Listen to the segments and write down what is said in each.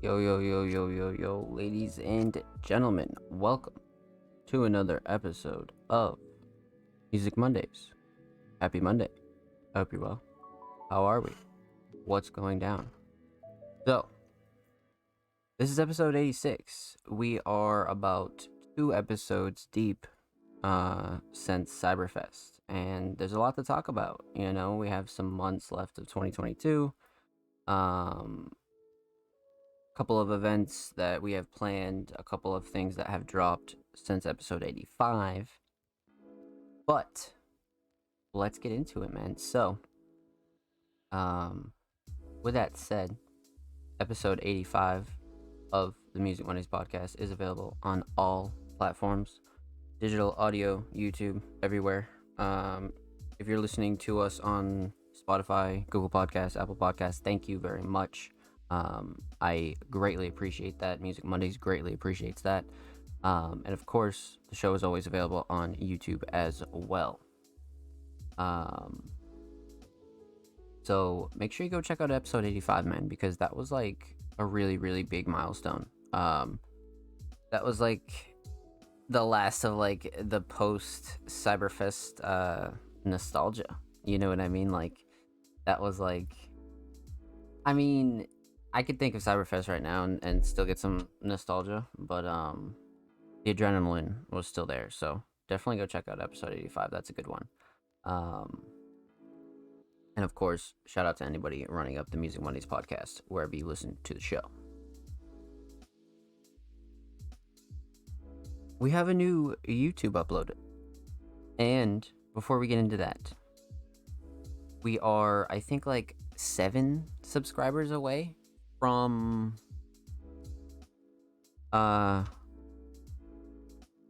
Yo, yo, yo, yo, yo, yo, ladies and gentlemen, welcome to another episode of Music Mondays. Happy Monday. I hope you're well. How are we? What's going down? So, this is episode 86. We are about 2 episodes deep since Cyberfest, and there's a lot to talk about. We have some months left of 2022. Couple of events that we have planned, a couple of things that have dropped since episode 85. But let's get into it, man. So, with that said, episode 85 of the Music Mondays podcast is available on all platforms, digital, audio, YouTube, everywhere. If you're listening to us on Spotify, Google Podcasts, Apple Podcasts, thank you very much. I greatly appreciate that. Music Mondays greatly appreciates that. And of course, the show is always available on YouTube as well. So make sure you go check out episode 85, man, because that was like a really, really big milestone. That was like the last of like the post Cyberfest nostalgia. You know what I mean? Like that was like, I mean, I could think of Cyberfest right now and still get some nostalgia, but the adrenaline was still there. So definitely go check out episode 85. That's a good one. And of course, shout out to anybody running up the Music Mondays podcast wherever you listen to the show. We have a new YouTube upload. And before we get into that, we are, I think, like 7 subscribers away from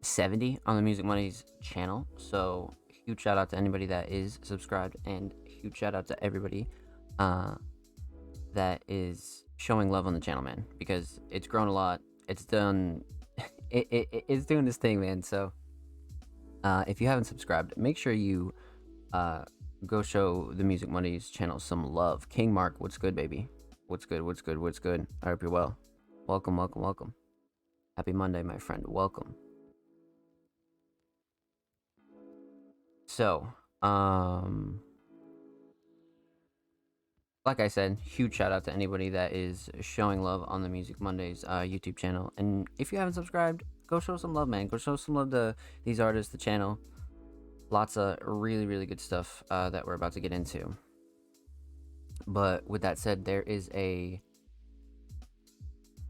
70 on the Music Mondays channel. So huge shout out to anybody that is subscribed, and huge shout out to everybody that is showing love on the channel, man, because it's grown a lot. It's done it's doing this thing, man. So if you haven't subscribed, make sure you go show the Music Mondays channel some love. King Mark, what's good, baby? What's good? I hope you're well. Welcome. Happy Monday, my friend. Welcome. So, like I said, huge shout out to anybody that is showing love on the Music Mondays YouTube channel. And if you haven't subscribed, go show some love, man. Go show some love to these artists, the channel. Lots of really, really good stuff that we're about to get into. But with that said, there is a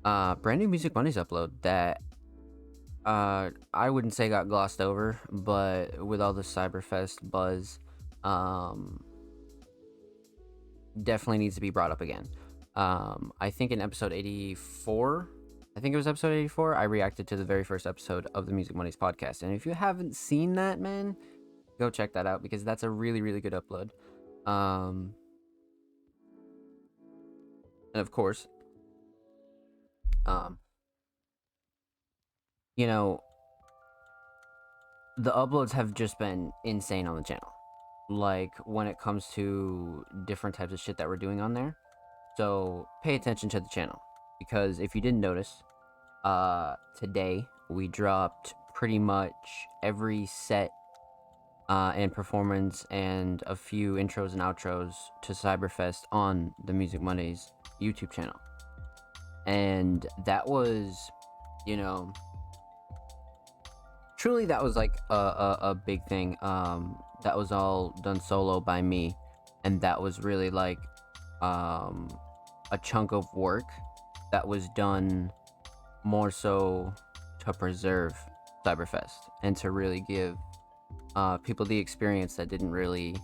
brand new Music Mondays upload that I wouldn't say got glossed over, but with all the Cyberfest buzz, definitely needs to be brought up again. I think in episode 84, I reacted to the very first episode of the Music Mondays podcast. And if you haven't seen that, man, go check that out, because that's a really, really good upload. And of course, the uploads have just been insane on the channel, like when it comes to different types of shit that we're doing on there. So pay attention to the channel, because if you didn't notice, today we dropped pretty much every set and performance and a few intros and outros to Cyberfest on the Music Mondays YouTube channel. And that was, truly, that was like a big thing. That was all done solo by me, and that was really like a chunk of work that was done more so to preserve Cyberfest and to really give people the experience that didn't really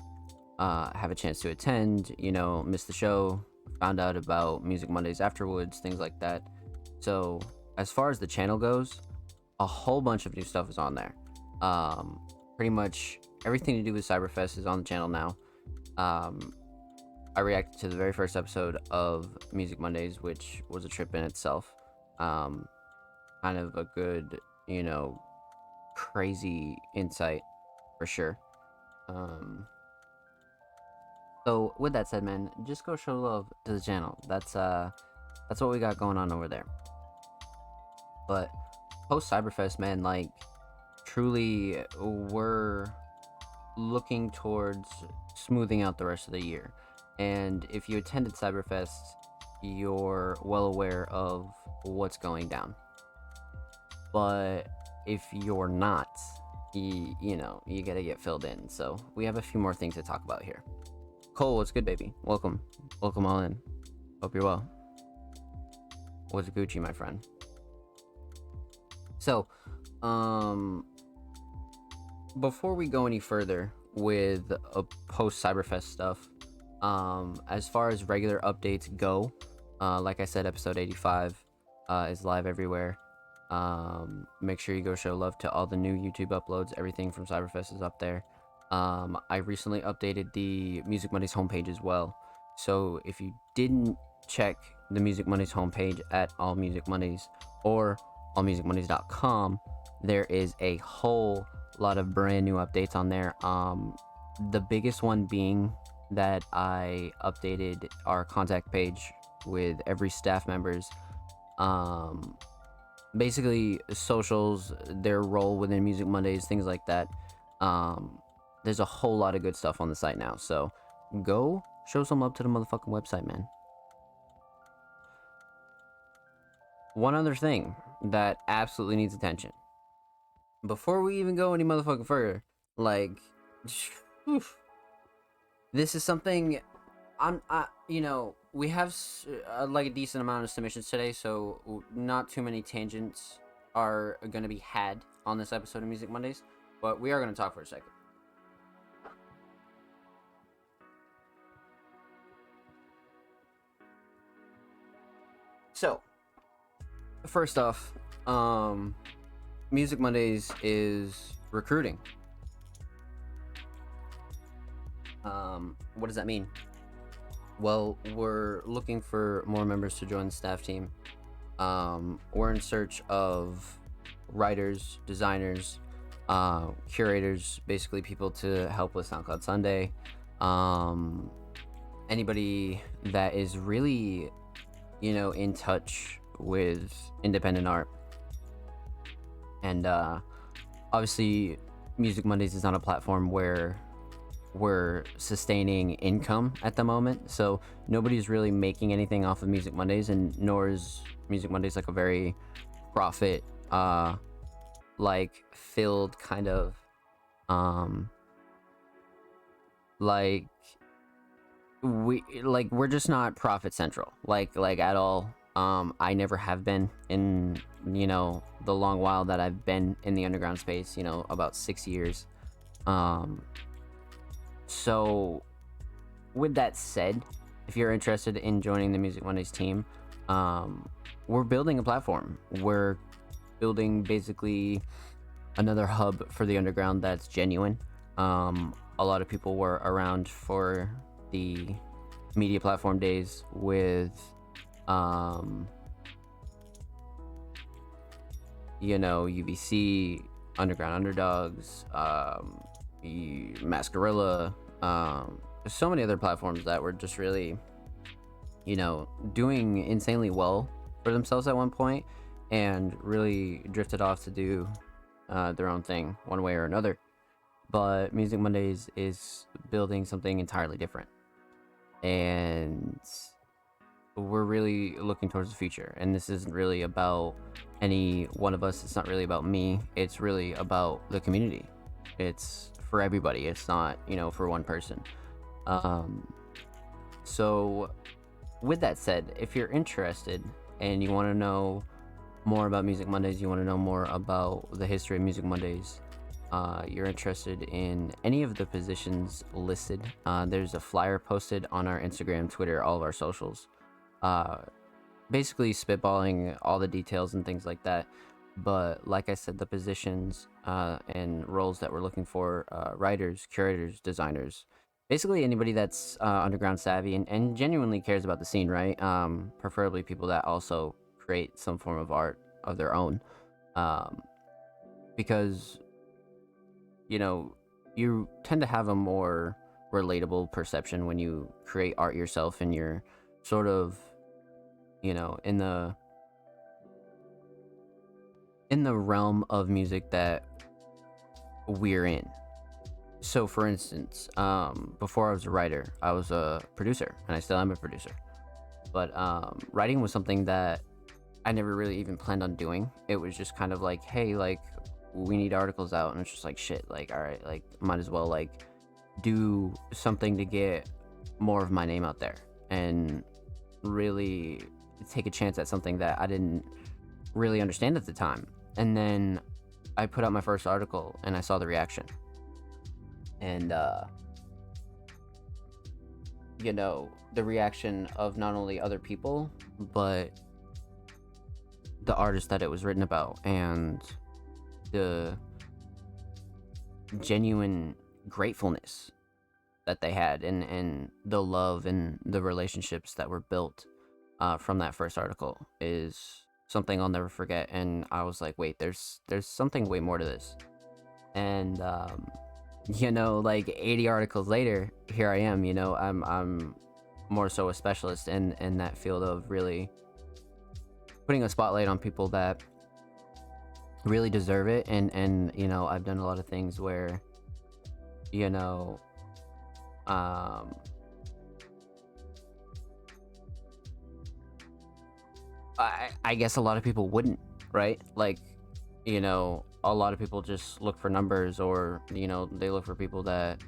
have a chance to attend, missed the show, found out about Music Mondays afterwards, things like that. So as far as the channel goes, a whole bunch of new stuff is on there. Pretty much everything to do with Cyberfest is on the channel now. I reacted to the very first episode of Music Mondays, which was a trip in itself. Kind of a good, crazy insight for sure. So with that said, man, just go show love to the channel. That's That's what we got going on over there. But post Cyberfest, man, like truly, we're looking towards smoothing out the rest of the year. And if you attended Cyberfest, you're well aware of what's going down. But if you're not, you know, you gotta get filled in. So we have a few more things to talk about here. Cole, what's good, baby? Welcome all in. Hope you're well. What's Gucci, my friend? So, before we go any further with post Cyberfest stuff, as far as regular updates go, like I said, episode 85 is live everywhere. Make sure you go show love to all the new YouTube uploads. Everything from Cyberfest is up there. I recently updated the Music Mondays homepage as well. So if you didn't check the Music Mondays homepage at All Music Mondays or allmusicmondays.com, there is a whole lot of brand new updates on there. The biggest one being that I updated our contact page with every staff member's basically socials, their role within Music Mondays, things like that. There's a whole lot of good stuff on the site now, so go show some love to the motherfucking website, man. One other thing that absolutely needs attention before we even go any motherfucking further, like, this is something you know, we have like a decent amount of submissions today, so not too many tangents are going to be had on this episode of Music Mondays, but we are going to talk for a second. So, first off, Music Mondays is recruiting. What does that mean? Well, we're looking for more members to join the staff team. We're in search of writers, designers, curators, basically people to help with SoundCloud Sunday. Anybody that is really, you know, in touch with independent art. And obviously, Music Mondays is on a platform where we're sustaining income at the moment, so nobody's really making anything off of Music Mondays, and nor is Music Mondays like a very profit like filled kind of like we're just not profit central like at all. I never have been in, you know, the long while that I've been in the underground space, you know, about 6 years. So with that said, if you're interested in joining the Music Mondays team, we're building a platform. We're building basically another hub for the underground that's genuine. A lot of people were around for the media platform days with you know, UBC, Underground Underdogs, Mascarilla, so many other platforms that were just really, you know, doing insanely well for themselves at one point and really drifted off to do their own thing one way or another. But Music Mondays is building something entirely different, and we're really looking towards the future. And this isn't really about any one of us. It's not really about me. It's really about the community. It's for everybody. It's not, you know, for one person. So with that said, if you're interested and you want to know more about Music Mondays, you want to know more about the history of Music Mondays, you're interested in any of the positions listed, there's a flyer posted on our Instagram, Twitter, all of our socials, basically spitballing all the details and things like that. But like I said, the positions and roles that we're looking for, writers, curators, designers, basically anybody that's underground savvy and genuinely cares about the scene, right? Preferably people that also create some form of art of their own, because, you know, you tend to have a more relatable perception when you create art yourself, and you're sort of you know, in the realm of music that we're in. So for instance, before I was a writer, I was a producer, and I still am a producer. But writing was something that I never really even planned on doing. It was just kind of like, hey, like, we need articles out, and it's just like, shit, like, all right, like, might as well like do something to get more of my name out there and really take a chance at something that I didn't really understand at the time. And then I put out my first article, and I saw the reaction, and you know, the reaction of not only other people, but the artist that it was written about, and the genuine gratefulness that they had, and the love and the relationships that were built from that first article is something I'll never forget. And I was like, wait, there's something way more to this. And you know, like 80 articles later, here I am. You know, I'm more so a specialist in that field of really putting a spotlight on people that really deserve it. And you know, I've done a lot of things where, you know, I guess a lot of people wouldn't, right? Like, you know, a lot of people just look for numbers, or, you know, they look for people that,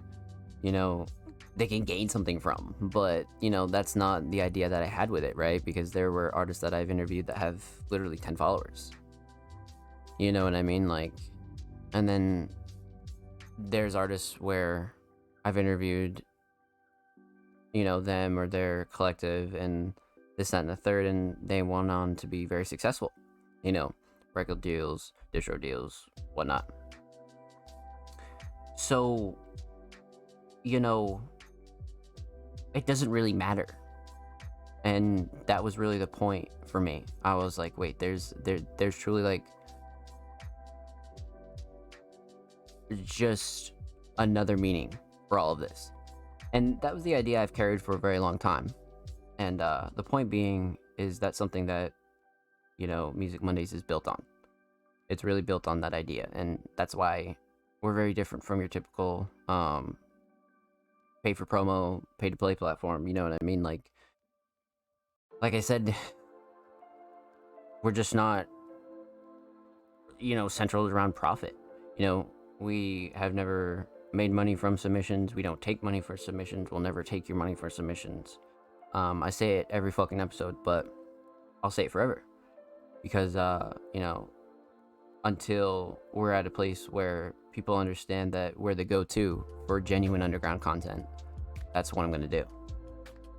you know, they can gain something from. But, you know, that's not the idea that I had with it, right? Because there were artists that I've interviewed that have literally 10 followers. You know what I mean? Like, and then there's artists where I've interviewed, you know, them or their collective and this, that, and the third, and they went on to be very successful, you know, record deals, distro deals, whatnot. So, you know, it doesn't really matter. And that was really the point for me. I was like, wait, there's truly like just another meaning for all of this. And that was the idea I've carried for a very long time. And the point being is that something that, you know, Music Mondays is built on. It's really built on that idea. And that's why we're very different from your typical pay for promo, pay to play platform. You know what I mean? Like I said, we're just not, you know, centered around profit. You know, we have never made money from submissions. We don't take money for submissions. We'll never take your money for submissions. I say it every fucking episode, but I'll say it forever. Because, you know, until we're at a place where people understand that we're the go-to for genuine underground content, that's what I'm going to do.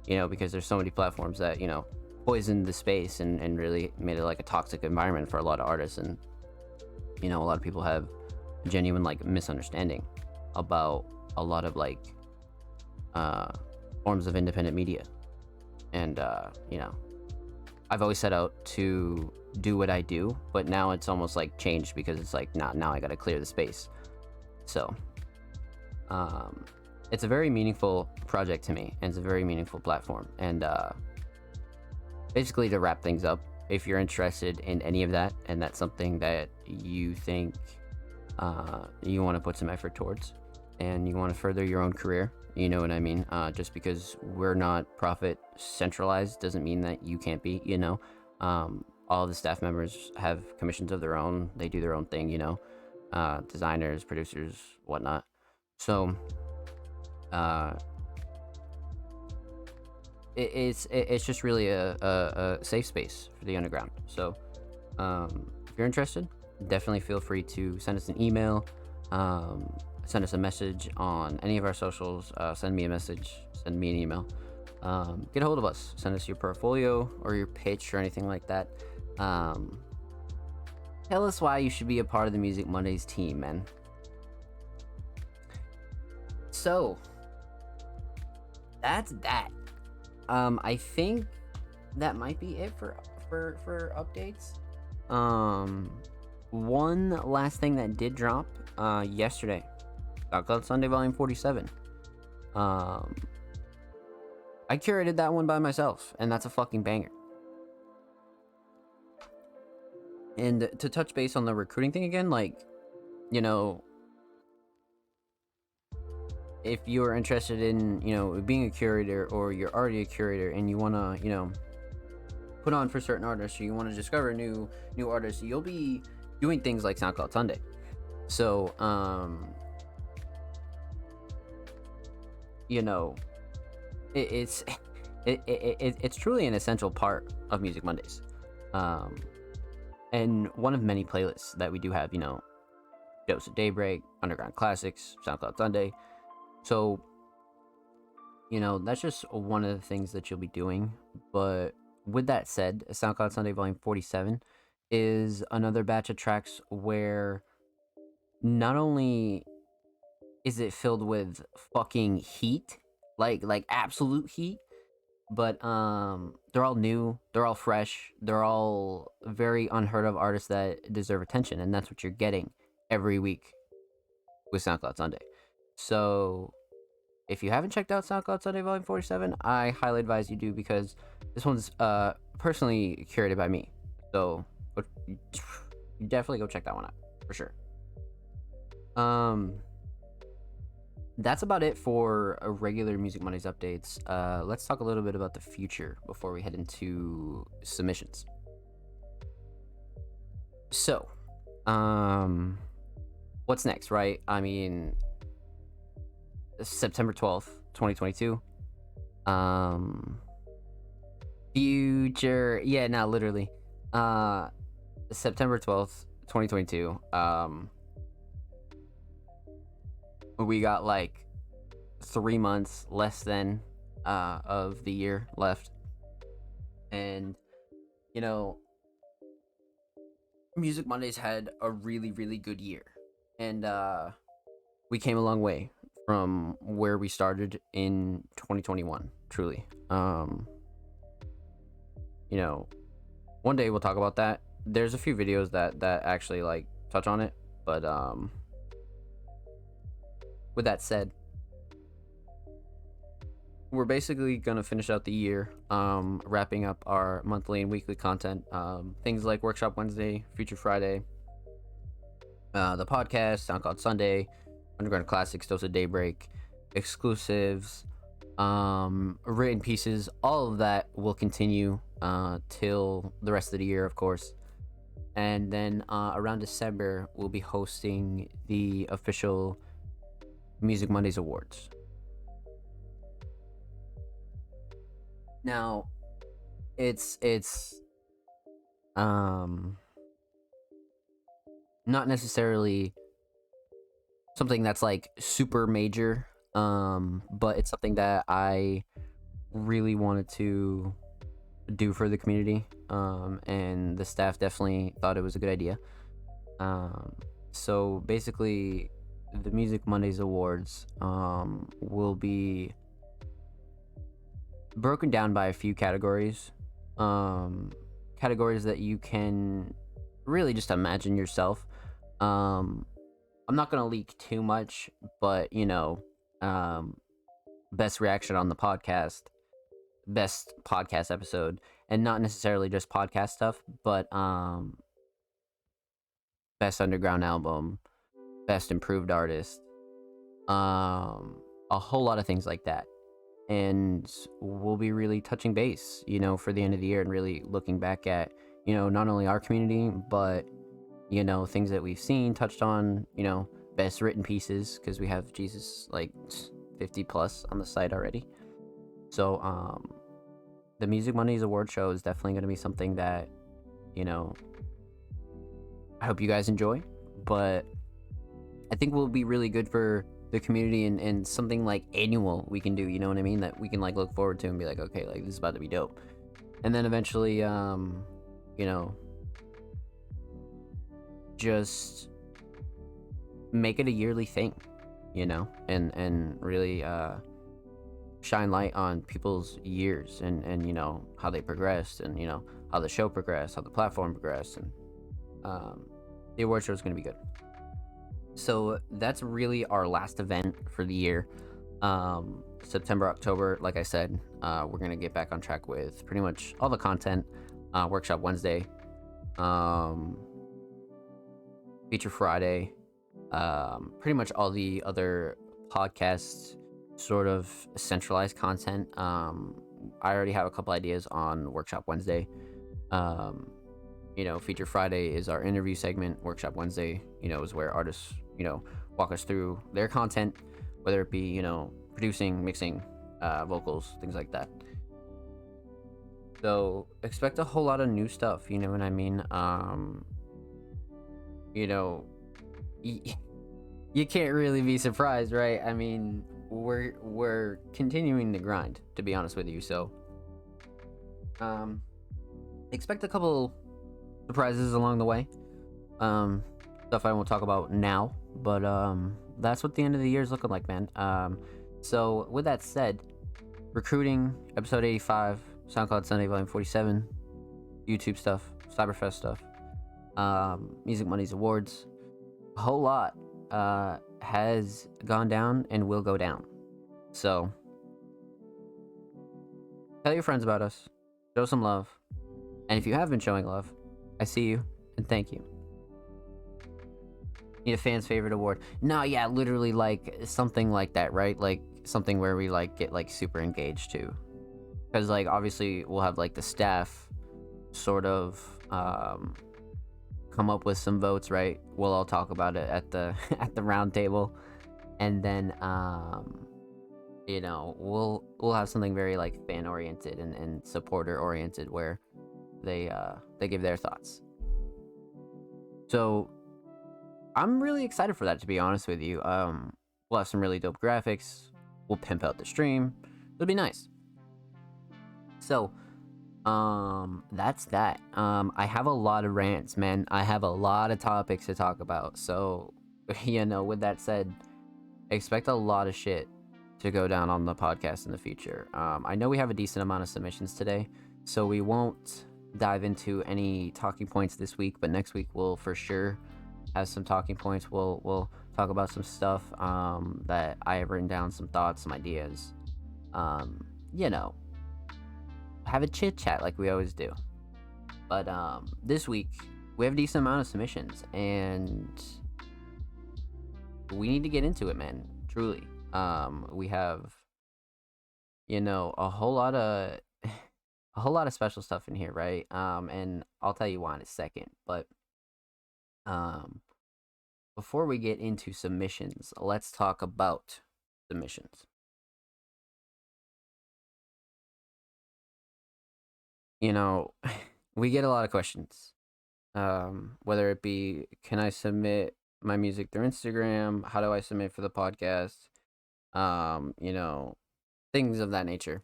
You know, because there's so many platforms that, you know, poisoned the space and really made it like a toxic environment for a lot of artists. And, you know, a lot of people have genuine, like, misunderstanding about a lot of, like, forms of independent media. And, you know, I've always set out to do what I do, but now it's almost like changed because it's like, nah, now I gotta clear the space. So, it's a very meaningful project to me, and it's a very meaningful platform. And, basically, to wrap things up, if you're interested in any of that, and that's something that you think, you want to put some effort towards, and you want to further your own career, you know what I mean? Just because we're not profit centralized doesn't mean that you can't be, you know? All the staff members have commissions of their own. They do their own thing, you know? Designers, producers, whatnot. So, it's just really a safe space for the underground. So, if you're interested, definitely feel free to send us an email, send us a message on any of our socials, send me a message, send me an email, get a hold of us, send us your portfolio or your pitch or anything like that. Tell us why you should be a part of the Music Mondays team, man. So, that's that. I think that might be it for updates. One last thing that did drop yesterday, Dark Cloud Sunday Volume 47. I curated that one by myself, and that's a fucking banger. And to touch base on the recruiting thing again, like, you know, if you're interested in, being a curator, or you're already a curator and you want to, put on for certain artists, or you want to discover new artists, you'll be doing things like SoundCloud Sunday. So, you know, it, it's it's truly an essential part of Music Mondays, um, and one of many playlists that we do have. Dose of Daybreak, Underground Classics, SoundCloud Sunday. So, that's just one of the things that you'll be doing. But with that said, SoundCloud Sunday Volume 47 is another batch of tracks where not only is it filled with fucking heat, like absolute heat, but they're all new, they're all fresh, they're all very unheard of artists that deserve attention, and that's what you're getting every week with SoundCloud Sunday. So if you haven't checked out SoundCloud Sunday Volume 47, I highly advise you do, because this one's personally curated by me. So definitely go check that one out for sure. That's about it for regular Music Mondays updates. Let's talk a little bit about the future before we head into submissions. So, what's next, right? I mean, September 12th, 2022. Future, yeah, no, literally. September 12th, 2022. We got like 3 months less than of the year left, and Music Mondays had a really, really good year, and we came a long way from where we started in 2021, truly. One day we'll talk about that. There's a few videos that actually like touch on it, but with that said, we're basically gonna finish out the year, wrapping up our monthly and weekly content, things like Workshop Wednesday, Future Friday, the podcast, SoundCloud Sunday, Underground Classics, Dose of Daybreak, exclusives, written pieces. All of that will continue till the rest of the year, of course. And then around December, we'll be hosting the official Music Mondays Awards. Now, it's not necessarily something that's like super major, but it's something that I really wanted to do for the community, and the staff definitely thought it was a good idea. So basically, the Music Mondays Awards will be broken down by a few categories, categories that you can really just imagine yourself. I'm not gonna leak too much, but best reaction on the podcast, best podcast episode, and not necessarily just podcast stuff, but best underground album, best improved artist, a whole lot of things like that. And we'll be really touching base, for the end of the year, and really looking back at, not only our community, but, things that we've seen, touched on, best written pieces, because we have Jesus like 50 plus on the site already. So, the Music Mondays Award show is definitely going to be something that, I hope you guys enjoy, but I think will be really good for the community, and something like annual we can do, you know what I mean, that we can like look forward to and be like, okay, like this is about to be dope. And then eventually just make it a yearly thing, and really shine light on people's years, and how they progressed, and how the show progressed, how the platform progressed, and the award show is going to be good. So that's really our last event for the year. September, October, like I said, we're going to get back on track with pretty much all the content. Workshop Wednesday, um, Feature Friday, pretty much all the other podcasts, sort of centralized content. I already have a couple ideas on Workshop Wednesday. Um, Feature Friday is our interview segment. Workshop Wednesday, is where artists, walk us through their content, whether it be, producing, mixing, vocals, things like that. So expect a whole lot of new stuff. You know what I mean? You know, y- you can't really be surprised, right? I mean, we're continuing to grind, to be honest with you. So, um, expect a couple surprises along the way. Um, Stuff I won't talk about now, but that's what the end of the year is looking like, man. So with that said, recruiting episode 85, SoundCloud Sunday volume 47, YouTube stuff, Cyberfest stuff, Music Money's awards, a whole lot has gone down and will go down. So tell your friends about us, show some love, and if you have been showing love, I see you and thank you. Need a fan's favorite award? No, yeah, literally like something like that, right? Like something where we like get like super engaged too, because like obviously we'll have like the staff sort of come up with some votes, right? We'll all talk about it at the at the round table, and then we'll have something very like fan oriented and supporter oriented where they give their thoughts. So I'm really excited for that, to be honest with you. We'll have some really dope graphics. We'll pimp out the stream. It'll be nice. So, that's that. I have a lot of rants, man. I have a lot of topics to talk about. So, with that said, expect a lot of shit to go down on the podcast in the future. I know we have a decent amount of submissions today, so we won't dive into any talking points this week, but next week we'll for sure have some talking points. We'll talk about some stuff that I have written down, some thoughts, some ideas. Um, you know, have a chit chat like we always do. But this week we have a decent amount of submissions, and we need to get into it, man. Truly, we have a whole lot of a whole lot of special stuff in here, right? And I'll tell you why in a second, but um before we get into submissions, let's talk about submissions. You know, we get a lot of questions. Whether it be, can I submit my music through Instagram? How do I submit for the podcast? Um, you know, Things of that nature.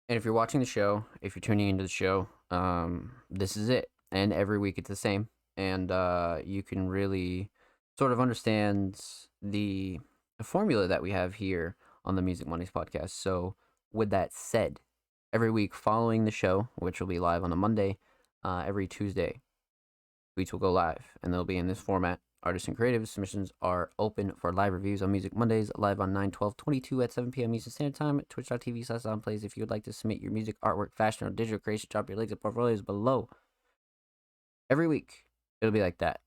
And if you're watching the show, if you're tuning into the show, this is it. And every week it's the same. And you can really sort of understand the formula that we have here on the Music Mondays podcast. So, with that said, every week following the show, which will be live on a Monday, every Tuesday, tweets will go live, and they'll be in this format. Artists and creative submissions are open for live reviews on Music Mondays, live on 9/12/22 at 7 p.m. Eastern Standard Time at twitch.tv/onplays. If you would like to submit your music, artwork, fashion, or digital creation, drop your links and portfolios below. Every week, it'll be like that.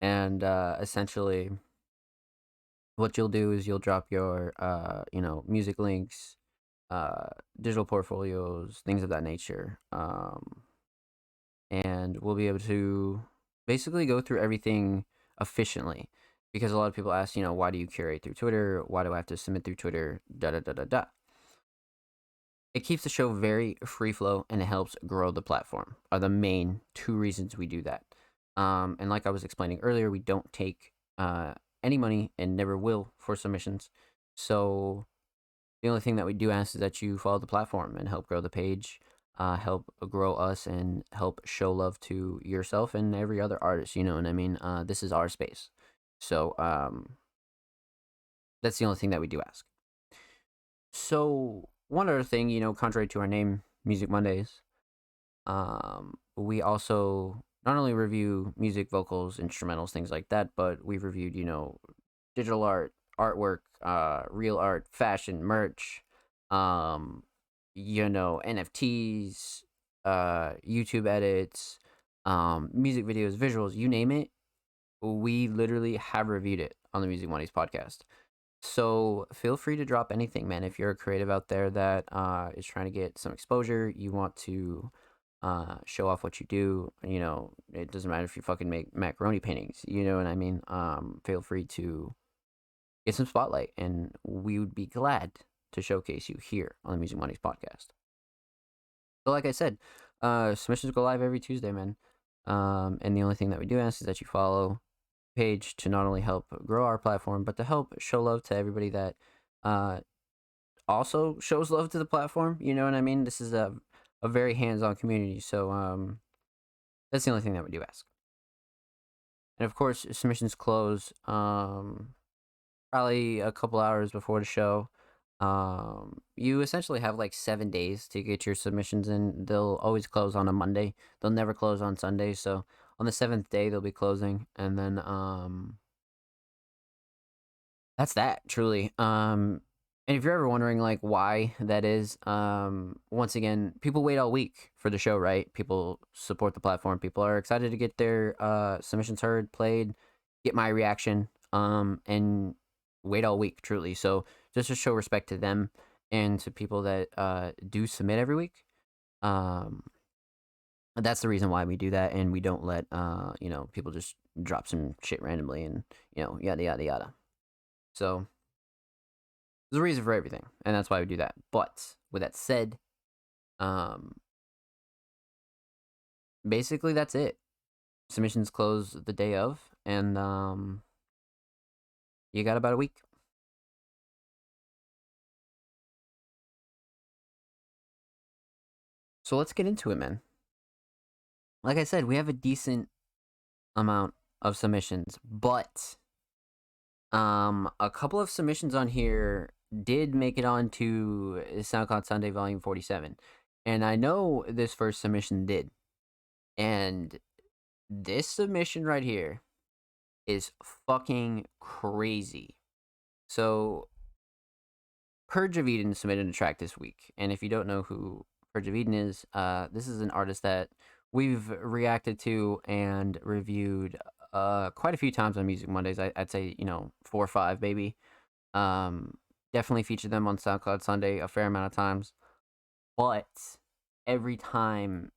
And essentially, what you'll do is you'll drop your, music links, digital portfolios, things of that nature. And we'll be able to basically go through everything efficiently, because a lot of people ask, why do you curate through Twitter? Why do I have to submit through Twitter? Da da da da da. It keeps the show very free flow, and it helps grow the platform. Are the main two reasons we do that. And like I was explaining earlier, we don't take any money and never will for submissions. So the only thing that we do ask is that you follow the platform and help grow the page, help grow us, and help show love to yourself and every other artist. You know what I mean? This is our space. So that's the only thing that we do ask. So one other thing, contrary to our name, Music Mondays, we also not only review music, vocals, instrumentals, things like that, but we've reviewed, digital art, artwork, real art, fashion, merch, NFTs, YouTube edits, music videos, visuals, you name it. We literally have reviewed it on the Music Mondays podcast. So feel free to drop anything, man. If you're a creative out there that is trying to get some exposure, you want to show off what you do. You know, it doesn't matter if you fucking make macaroni paintings. You know what I mean? Feel free to get some spotlight, and we would be glad to showcase you here on the Music Mondays podcast. So, like I said, submissions go live every Tuesday, man. And the only thing that we do ask is that you follow page to not only help grow our platform, but to help show love to everybody that also shows love to the platform. You know what I mean? This is a very hands-on community, so that's the only thing that we do ask. And of course, submissions close probably a couple hours before the show. You essentially have like 7 days to get your submissions in. They'll always close on a Monday. They'll never close on Sunday. So on the 7th day, they'll be closing, and then that's that, truly. And if you're ever wondering like why that is, once again, people wait all week for the show, right? People support the platform. People are excited to get their submissions heard, played, get my reaction, and wait all week, truly. So just to show respect to them and to people that do submit every week. That's the reason why we do that, and we don't let people just drop some shit randomly and yada yada yada. So there's a reason for everything, and that's why we do that. But with that said, basically that's it. Submissions close the day of, and you got about a week. So let's get into it, man. Like I said, we have a decent amount of submissions, but a couple of submissions on here did make it onto SoundCloud Sunday Volume 47. And I know this first submission did. And this submission right here is fucking crazy. So, Purge of Eden submitted a track this week. And if you don't know who Purge of Eden is, this is an artist that we've reacted to and reviewed quite a few times on Music Mondays. I'd say 4 or 5 maybe. Definitely featured them on SoundCloud Sunday a fair amount of times, but every time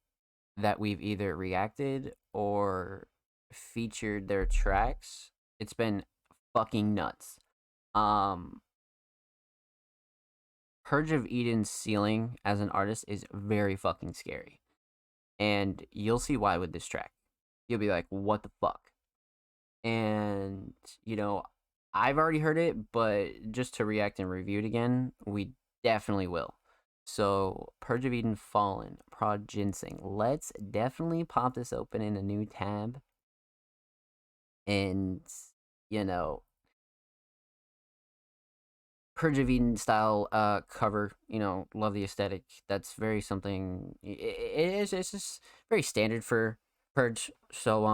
that we've either reacted or featured their tracks, it's been fucking nuts. Purge of Eden's ceiling as an artist is very fucking scary. And you'll see why with this track. You'll be like, what the fuck? And, I've already heard it, but just to react and review it again, we definitely will. So, Purge of Eden Fallen, Prod Ginseng. Let's definitely pop this open in a new tab. And, Purge of Eden style cover, love the aesthetic. That's very something, it's just very standard for Purge. So,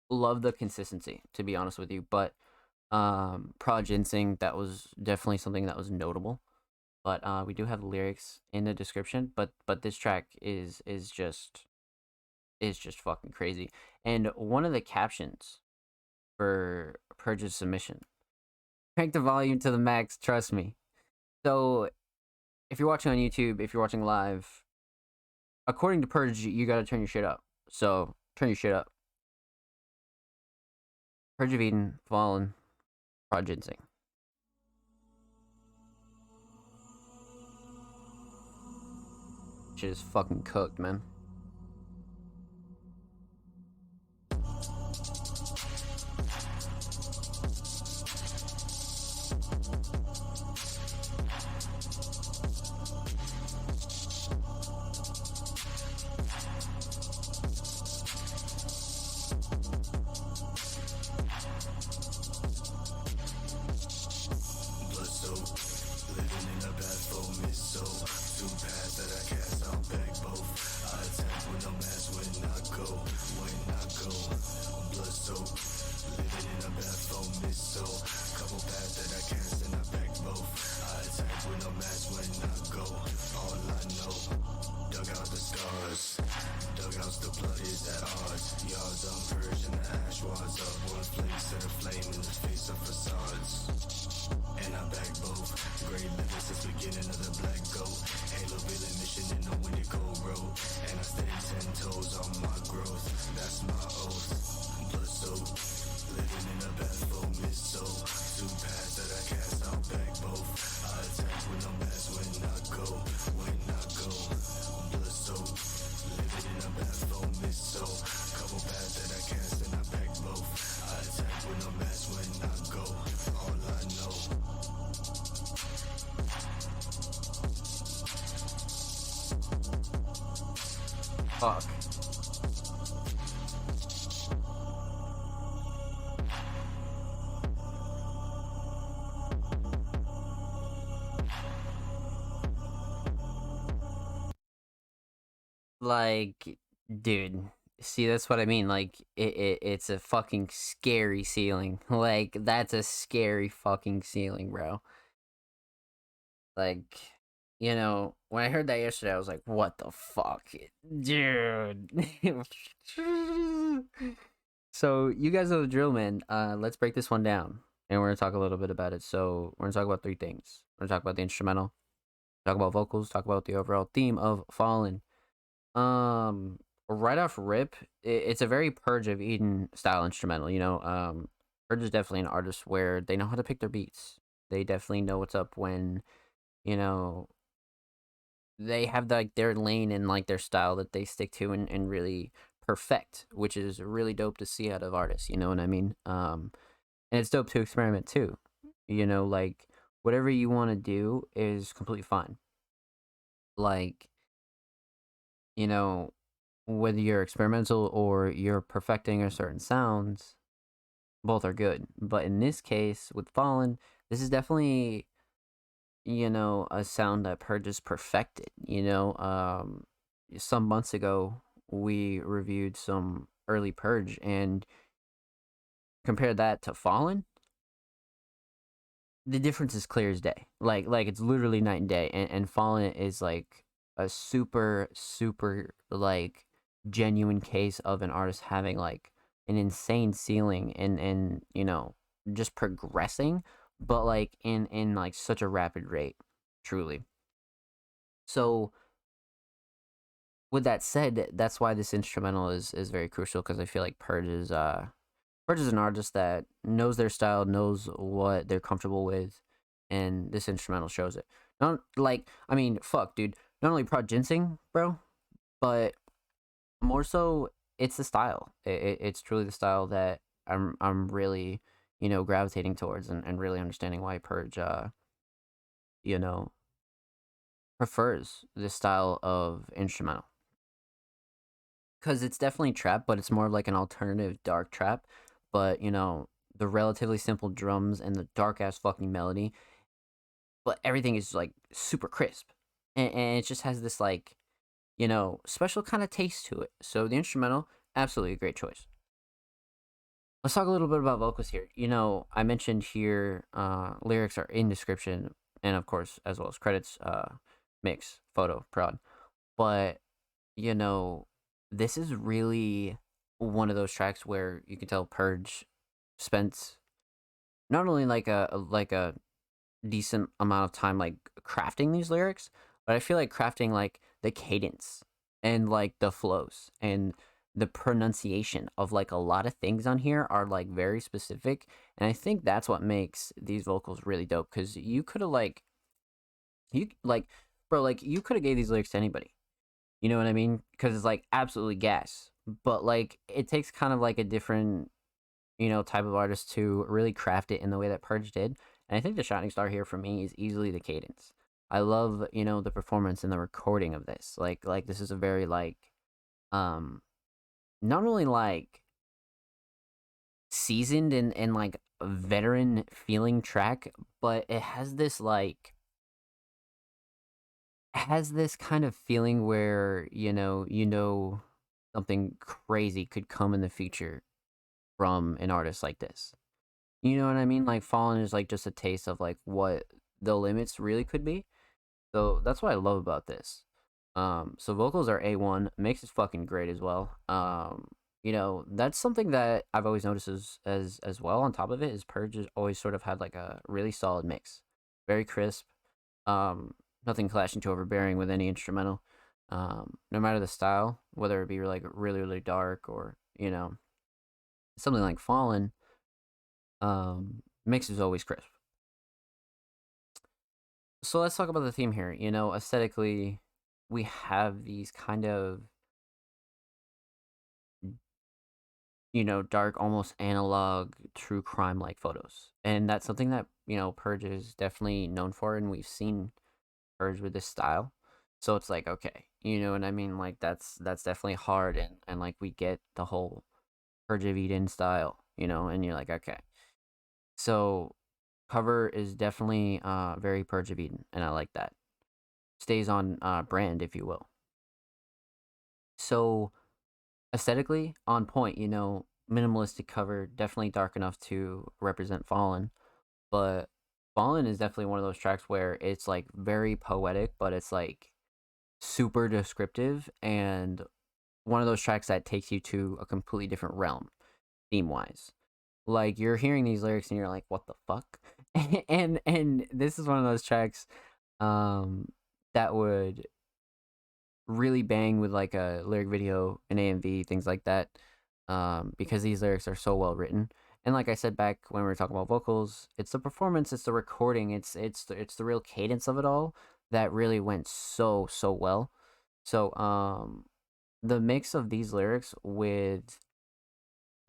love the consistency, to be honest with you. But Prod Ginseng, that was definitely something that was notable. But we do have the lyrics in the description. But this track is just fucking crazy. And one of the captions for Purge's submission: crank the volume to the max, trust me. So if you're watching on YouTube, if you're watching live, according to Purge, you gotta turn your shit up. So turn your shit up. Purge of Eden, Fallen, Prod Ginseng. Shit is fucking cooked, man. I'm purging the ash wads up. One flame set a flame in the face of facades. And I back both. Great living since beginning of the black goat. Halo villain mission in the windy cold road. And I stay 10 toes on my growth. That's my oath. Blood soaked. Living in a bathroom, miss so. Two paths that I cast out back both. I attack with no mask when I go. When I go. Blood soaked. Living in a bathroom, miss so. Couple paths that I cast and I back both. I attack with no mask when I go. All I know. Fuck. Like, dude, see, that's what I mean. Like, it's a fucking scary ceiling. Like, that's a scary fucking ceiling, bro. Like, when I heard that yesterday, I was like, what the fuck? Dude. So, you guys know the drill, man. Let's break this one down. And we're going to talk a little bit about it. So, we're going to talk about three things. We're going to talk about the instrumental, talk about vocals, talk about the overall theme of Fallen. Right off rip, it's a very Purge of Eden style instrumental. Purge is definitely an artist where they know how to pick their beats. They definitely know what's up when, you know, they have like their lane and like their style that they stick to and really perfect, which is really dope to see out of artists. You know what I mean? And it's dope to experiment too. Like whatever you want to do is completely fine. Like, you know, whether you're experimental or you're perfecting a certain sounds, both are good. But in this case, with Fallen, this is definitely, a sound that Purge is perfected. Some months ago, we reviewed some early Purge and compared that to Fallen. The difference is clear as day. Like it's literally night and day. And Fallen is like a super, super like genuine case of an artist having like an insane ceiling and just progressing, but like in like such a rapid rate, truly. So with that said, that's why this instrumental is very crucial, because I feel like Purge is an artist that knows their style, knows what they're comfortable with, and this instrumental shows it. Not like, I mean, fuck, dude. Not only Prod Ginseng, bro, but more so, it's the style. It's truly the style that I'm really, gravitating towards, and really understanding why Purge, you know, prefers this style of instrumental. Because it's definitely trap, but it's more of like an alternative dark trap. But, the relatively simple drums and the dark ass fucking melody, but everything is like super crisp. And it just has this like, special kind of taste to it. So the instrumental, absolutely a great choice. Let's talk a little bit about vocals here. I mentioned here lyrics are in description, and of course, as well as credits, mix, photo, prod. But, you know, this is really one of those tracks where you can tell Purge spent not only like a decent amount of time like crafting these lyrics, but I feel like crafting like the cadence and like the flows and the pronunciation of like a lot of things on here are like very specific, and I think that's what makes these vocals really dope, because you could have like you like bro, like you could have gave these lyrics to anybody, you know what I mean, because it's like absolutely gas, but like it takes kind of like a different type of artist to really craft it in the way that Purge did. And I think the shining star here for me is easily the cadence. I love, the performance and the recording of this. Like this is a very like um not only like seasoned and like veteran feeling track, but it has this kind of feeling where, something crazy could come in the future from an artist like this. You know what I mean? Like Fallen is like just a taste of like what the limits really could be. So that's what I love about this. So vocals are A1, mix is fucking great as well. that's something that I've always noticed as well. On top of it, is Purge has always sort of had like a really solid mix, very crisp, um, nothing clashing too overbearing with any instrumental. No matter the style, whether it be like really really dark or something like Fallen, mix is always crisp. So let's talk about the theme here. Aesthetically, we have these kind of dark, almost analog, true crime like photos. And that's something that, Purge is definitely known for, and we've seen Purge with this style. So it's like, okay, you know what I mean? Like that's definitely hard, and like we get the whole Purge of Eden style, and you're like, okay. So cover is definitely very Purge of Eden, and I like that. Stays on brand, if you will. So aesthetically on point, minimalistic cover, definitely dark enough to represent Fallen, but Fallen is definitely one of those tracks where it's like very poetic, but it's like super descriptive, and one of those tracks that takes you to a completely different realm theme wise. Like you're hearing these lyrics and you're like, what the fuck? And this is one of those tracks um that would really bang with like a lyric video, an AMV, things like that, because these lyrics are so well written. And like I said back when we were talking about vocals, it's the performance, it's the recording, it's the real cadence of it all that really went so well. So the mix of these lyrics with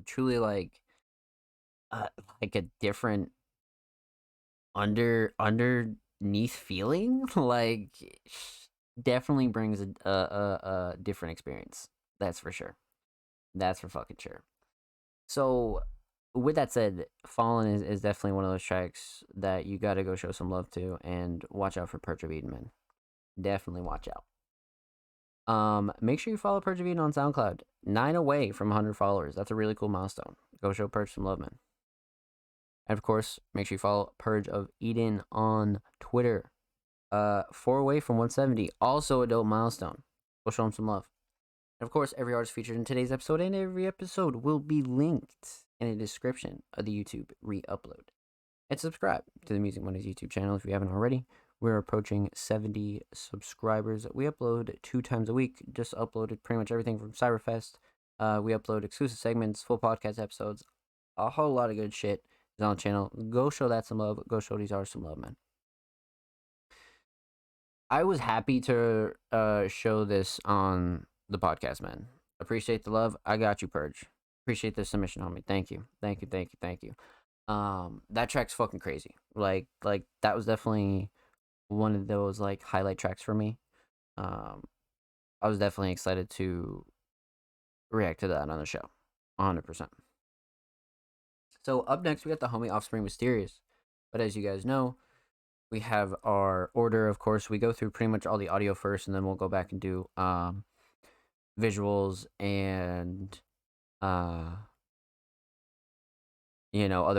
truly uh, like a different underneath feeling, like definitely brings a different experience. That's for sure. That's for fucking sure. So, with that said, Fallen is definitely one of those tracks that you gotta go show some love to, and watch out for Purge of Eden, man. Definitely watch out. Make sure you follow Purge of Eden on SoundCloud. 9 away from 100 followers. That's a really cool milestone. Go show Purge some love, man. And of course, make sure you follow Purge of Eden on Twitter. 4 away from 170. Also a dope milestone. Go show him some love. And of course, every artist featured in today's episode and every episode will be linked in the description of the YouTube re-upload. And subscribe to the Music Mondays YouTube channel if you haven't already. We're approaching 70 subscribers. We upload 2 times a week. Just uploaded pretty much everything from Cyberfest. We upload exclusive segments, full podcast episodes, a whole lot of good shit is on the channel. Go show that some love. Go show these artists some love, man. I was happy to show this on the podcast, man. Appreciate the love. I got you, Purge. Appreciate the submission, homie. Thank you. Thank you. Thank you. Thank you. That track's fucking crazy. Like that was definitely one of those like highlight tracks for me. Um, I was definitely excited to react to that on the show. 100%. So up next we got the homie Offspring Mysterious. But as you guys know, we have our order, of course. We go through pretty much all the audio first, and then we'll go back and do visuals and other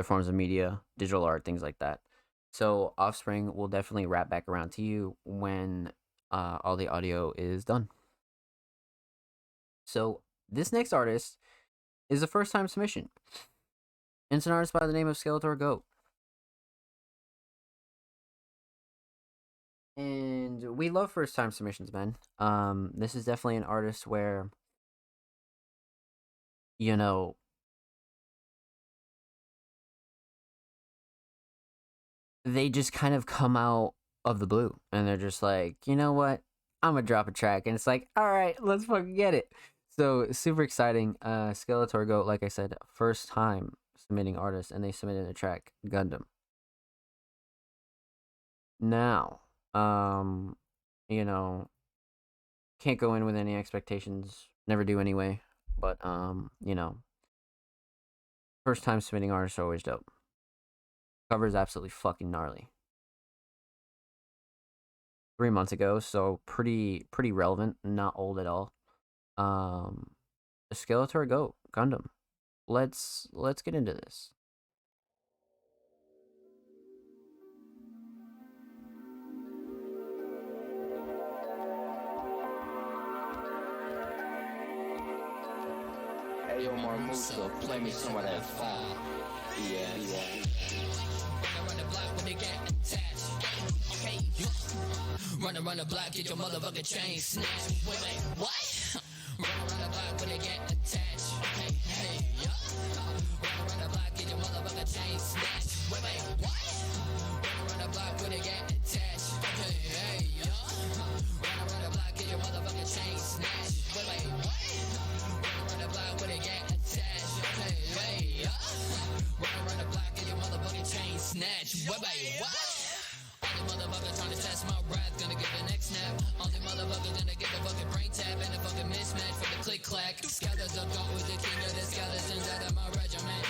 forms of media, digital art, things like that. So Offspring will definitely wrap back around to you when all the audio is done. So this next artist is a first time submission. It's an artist by the name of Skeletor Goat. And we love first time submissions, man. This is definitely an artist where, you know, they just kind of come out of the blue and they're just like, you know what? I'm gonna drop a track. And it's like, all right, let's fucking get it. So super exciting. Skeletor Goat, like I said, first time submitting artist, and they submitted a track, Gundam. Now, you know, can't go in with any expectations. Never do anyway. But first time submitting artists are always dope. Cover is absolutely fucking gnarly. 3 months ago, so pretty relevant, not old at all. Skeletor Goat, Gundam. Let's get into this. Hey Hey yo, Marmusa, play me some of that funk. Yeah. Run the block when they get attached. Okay, run the block, get your motherfucking chain snatched. Wait, what? Run the block when they get attached. Okay, hey, run the block, get your motherfucking chain snatched. Wait, what? Run the block when they get attached. Okay, hey, run the block, get your motherfucking chain snatched. Wait, what? Run the block when they get attached. Okay, hey, run the block, get your motherfucking chain snatched. Wait, what? All the motherfucker trying to test my wrath, gonna get the next snap. All the motherfucker gonna get the fucking brain tap and the fucking mismatch for the click clack. Skeleton go with the king of the skeletons out of my regiment.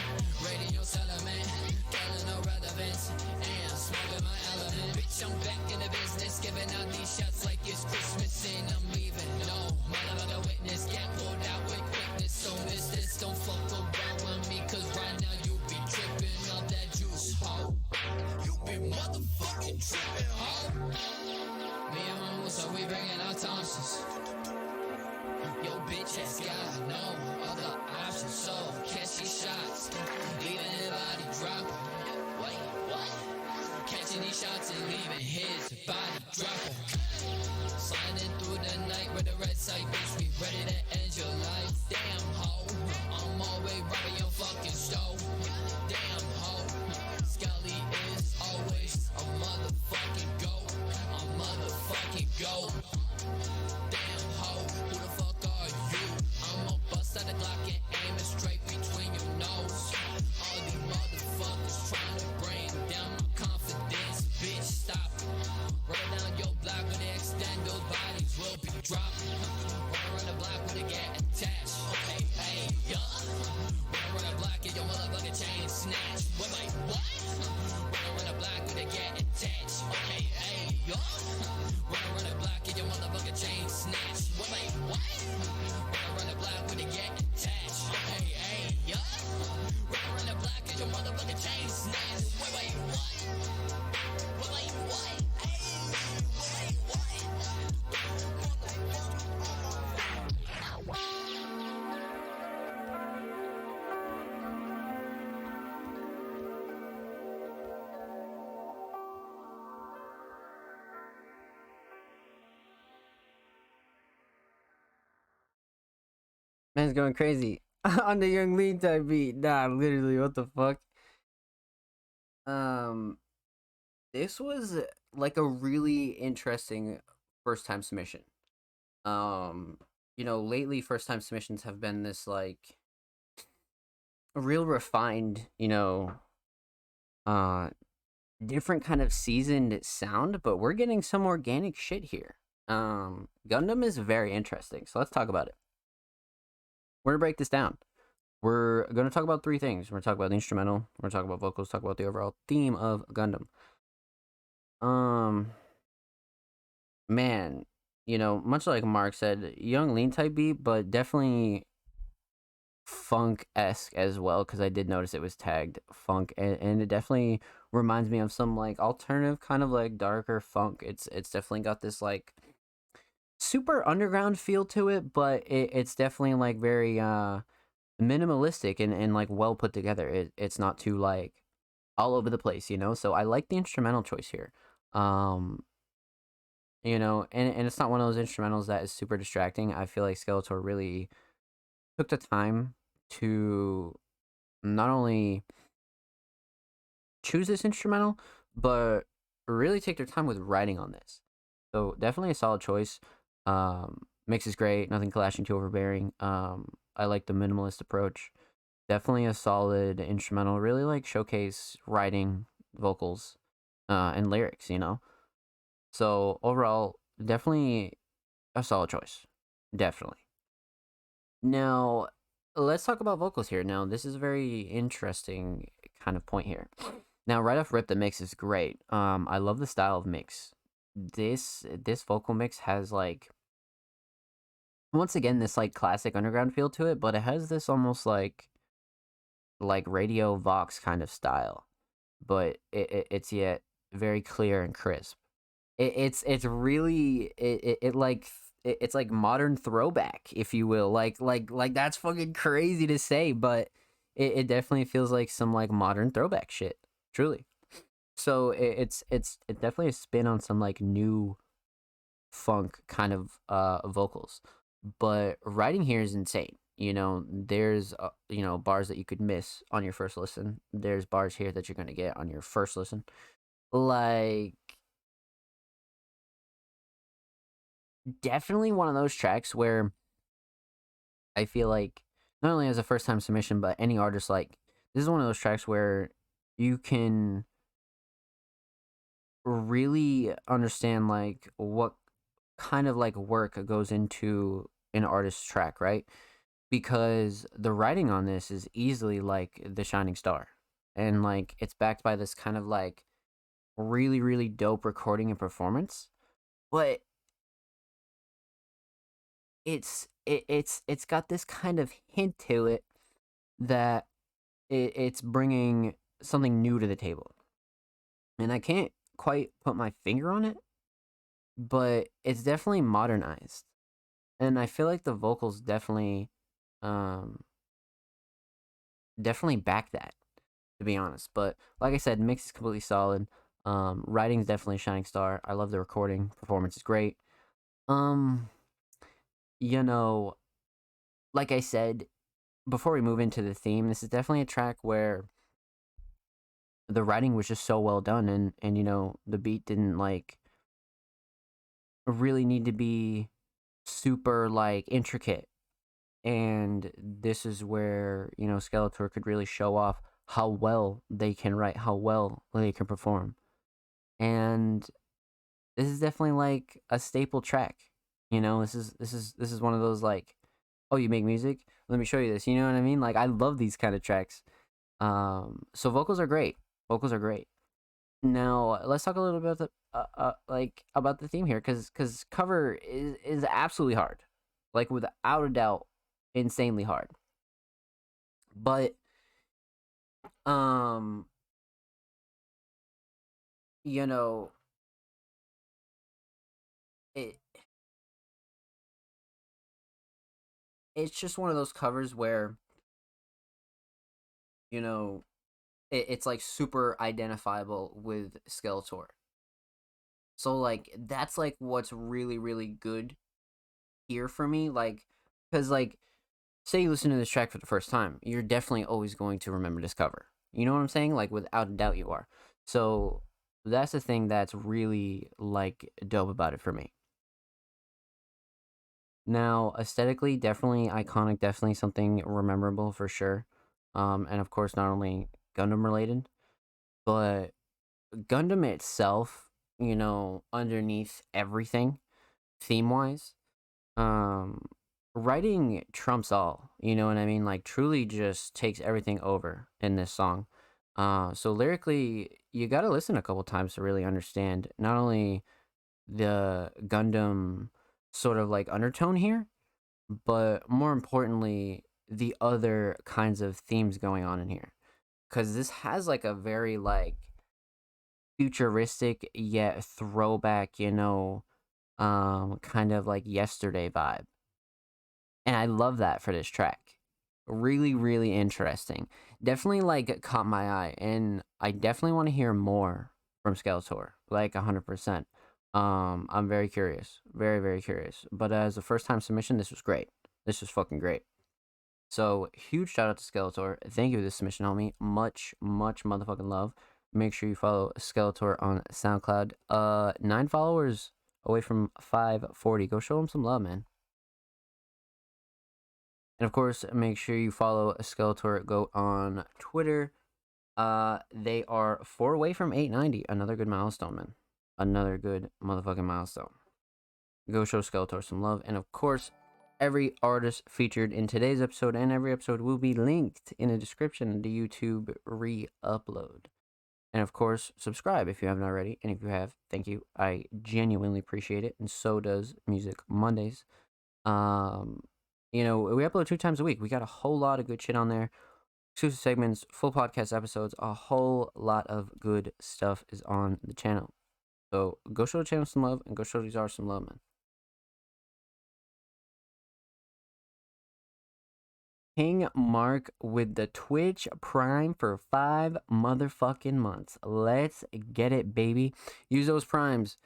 Radio settlement, killing no relevance. And smoking my element. Bitch, I'm back in the business, giving out these shots like it's Christmas and I'm leaving. No motherfucker witness, get pulled out with quickness. So miss this, don't fuck around with me, cause right now you be tripping off that juice, ho. You be motherfucking tripping, ho. Me and my Musa, we bringing our Thompsons. Yo, bitch has got no other options, so catch these shots, leaving his body dropping. Wait, what? Catching these shots and leaving his body dropping. Sliding through the night with a red sight, bitch, we ready to end your life. Damn, ho, I'm always rubbing your fucking stove. Damn, ho, Scully is always a motherfucking goat. A motherfucking goat. Damn, ho, who the fuck are you? I'ma bust out the Glock and aim it straight between your nose. All these motherfuckers trying to bring down my confidence. Bitch, stop. Run down your block when they extend, those bodies will be dropped. Run the block when they get attached. Okay, hey, run the block, get your motherfucking chain snatched. Wait, what? Run the block when they get attached. Okay, hey, run the block, get your motherfucking chain snatched. Wait, what? Run the block when they get attached. Okay, hey, run the block, get your motherfucking chain snatched. Wait, what? Wait, what? Hey, wait, what? Man's going crazy on the Young Lean type beat. Nah, literally, what the fuck? This was like a really interesting first time submission. Lately first time submissions have been this like real refined, different kind of seasoned sound, but we're getting some organic shit here. Gundam is very interesting, so let's talk about it. We're gonna break this down. We're gonna talk about three things. We're gonna talk about the instrumental, we're gonna talk about vocals, talk about the overall theme of Gundam. Man, much like Mark said, young lean type beat, but definitely funk-esque as well, because I did notice it was tagged funk, and it definitely reminds me of some like alternative kind of like darker funk. It's definitely got this like super underground feel to it, but it's definitely like very minimalistic and like well put together. It's not too like all over the place, so I like the instrumental choice here. And it's not one of those instrumentals that is super distracting. I feel like Skeletor really took the time to not only choose this instrumental, but really take their time with writing on this. So definitely a solid choice. Mix is great, nothing clashing too overbearing. I like the minimalist approach. Definitely a solid instrumental, really like showcase writing, vocals, and lyrics, So overall, definitely a solid choice. Definitely. Now, let's talk about vocals here. Now, this is a very interesting kind of point here. Now, right off rip, the mix is great. I love the style of mix. This vocal mix has like, once again, this like classic underground feel to it, but it has this almost like radio vox kind of style, but it's yet very clear and crisp. It's really it's like modern throwback, if you will. Like that's fucking crazy to say, but it definitely feels like some like modern throwback shit. Truly. So it's definitely a spin on some like new funk kind of vocals, but writing here is insane. There's bars that you could miss on your first listen. There's bars here that you're gonna get on your first listen. Like, definitely one of those tracks where I feel like not only as a first time submission, but any artist, like, this is one of those tracks where you can really understand like what kind of like work goes into an artist's track, right? Because the writing on this is easily like the shining star. And like it's backed by this kind of like really, really dope recording and performance. But it's got this kind of hint to it that it's bringing something new to the table. And I can't quite put my finger on it, but it's definitely modernized. And I feel like the vocals um definitely back that, to be honest. But like I said, mix is completely solid. Writing's definitely a shining star. I love the recording. Performance is great. Um, you know, like I said, before we move into the theme, this is definitely a track where the writing was just so well done, and the beat didn't like really need to be super like intricate. And this is where Skeletor could really show off how well they can write, how well they can perform. And this is definitely like a staple track. This is one of those like, oh, you make music? Let me show you this. You know what I mean? Like, I love these kind of tracks. So vocals are great. Vocals are great. Now let's talk a little bit about about the theme here, because cover is absolutely hard, like without a doubt, insanely hard. But um, you know, it it's just one of those covers where you know it's like super identifiable with Skeletor. So like that's like what's really really good here for me, like, because like, say you listen to this track for the first time, you're definitely always going to remember this cover. You know what I'm saying? Like, without a doubt, you are. So that's the thing that's really like dope about it for me. Now, aesthetically, definitely iconic, definitely something memorable for sure. And of course, not only Gundam related, but Gundam itself, underneath everything, theme wise, um, writing trumps all. You know what I mean? Like, truly just takes everything over in this song. So lyrically, you got to listen a couple times to really understand not only the Gundam sort of like undertone here, but more importantly, the other kinds of themes going on in here. Because this has like a very like futuristic yet throwback, kind of like yesterday vibe. And I love that for this track. Really, really interesting. Definitely like caught my eye, and I definitely want to hear more from Skeletor. Like 100%. I'm very curious. Very, very curious. But as a first time submission, this was great. This was fucking great. So huge shout out to Skeletor. Thank you for this submission, homie. Much, much motherfucking love. Make sure you follow Skeletor on SoundCloud. 9 followers away from 540. Go show him some love, man. And of course, make sure you follow Skeletor Goat on Twitter. They are 4 away from 890. Another good milestone, man. Another good motherfucking milestone. Go show Skeletor some love. And of course, every artist featured in today's episode and every episode will be linked in the description of the YouTube re-upload. And of course, subscribe if you haven't already. And if you have, thank you. I genuinely appreciate it. And so does Music Mondays. We upload 2 times a week. We got a whole lot of good shit on there. Exclusive segments, full podcast episodes, a whole lot of good stuff is on the channel. So go show the channel some love and go show these artists some love, man. King Mark with the Twitch Prime for 5 motherfucking months. Let's get it, baby. Use those primes.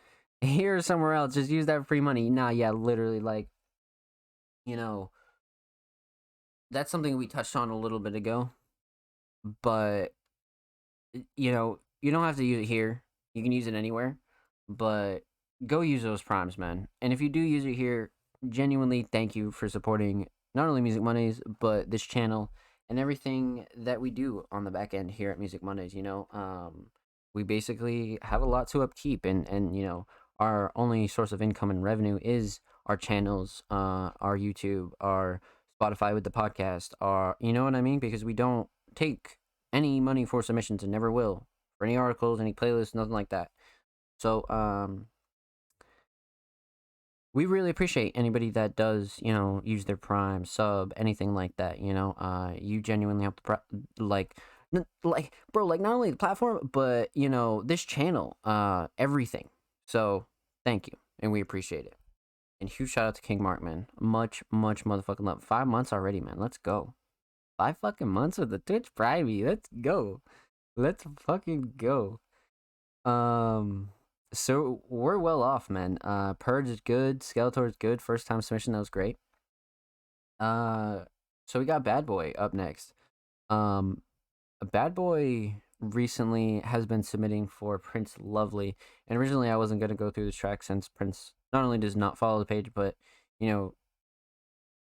Here or somewhere else. Just use that free money. Nah, yeah, literally, like, you know, that's something we touched on a little bit ago. But, you know, you don't have to use it here. You can use it anywhere. But go use those primes, man. And if you do use it here, genuinely thank you for supporting not only Music Mondays, but this channel and everything that we do on the back end here at Music Mondays. We basically have a lot to upkeep, and our only source of income and revenue is our channels, our YouTube, our Spotify with the podcast, our, you know what I mean? Because we don't take any money for submissions and never will for any articles, any playlists, nothing like that. So, we really appreciate anybody that does, use their Prime, sub, anything like that. You genuinely help bro, like not only the platform, but this channel, everything. So thank you, and we appreciate it. And huge shout out to King Mark, man. Much motherfucking love. 5 months already, man. Let's go. 5 fucking months with the Twitch Prime. Let's go. Let's fucking go. So we're well off, man. Purge is good. Skeletor is good. First time submission, that was great. So we got Bad Boy up next. Bad Boy recently has been submitting for Prince Lovely, and originally I wasn't gonna go through this track since Prince not only does not follow the page, but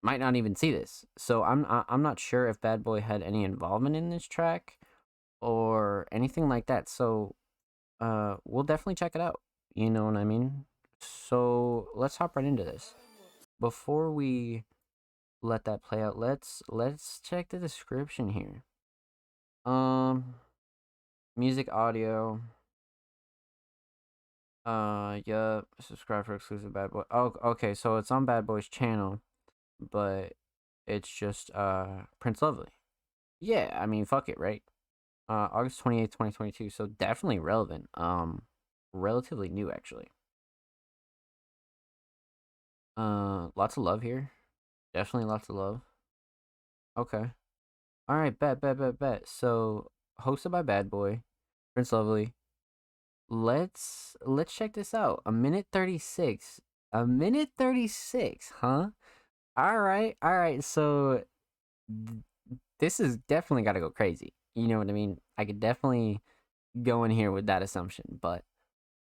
might not even see this. So I'm not sure if Bad Boy had any involvement in this track or anything like that. So we'll definitely check it out. You know what I mean? So let's hop right into this. Before we let that play out, let's check the description here. Music, audio. Yeah, subscribe for exclusive Bad Boy. Oh, okay, so it's on Bad Boy's channel, but it's just Prince Lovely. Yeah, I mean, fuck it, right? August 28th, 2022, so definitely relevant. Relatively new, actually. Lots of love here. Definitely lots of love. Okay. Alright, bet. So, hosted by Bad Boy, Prince Lovely. Let's check this out. A minute 36. A minute 36, huh? Alright, so this is definitely gotta go crazy. You know what I mean? I could definitely go in here with that assumption, but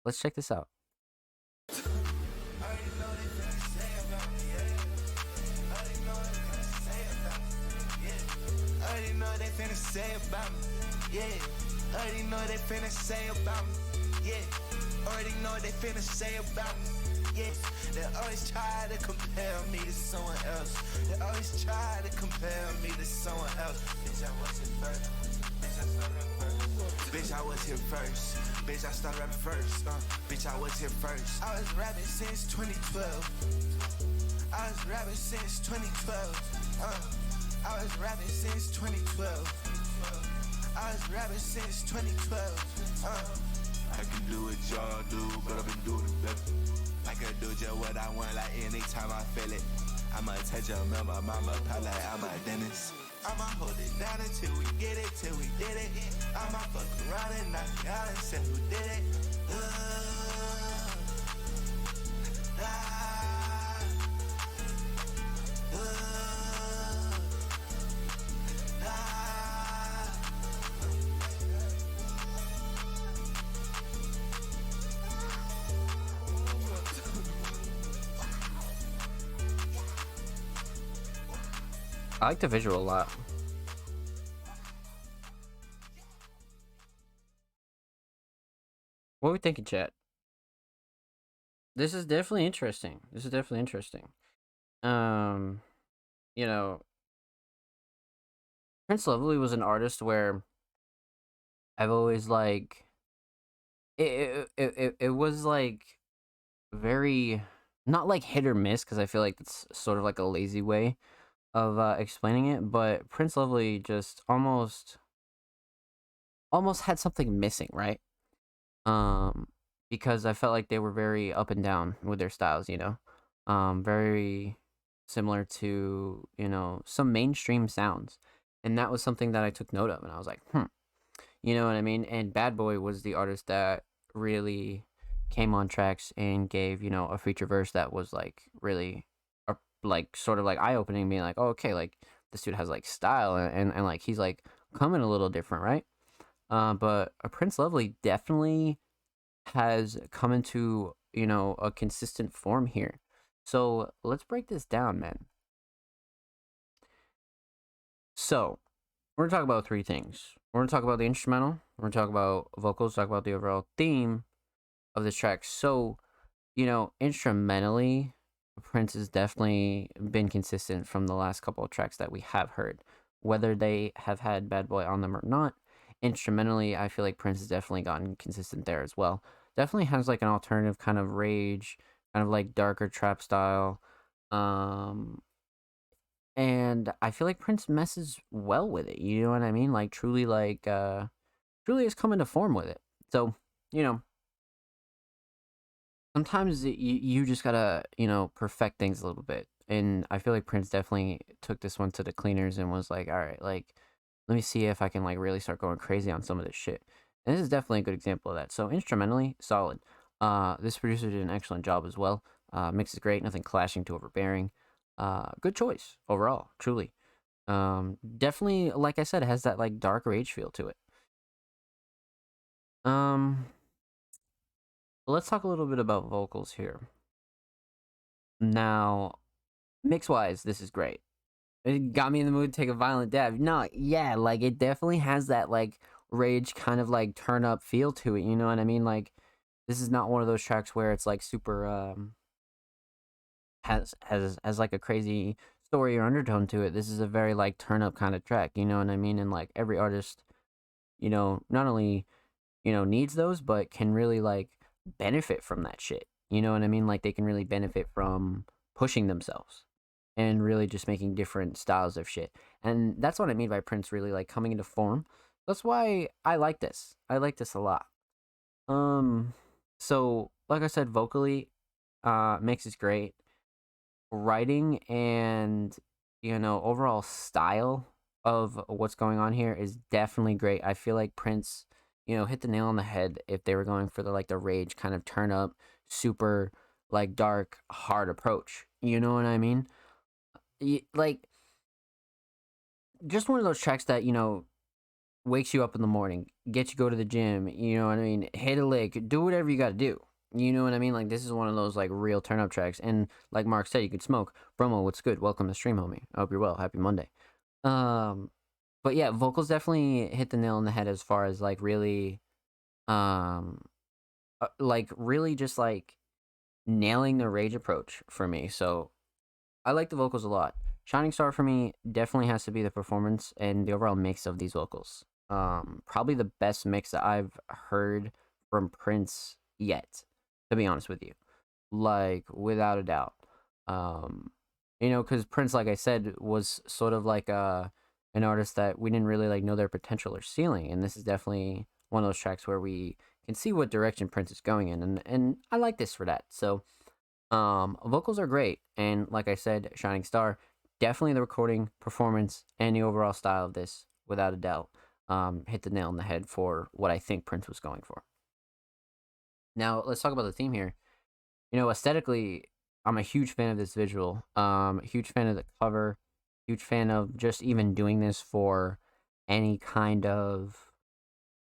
let's check this out. Say about me, yeah. Already know they finna say about me, yeah. Already know they finna say about me, yeah. They always try to compare me to someone else. They always try to compare me to someone else. Bitch, I wasn't first. Bitch, I was here first. Bitch, I started rapping first. Bitch, I was here first. I was rapping since 2012. I was rapping since 2012. I was rapping since 2012. I was rapping since 2012. I can do what y'all do, but I've been doing it better. I can do just what I want, like anytime I feel it. I'ma touch your mama, pop like I'm a dentist. I'ma hold it down until we get it, till we did it. I'ma fuck around and knock it out and say who did it. I like the visual a lot. What are we thinking, chat? This is definitely interesting. Prince Lovely was an artist where I've always like it was like very not like hit or miss, because I feel like it's sort of like a lazy way of explaining it, but Prince Lovely just almost had something missing, right? Because I felt like they were very up and down with their styles, very similar to, some mainstream sounds. And that was something that I took note of, and I was like, you know what I mean? And Bad Boy was the artist that really came on tracks and gave, a feature verse that was like really like sort of like eye opening, being like, oh, okay, like this dude has like style, and like he's like coming a little different, right? But Prince Lovely definitely has come into, a consistent form here. So let's break this down, man. So we're gonna talk about three things. We're gonna talk about the instrumental. We're gonna talk about vocals. Talk about the overall theme of this track. So, instrumentally, Prince has definitely been consistent from the last couple of tracks that we have heard, whether they have had Bad Boy on them or not. Instrumentally, I feel like Prince has definitely gotten consistent there as well. Definitely has like an alternative kind of rage, kind of like darker trap style. Um, and I feel like Prince messes well with it. You know what I mean? Like truly has come into form with it. So, you know, sometimes you just gotta, perfect things a little bit. And I feel like Prince definitely took this one to the cleaners and was like, all right, like, let me see if I can like really start going crazy on some of this shit. And this is definitely a good example of that. So instrumentally, solid. This producer did an excellent job as well. Mix is great, nothing clashing too overbearing. Good choice overall, truly. Definitely, like I said, it has that like dark rage feel to it. Um, let's talk a little bit about vocals here. Now, mix wise, this is great. It got me in the mood to take a violent dab. No, yeah, like it definitely has that like rage kind of like turn up feel to it. You know what I mean? Like this is not one of those tracks where it's like super has like a crazy story or undertone to it. This is a very like turn up kind of track. You know what I mean? And like every artist, not only needs those, but can really like benefit from that shit. You know what I mean? Like they can really benefit from pushing themselves and really just making different styles of shit. And that's what I mean by Prince really like coming into form. That's why I like this. I like this a lot. Um so like I said, vocally, mix is great. Writing and overall style of what's going on here is definitely great. I feel like Prince, hit the nail on the head if they were going for the like the rage kind of turn up, super like dark, hard approach. You know what I mean? Like just one of those tracks that wakes you up in the morning, gets you go to the gym. You know what I mean? Hit a lick, do whatever you got to do. You know what I mean? Like this is one of those like real turn up tracks. And like Mark said, you could smoke. Bromo, what's good? Welcome to stream, homie. I hope you're well. Happy Monday. Um, but yeah, vocals definitely hit the nail on the head as far as like really, um, like really just like nailing the rage approach for me. So I like the vocals a lot. Shining Star for me definitely has to be the performance and the overall mix of these vocals. Probably the best mix that I've heard from Prince yet, to be honest with you. Like without a doubt. Um, because Prince, like I said, was sort of like an artist that we didn't really like know their potential or ceiling, and this is definitely one of those tracks where we can see what direction Prince is going in, and I like this for that. So vocals are great, and like I said, Shining Star, definitely the recording, performance, and the overall style of this, without a doubt, hit the nail on the head for what I think Prince was going for. Now let's talk about the theme here. Aesthetically, I'm a huge fan of this visual. Huge fan of the cover. Huge fan of just even doing this for any kind of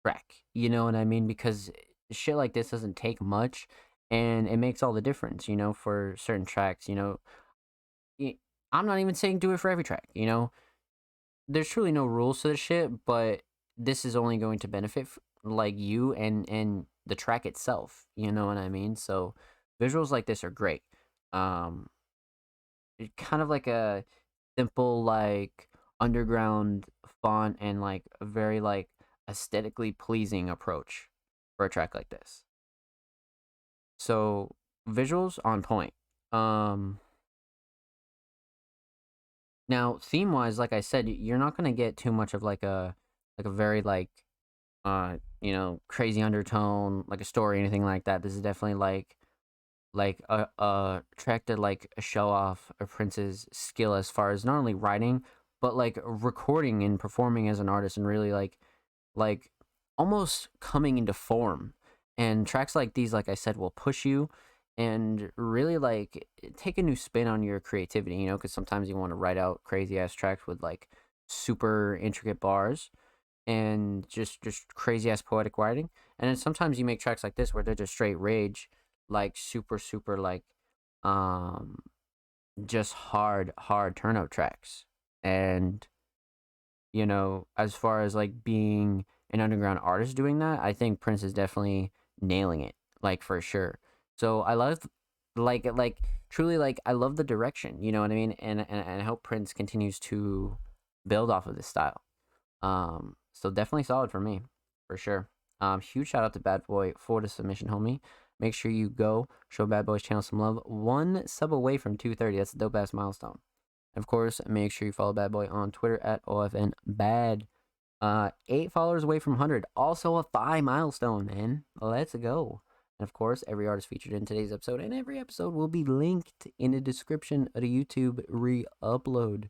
track. You know what I mean? Because shit like this doesn't take much, and it makes all the difference. For certain tracks. I'm not even saying do it for every track. There's truly no rules to this shit, but this is only going to benefit like you and the track itself. You know what I mean? So visuals like this are great. Um, kind of like a simple like underground font and like a very like aesthetically pleasing approach for a track like this. So visuals on point. Now theme wise, like I said, you're not gonna get too much of like a very like crazy undertone, like a story, anything like that. This is definitely like like a track to like show off a Prince's skill as far as not only writing but like recording and performing as an artist, and really like almost coming into form. And tracks like these, like I said, will push you and really like take a new spin on your creativity, you know, because sometimes you want to write out crazy ass tracks with like super intricate bars and just crazy ass poetic writing. And then sometimes you make tracks like this where they're just straight rage, like super like um just hard turn up tracks. And you know, as far as like being an underground artist doing that, I think Prince is definitely nailing it, like for sure. So I love like truly, like I love the direction, you know what I mean? And I hope Prince continues to build off of this style. So definitely solid for me, for sure. Huge shout out to Bad Boy for the submission, homie. Make sure you go show Bad Boy's channel some love. 1 sub away from 230. That's a dope ass milestone. Of course, make sure you follow Bad Boy on Twitter at OFNBad. 8 followers away from 100. Also a 5 milestone, man. Let's go. And of course, every artist featured in today's episode and every episode will be linked in the description of the YouTube re-upload.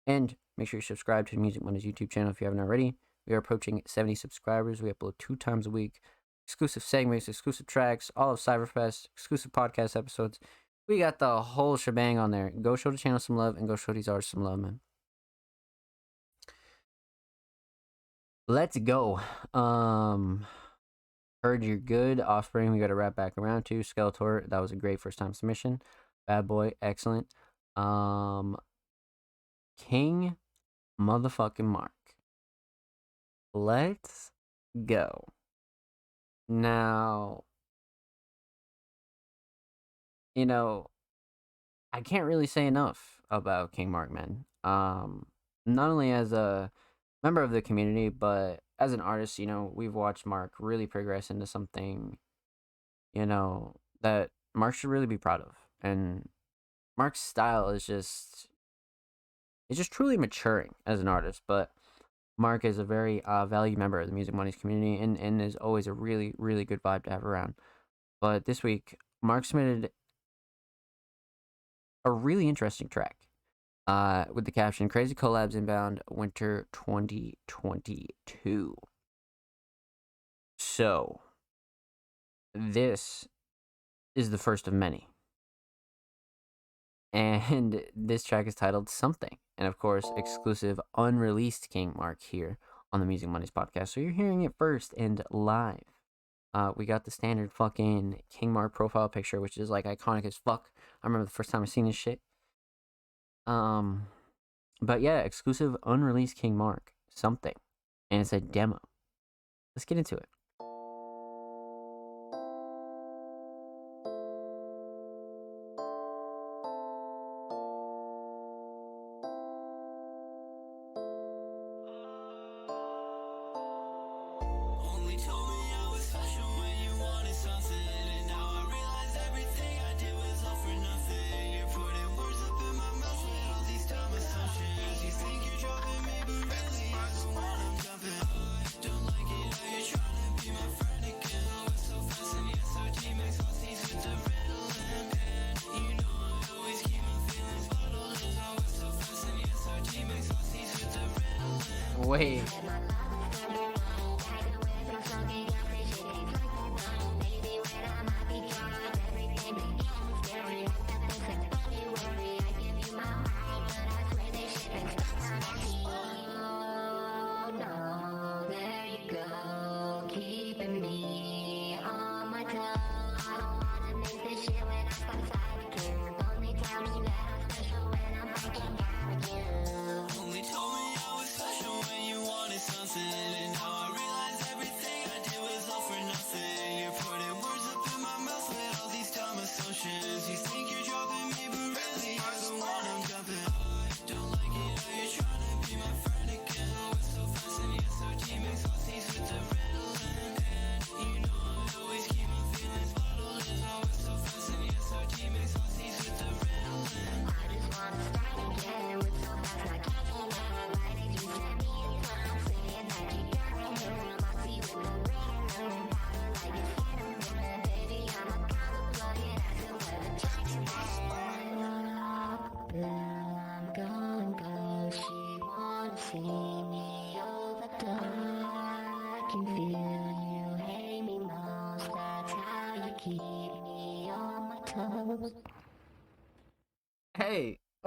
And make sure you subscribe to the Music Mondays YouTube channel if you haven't already. We are approaching 70 subscribers. We upload 2 times a week. Exclusive segments, exclusive tracks, all of Cyberfest, exclusive podcast episodes. We got the whole shebang on there. Go show the channel some love and go show these artists some love, man. Let's go. Heard You're Good. Offspring, we got to wrap back around to. Skeletor, that was a great first time submission. Bad Boy, excellent. King motherfucking Mark. Let's go. Now, you know, I can't really say enough about King Mark, man. Not only as a member of the community, but as an artist, you know, we've watched Mark really progress into something, you know, that Mark should really be proud of. And Mark's style is just, it's just truly maturing as an artist. But Mark is a very valued member of the Music Mondays community, and is always a really, really good vibe to have around. But this week, Mark submitted a really interesting track with the caption, Crazy Collabs Inbound Winter 2022. So, this is the first of many. And this track is titled Something. And of course, exclusive unreleased King Mark here on the Music Mondays podcast. So you're hearing it first and live. We got the standard fucking King Mark profile picture, which is like iconic as fuck. I remember the first time I seen this shit. But yeah, exclusive unreleased King Mark, Something. And it's a demo. Let's get into it. Wait. Only told me I was special when you wanted something.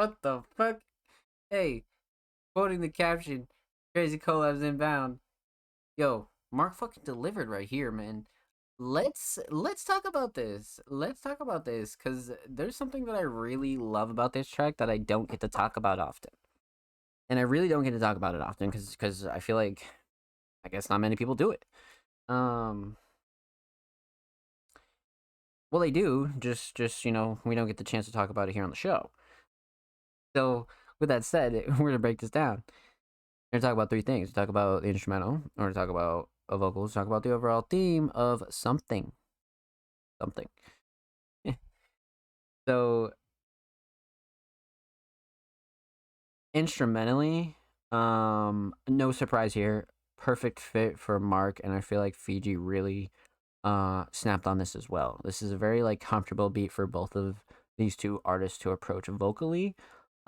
What the fuck? Hey, quoting the caption, crazy collabs inbound. Yo, Mark fucking delivered right here, man. Let's talk about this. Let's talk about this cuz there's something that I really love about this track that I don't get to talk about often. And I really don't get to talk about it often cuz I feel like I guess not many people do it. Um well they do, just we don't get the chance to talk about it here on the show. So, with that said, we're going to break this down. We're going to talk about three things. Talk about the instrumental, we're going to talk about vocals, talk about the overall theme of something. Something. So, instrumentally, no surprise here. Perfect fit for Mark, and I feel like Fiji really snapped on this as well. This is a very like comfortable beat for both of these two artists to approach vocally,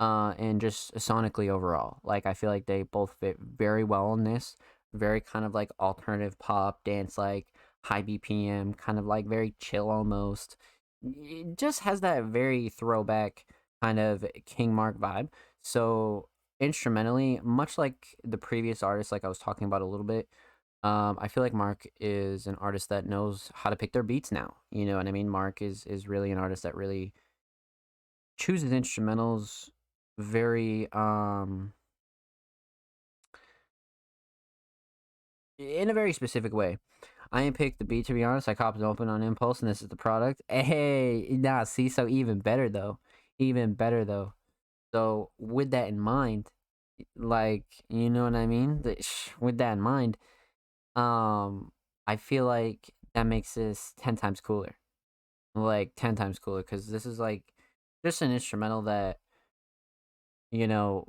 and just sonically overall. Like I feel like they both fit very well in this. Very kind of like alternative pop, dance like high BPM, kind of like very chill almost. It just has that very throwback kind of King Mark vibe. So instrumentally, much like the previous artists, like I was talking about a little bit, I feel like Mark is an artist that knows how to pick their beats now. You know what I mean? Mark is really an artist that really chooses instrumentals very in a very specific way. I ain't picked the beat to be honest. I copped it open on impulse and this is the product. Hey, nah, see, so even better though. Even better though. So with that in mind, like, you know what I mean? With that in mind, I feel like that makes this 10 times cooler. Like 10 times cooler cuz this is like just an instrumental that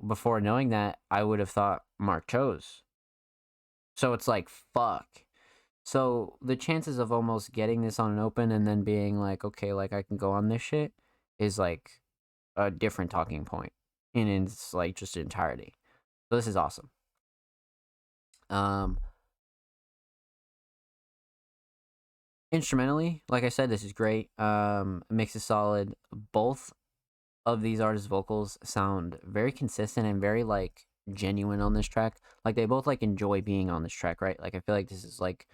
before knowing that, I would have thought Mark chose. So it's like fuck. So the chances of almost getting this on an open and then being like, okay, like I can go on this shit is like a different talking point in its like just entirety. So this is awesome. Um Instrumentally, like I said, this is great. Mix is solid. Both of these artists' vocals sound very consistent and very like genuine on this track. Like they both like enjoy being on this track, right? Like I feel like this is like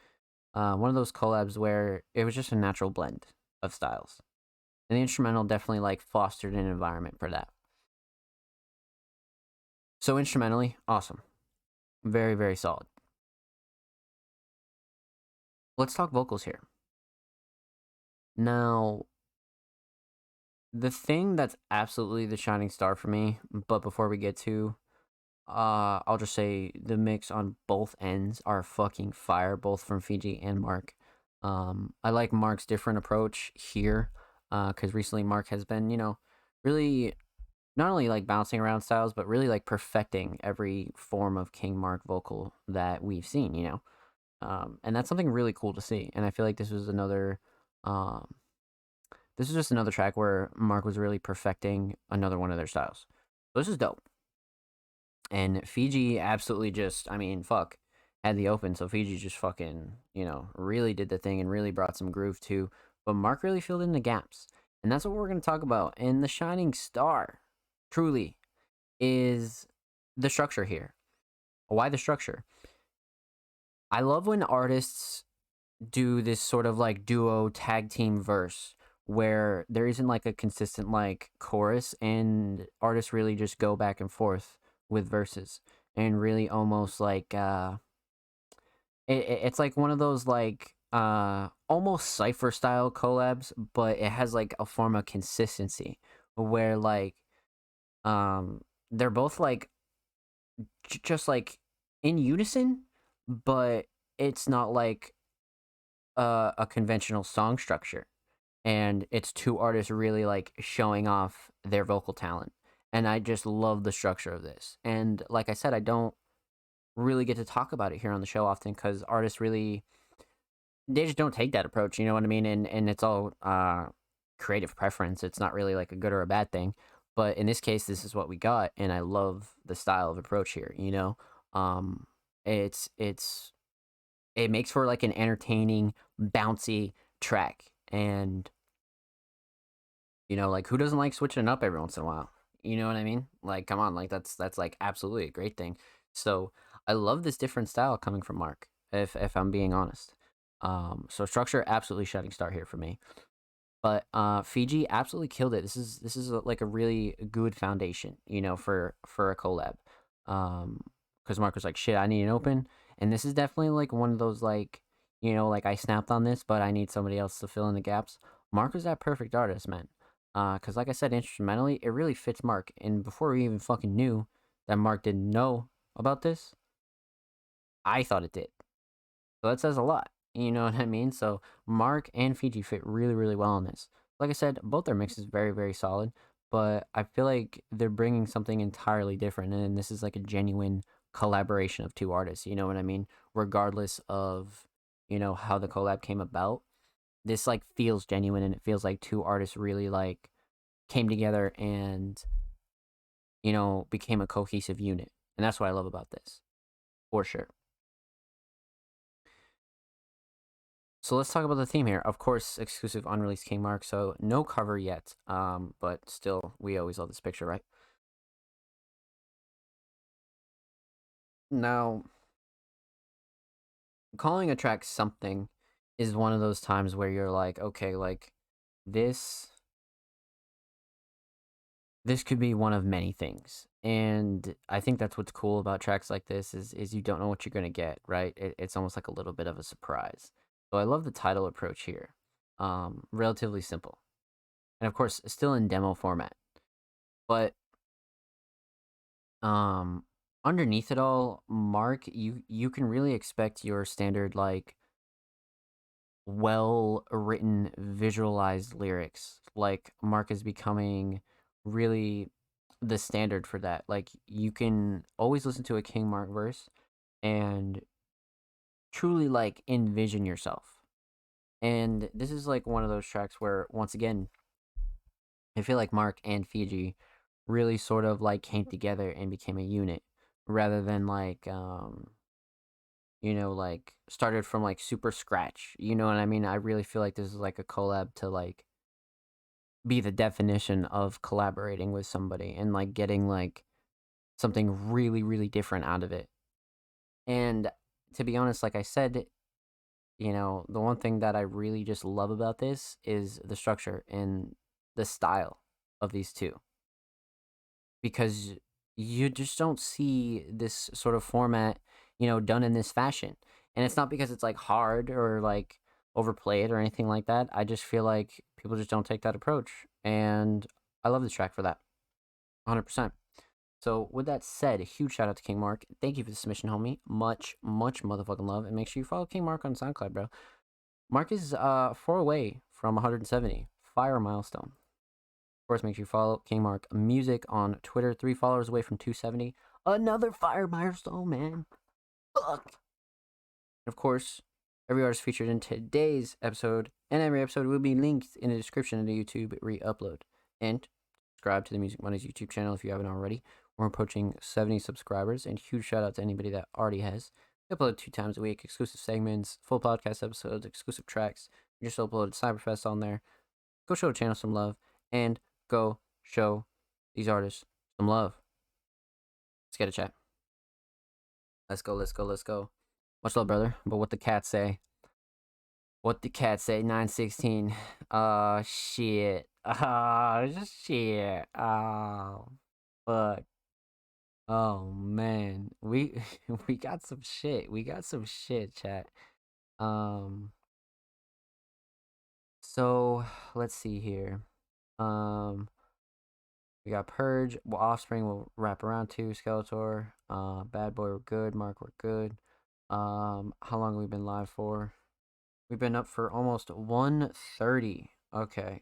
one of those collabs where it was just a natural blend of styles. And the instrumental definitely like fostered an environment for that. So instrumentally, awesome. Very, very solid. Let's talk vocals here. Now, the thing that's absolutely the shining star for me, but before we get to, I'll just say the mix on both ends are fucking fire, both from Fiji and Mark. I like Mark's different approach here, because recently Mark has been, really not only like bouncing around styles, but really like perfecting every form of King Mark vocal that we've seen, and that's something really cool to see. And I feel like um, this is just another track where Mark was really perfecting another one of their styles. So this is dope. And Fiji absolutely just, I mean, fuck, had the open. So Fiji just fucking, really did the thing and really brought some groove too. But Mark really filled in the gaps. And that's what we're going to talk about. And the shining star, truly, is the structure here. Why the structure? I love when artists do this sort of like duo tag team verse where there isn't like a consistent like chorus and artists really just go back and forth with verses and really almost like it's like one of those like almost cipher style collabs, but it has like a form of consistency where like they're both like just like in unison, but it's not like a conventional song structure, and it's two artists really like showing off their vocal talent. And I just love the structure of this. And like I said, I don't really get to talk about it here on the show often because artists really they just don't take that approach. You know what I mean? And it's all creative preference. It's not really like a good or a bad thing. But in this case, this is what we got, and I love the style of approach here. It's it makes for like an entertaining, bouncy track, and like who doesn't like switching it up every once in a while? You know what I mean? Like, come on, like that's like absolutely a great thing. So I love this different style coming from Mark. If I'm being honest, so structure absolutely shining star here for me. But Fiji absolutely killed it. This is like a really good foundation, for a collab. Because Mark was like, "Shit, I need an open," and this is definitely like one of those like, like I snapped on this, but I need somebody else to fill in the gaps. Mark was that perfect artist, man. Because like I said, instrumentally, it really fits Mark. And before we even fucking knew that Mark didn't know about this, I thought it did. So that says a lot. You know what I mean? So Mark and Fiji fit really, really well on this. Like I said, both their mixes very, very solid. But I feel like they're bringing something entirely different, and this is like a genuine collaboration of two artists. You know what I mean? Regardless of how the collab came about, this like feels genuine, and it feels like two artists really like came together and became a cohesive unit, and that's what I love about this for sure. So let's talk about the theme here. Of course, exclusive unreleased King Mark. So no cover yet. But still, we always love this picture, right? Now, calling a track something is one of those times where you're like, okay, like this this could be one of many things. And I think that's what's cool about tracks like this is you don't know what you're gonna get, right? It's almost like a little bit of a surprise. So I love the title approach here. Relatively simple. And of course, still in demo format. But um underneath it all, Mark, you can really expect your standard like well written visualized lyrics. Like Mark is becoming really the standard for that. Like you can always listen to a King Mark verse and truly like envision yourself. And this is like one of those tracks where once again I feel like Mark and Fiji really sort of like came together and became a unit rather than like like started from like super scratch. You know what I mean? I really feel like this is like a collab to like be the definition of collaborating with somebody and like getting like something really really different out of it. And to be honest, like I said, the one thing that I really just love about this is the structure and the style of these two, because you just don't see this sort of format, done in this fashion. And it's not because it's like hard or like overplayed or anything like that. I just feel like people just don't take that approach. And I love this track for that. 100%. So with that said, a huge shout out to King Mark. Thank you for the submission, homie. Much, much motherfucking love. And make sure you follow King Mark on SoundCloud, bro. Mark is 4 away from 170. Fire milestone. Of course, make sure you follow King Mark Music on Twitter. 3 followers away from 270. Another fire milestone, man. Fuck. Of course, every artist featured in today's episode and every episode will be linked in the description of the YouTube re-upload. And subscribe to the Music Mondays YouTube channel if you haven't already. We're approaching 70 subscribers, and huge shout out to anybody that already has. We upload 2 times a week, exclusive segments, full podcast episodes, exclusive tracks. We just uploaded Cyberfest on there. Go show the channel some love, and go show these artists some love. Let's get a chat. Let's go, let's go, let's go. Much love, brother. But what the cat say? What the cat say? 916. Shit. Shit. Oh, fuck. Oh man, we we got some shit. We got some shit, chat. Um, so let's see here. Um, we got Purge. Well, Offspring will wrap around too. Skeletor. Bad Boy, we're good. Mark, we're good. How long have we been live for? We've been up for almost 1:30. Okay.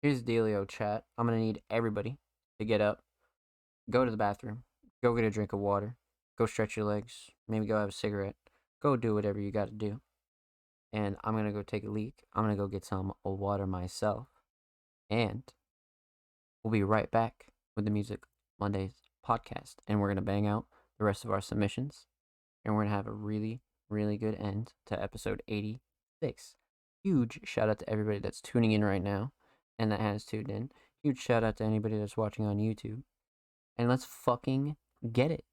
Here's the dealio, chat. I'm gonna need everybody to get up, go to the bathroom, go get a drink of water, go stretch your legs, maybe go have a cigarette, go do whatever you gotta do. And I'm gonna go take a leak. I'm gonna go get some water myself. And we'll be right back with the Music Mondays podcast. And we're gonna bang out the rest of our submissions. And we're gonna have a really, really good end to episode 86. Huge shout out to everybody that's tuning in right now and that has tuned in. Huge shout out to anybody that's watching on YouTube. And let's fucking get it.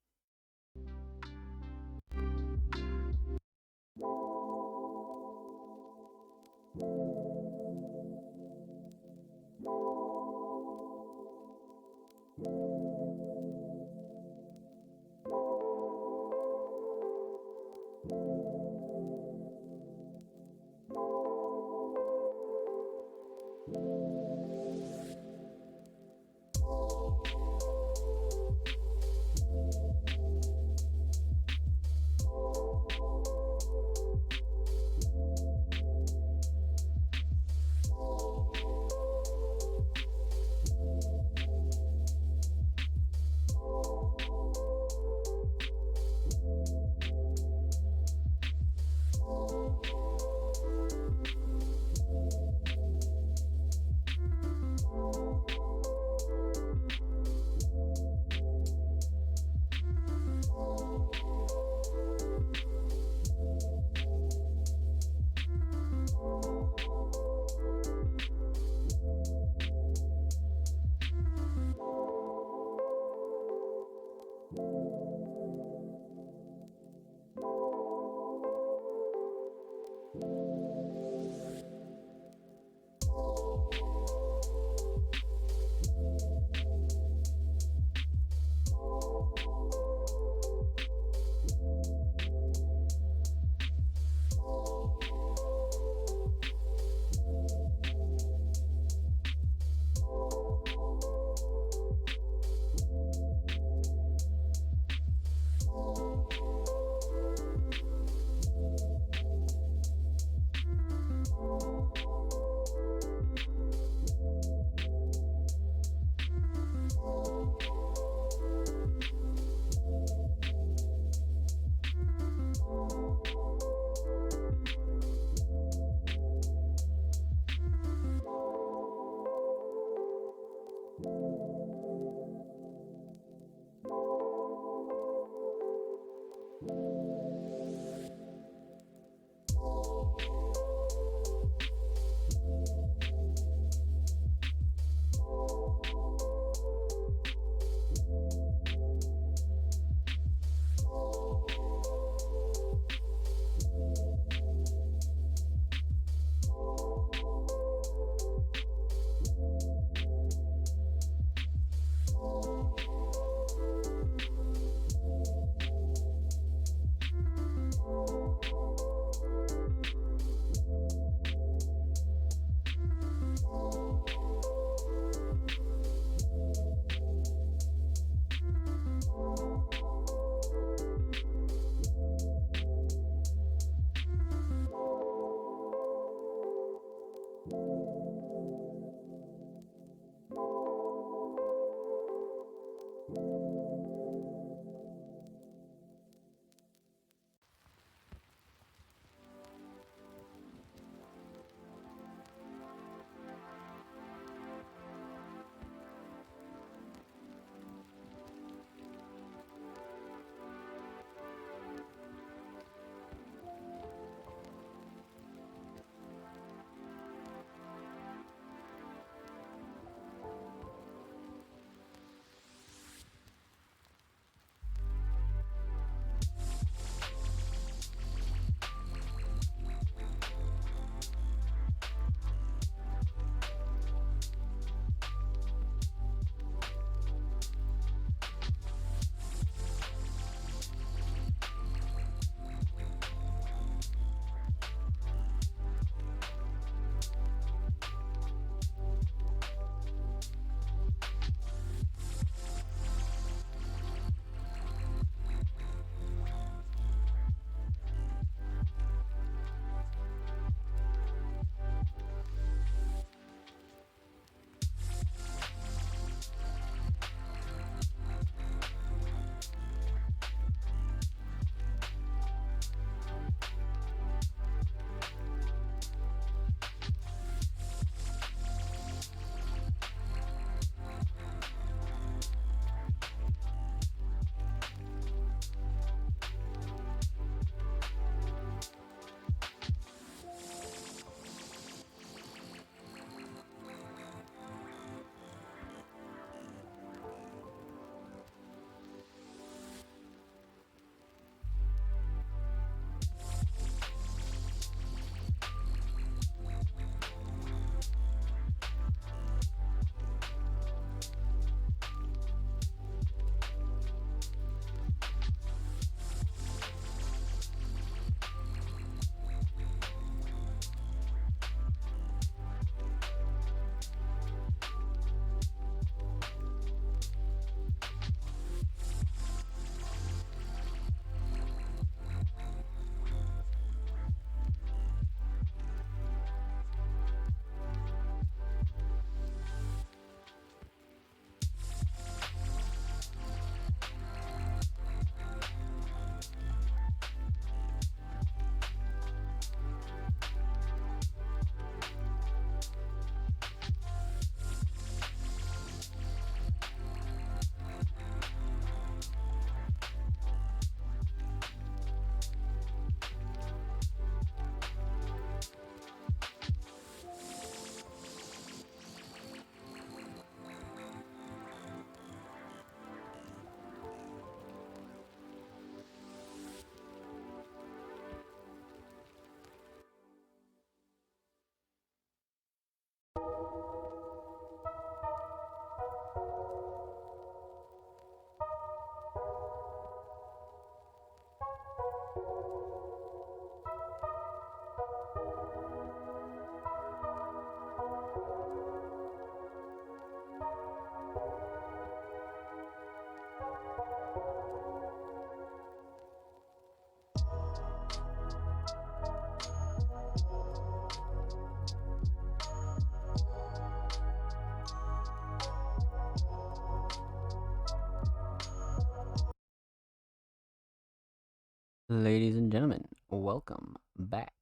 Ladies and gentlemen, welcome back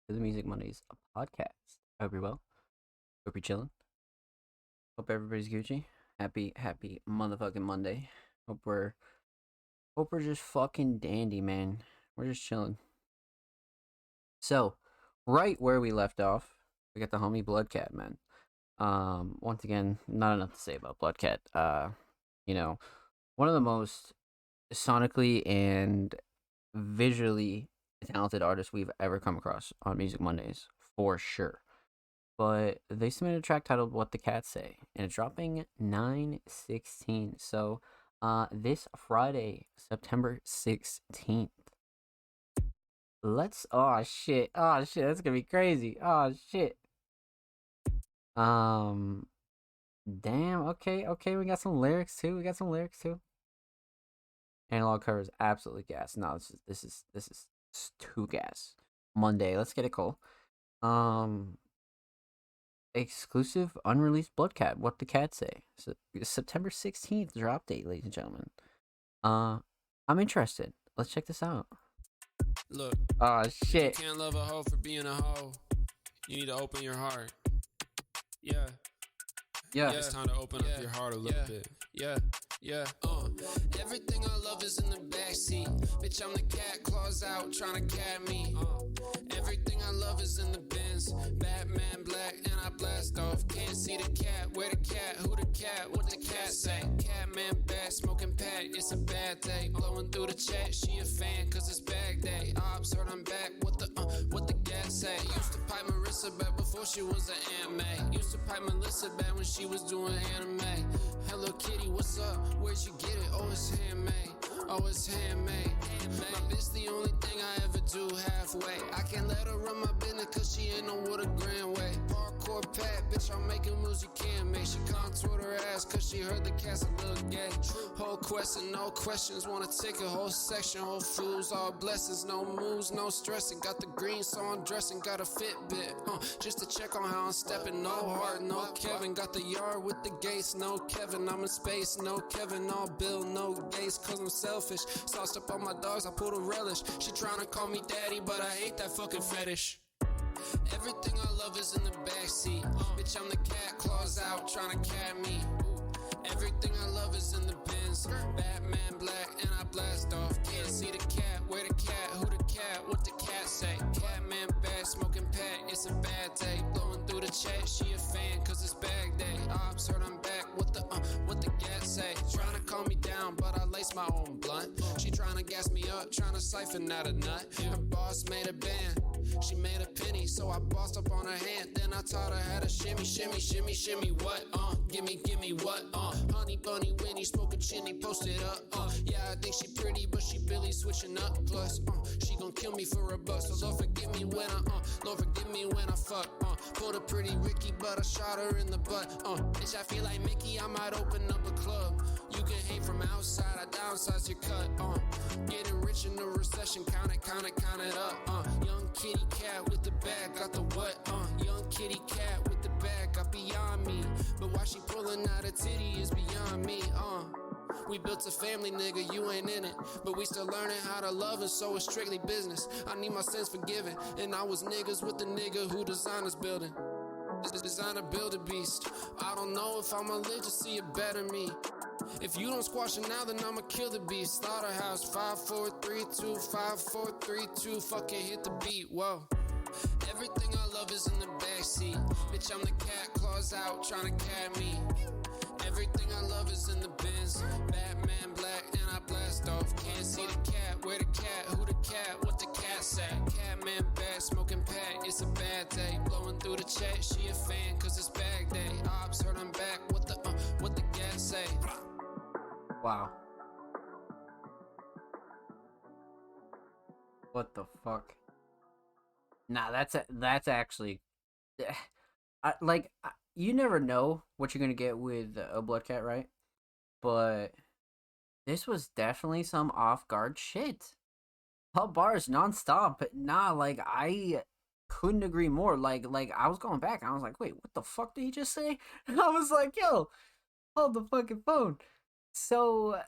to the Music Mondays podcast. I hope you're well. Hope you're chilling. Hope everybody's Gucci. Happy motherfucking Monday. Hope we're just fucking dandy, man. We're just chilling. So, right where we left off, we got the homie Bloodcat, man. Once again, not enough to say about Bloodcat. You know, one of the most sonically and visually talented artists we've ever come across on Music Mondays, for sure. But they submitted a track titled What the Cats Say, and it's dropping 9/16. So this Friday, September 16th. Oh shit, that's gonna be crazy. Oh shit. Damn, okay, we got some lyrics too. Analog cover is absolutely gas. No, this is too gas. Monday, let's get it cool. Exclusive unreleased Bloodcat. What the Cats Say. So September 16th drop date, ladies and gentlemen. I'm interested. Let's check this out. Look. Oh shit. You can't love a hoe for being a hoe. You need to open your heart. Yeah. It's time to open up your heart a little bit. Everything I love is in the backseat. Bitch, I'm the cat, claws out, trying to cat me. Everything I love is in the Benz. Batman black, and I blast off. Can't see the cat, where the cat, who the cat, what the cat say? Catman bad, smoking pack, it's a bad day. Blowing through the chat, she a fan, cause it's bag day. Ops heard I'm back, what the gat say? Used to pipe Marissa back before she was an anime. Used to pipe Melissa back when she was doing anime. Hello Kitty, what's up? Where'd you get it? Oh, it's handmade. My bitch the only thing I ever do halfway. I can't let her run my business cause she ain't know what a grand way. Parkour pat, bitch, I'm making moves you can't make. She contoured her ass cause she heard the cats a little gay. Whole quest and no questions, wanna take a whole section. Whole fools, all blessings, no moves, no stressing. Got the green, so I'm dressing, got a Fitbit. Just to check on how I'm stepping, no heart, no Kevin. Got the yard with the gates, no Kevin. I'm in space, no Kevin. All Bill, no Gates, cause I'm selfish. Sauced up on my dogs, I put a relish. She tryna call me daddy, but I hate that fucking fetish. Everything I love is in the backseat. Bitch, I'm the cat, claws out, tryna cat me. Everything I love is in the Benz. Batman black, and I blast off. Can't see the cat, where the cat, who the cat, what the cat say? Catman bad, smoking pack, it's a bad day. Blowing through the chat, she a fan, cause it's bag day. Ops heard I'm back, what the gat say? Tryna calm me down, but I lace my own blunt. She tryna gas me up, tryna siphon out a nut. Her boss made a band, she made a penny, so I bossed up on her hand. Then I taught her how to shimmy, what? Gimme what? Honey bunny Winnie, smoke a chinny, post it up. Yeah, I think she pretty, but she really switching up. Plus, she gon' kill me for a buck. So Lord forgive me when I fuck. Pulled a pretty Ricky, but I shot her in the butt. Bitch, I feel like Mickey, I might open up a club. You can hate from outside, I downsize your cut. Getting rich in the recession, count it up. Young kitty cat with the bag, got the what? Young kitty cat with the bag, got beyond me. But why she pulling out a titty is beyond me. We built a family, nigga, you ain't in it. But we still learning how to love, and so it's strictly business. I need my sins forgiven, and I was niggas with the nigga who designed this building. This designer build a beast. I don't know if I'ma live to see a better me. If you don't squash it now, then I'ma kill the beast. Slaughterhouse, 5, 4, 3, 2, 5, 4, 3, 2, fucking hit the beat, whoa. Everything I love is in the backseat. Bitch, I'm the cat, claws out, tryna cat me. Everything I love is in the Benz. Batman black, and I blast off. Can't see the cat, where the cat, who the cat, what the cat say? Catman bad, smoking pack, it's a bad day. Blowing through the chat, she a fan, cause it's bag day. Ops heard I'm back, what the gas say? Wow. What the fuck? Nah, that's actually, you never know what you're gonna get with a Blood Cat, right? But this was definitely some off guard shit. Pub bars nonstop. Nah, like I couldn't agree more. Like I was going back. I was like, wait, what the fuck did he just say? And I was like, yo, hold the fucking phone. So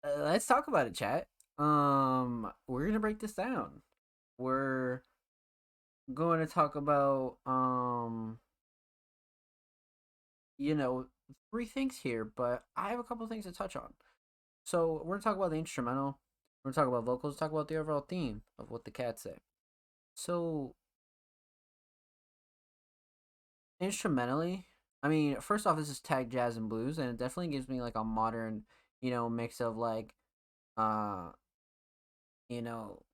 let's talk about it, chat. We're gonna break this down. We're going to talk about you know, three things here, but I have a couple things to touch on. So we're gonna talk about the instrumental. We're gonna talk about vocals. Talk about the overall theme of what the cats say. So instrumentally, I mean, first off, this is tag jazz and blues, and it definitely gives me like a modern, mix of like, uh,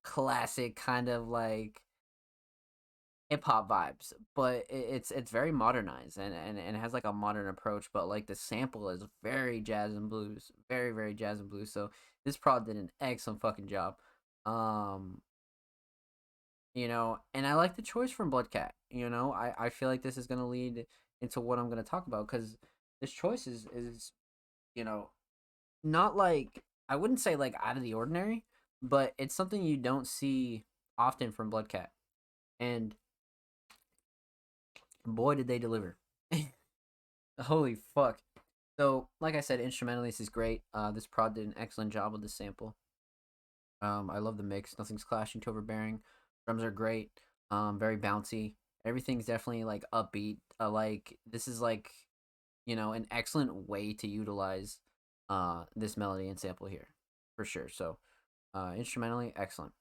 classic kind of like hip hop vibes, but it's very modernized and it has like a modern approach. But like the sample is very jazz and blues, very jazz and blues. So this prod did an excellent fucking job. Um, and I like the choice from Bloodcat. I feel like this is gonna lead into what I'm gonna talk about because this choice is you know not like I wouldn't say like out of the ordinary, but it's something you don't see often from Bloodcat, and boy did they deliver. Holy fuck. So, like I said, instrumentally this is great. This prod did an excellent job with the sample. I love the mix. Nothing's clashing to overbearing. Drums are great. Very bouncy. Everything's definitely like upbeat. Like this is like, an excellent way to utilize this melody and sample here. For sure. So instrumentally, excellent.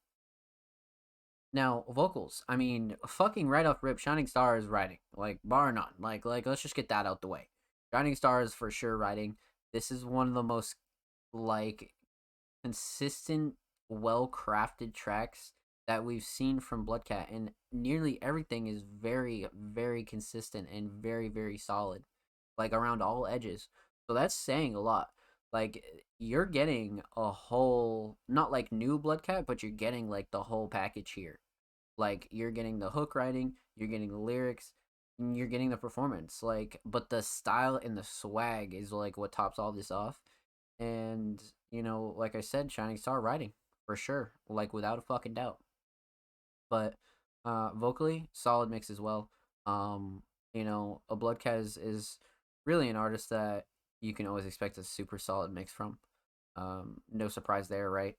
Now, vocals. I mean, fucking right off rip, Shining Star is writing. Like, bar none. Like let's just get that out the way. Shining Star is for sure writing. This is one of the most like consistent, well crafted tracks that we've seen from Bloodcat, and nearly everything is very consistent and very solid, like around all edges. So that's saying a lot. Like you're getting a whole, not like new Bloodcat, but you're getting like the whole package here. Like you're getting the hook writing, you're getting the lyrics, and you're getting the performance. Like, but the style and the swag is like what tops all this off. And like I said, Shining Star writing for sure, like without a fucking doubt. But vocally, solid mix as well. A Bloodcat is really an artist that you can always expect a super solid mix from. No surprise there, right?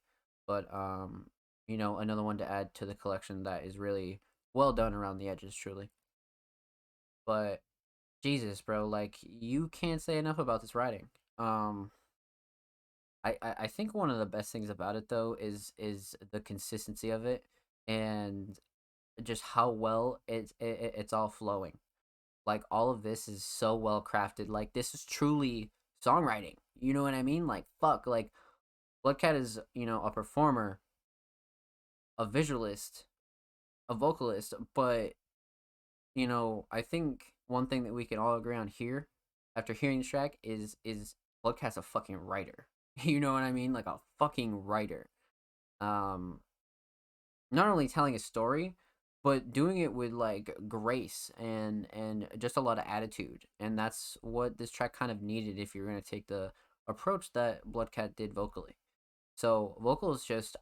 But another one to add to the collection that is really well done around the edges, truly. But Jesus, bro, like you can't say enough about this writing. I think one of the best things about it though is the consistency of it and just how well it's all flowing. Like all of this is so well crafted. Like this is truly songwriting. You know what I mean? Like fuck. Like Bloodcat is a performer, a visualist, a vocalist, but I think one thing that we can all agree on here after hearing this track is Bloodcat's a fucking writer. You know what I mean? Like a fucking writer. Um, not only telling a story, but doing it with like grace and just a lot of attitude. And that's what this track kind of needed if you're gonna take the approach that Bloodcat did vocally. So vocals just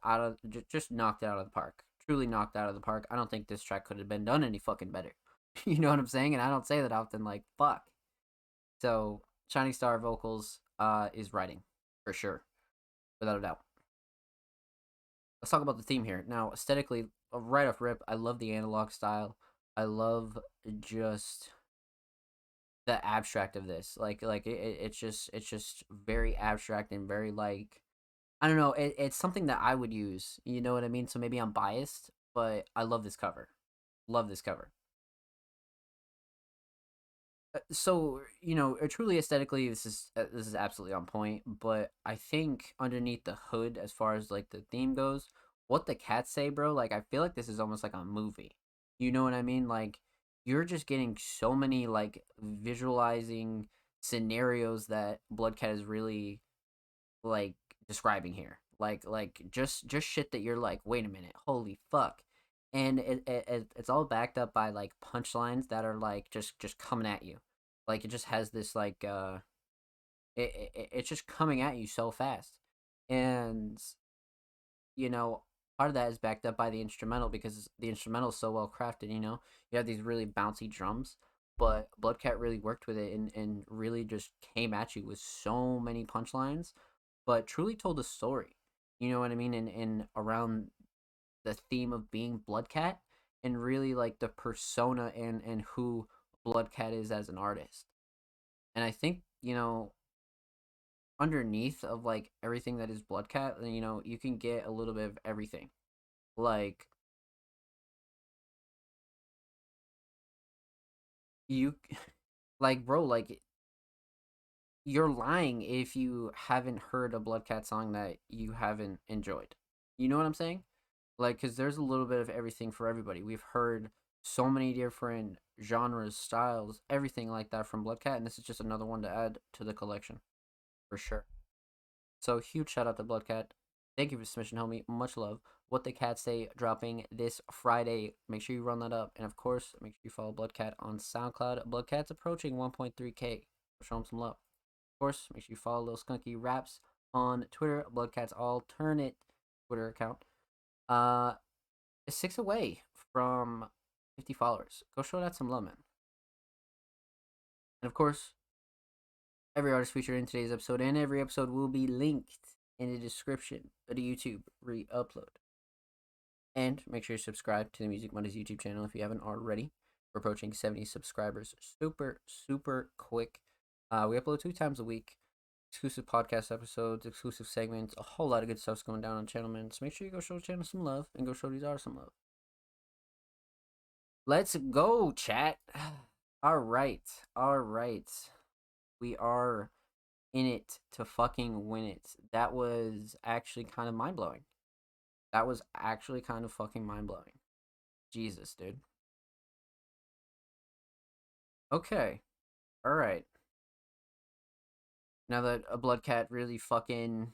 just knocked it out of the park. Truly knocked out of the park. I don't think this track could have been done any fucking better. You know what I'm saying? And I don't say that often. Like fuck. So Shining Star vocals is writing for sure, without a doubt. Let's talk about the theme here. Now, aesthetically, right off rip, I love the analog style. I love just the abstract of this. It's just very abstract and very like I don't know. It's something that I would use. You know what I mean? So maybe I'm biased, but I love this cover. Love this cover. So truly aesthetically, this is absolutely on point. But I think underneath the hood, as far as like the theme goes, what the cats say, bro. Like I feel like this is almost like a movie. You know what I mean? Like you're just getting so many like visualizing scenarios that Bloodcat is really like describing here. like just shit that you're like, wait a minute, holy fuck. And it's all backed up by like punchlines that are like just coming at you. Like it just has this like it's just coming at you so fast. And you know, part of that is backed up by the instrumental because the instrumental is so well crafted, you know. You have these really bouncy drums, but Bloodcat really worked with it and really just came at you with so many punchlines, but truly told a story. You know what I mean? And around the theme of being Bloodcat and really like the persona and who Bloodcat is as an artist. And I think, you know, underneath of like everything that is Bloodcat, you know, you can get a little bit of everything. Like you like bro, like you're lying if you haven't heard a Bloodcat song that you haven't enjoyed. You know what I'm saying? Like cuz there's a little bit of everything for everybody. We've heard so many different genres, styles, everything like that from Bloodcat, and this is just another one to add to the collection for sure. So huge shout out to Bloodcat. Thank you for the submission, homie. Much love. What the Cats Say dropping this Friday. Make sure you run that up. And of course, make sure you follow Bloodcat on SoundCloud. Bloodcat's approaching 1.3K. Show him some love. Of course, make sure you follow Lil Skunky Raps on Twitter. Bloodcat's alternate Twitter account. Is 6 away from 50 followers. Go show that some love, man. And of course, every artist featured in today's episode and every episode will be linked in the description of the YouTube re-upload. And make sure you subscribe to the Music Mondays YouTube channel if you haven't already. We're approaching 70 subscribers super quick. We upload 2 times a week. Exclusive podcast episodes, exclusive segments, a whole lot of good stuff's going down on the channel, man. So make sure you go show the channel some love and go show these artists some love. Let's go, chat. All right. We are in it to fucking win it. That was actually kind of mind-blowing. That was actually kind of fucking mind-blowing. Jesus, dude. Okay. All right. Now that a Bloodcat really fucking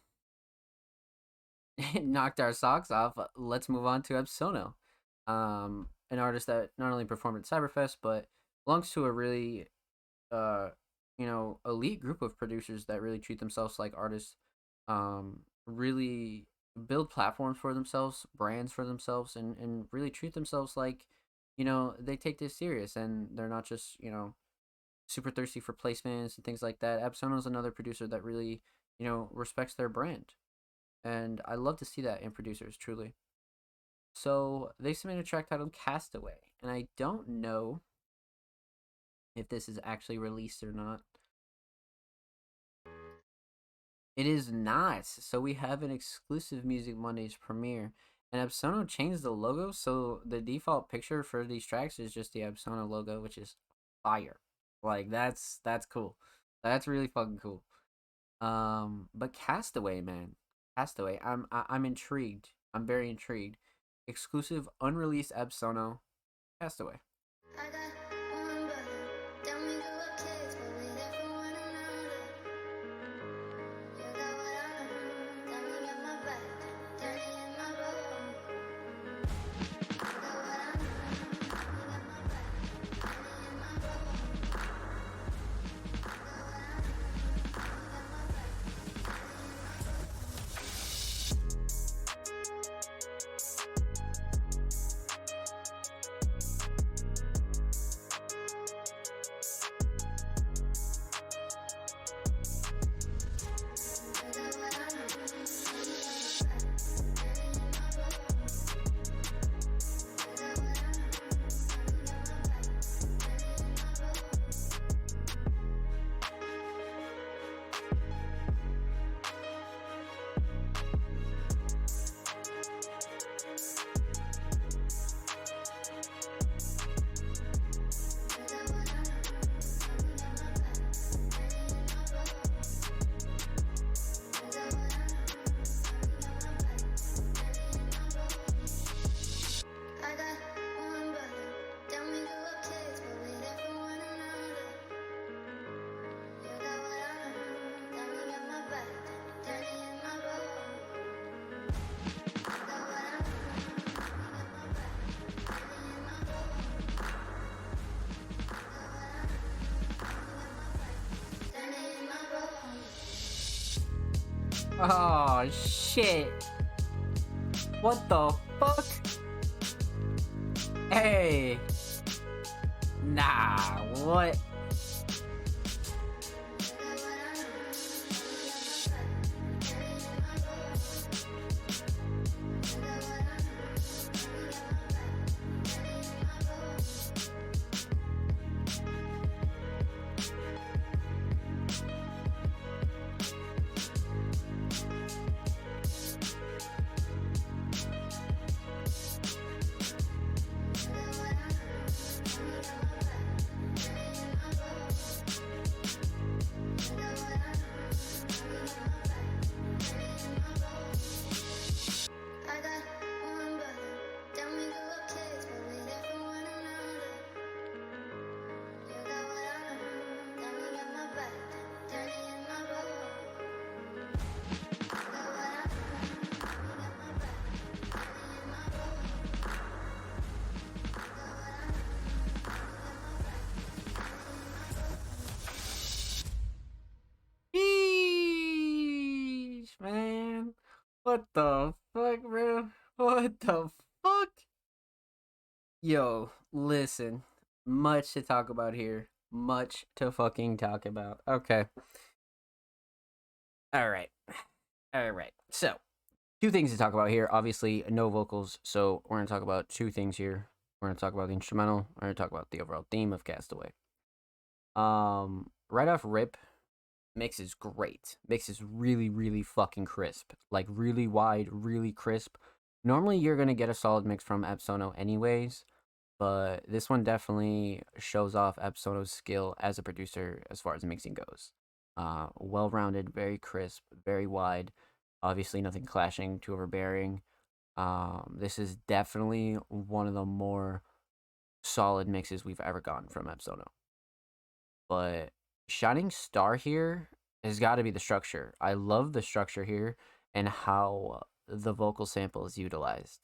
knocked our socks off, let's move on to Absono. An artist that not only performed at Cyberfest, but belongs to a really you know, elite group of producers that really treat themselves like artists, really build platforms for themselves, brands for themselves, and really treat themselves like, you know, they take this serious and they're not just, you know, super thirsty for placements and things like that. Absono is another producer that really, you know, respects their brand. And I love to see that in producers, truly. So they submitted a track titled Castaway. And I don't know if this is actually released or not. It is not. So we have an exclusive Music Mondays premiere. And Absono changed the logo, so the default picture for these tracks is just the Absono logo, which is fire. Like that's cool. That's really fucking cool. But Castaway, man. Castaway. I'm intrigued. I'm very intrigued. Exclusive unreleased Absono Castaway. I got one brother. Tell me do what kids, but we there for one another. You got what I know. Tell me get my back. Turn it in my road. You got what I know. Tell me get my back. Turn it in my road. You got what I know. Tell me get my back. Turn it in my road. Oh shit. What the fuck? Hey. Nah, what? I got one brother. Then we grew up kids, but we there for one another. You got what I know. Then we got my back. Dirty in my road. You got what I know. We got my back. Dirty in my road. You got what I know. We got my back. Sheesh, man. What the fuck, bro? What the fuck? Yo, listen. Much to talk about here. Much to fucking talk about. Okay. Alright. Alright. So, two things to talk about here. Obviously, no vocals. So, we're going to talk about two things here. We're going to talk about the instrumental. We're going to talk about the overall theme of Castaway. Right off rip, mix is great. Mix is really, really fucking crisp. Like, really wide, really crisp. Normally, you're going to get a solid mix from Epsono anyways, but this one definitely shows off Epsono's skill as a producer as far as mixing goes. Well-rounded, very crisp, very wide. Obviously, nothing clashing, too overbearing. This is definitely one of the more solid mixes we've ever gotten from Epsono. But shining star here has got to be the structure. I love the structure here and how the vocal sample is utilized.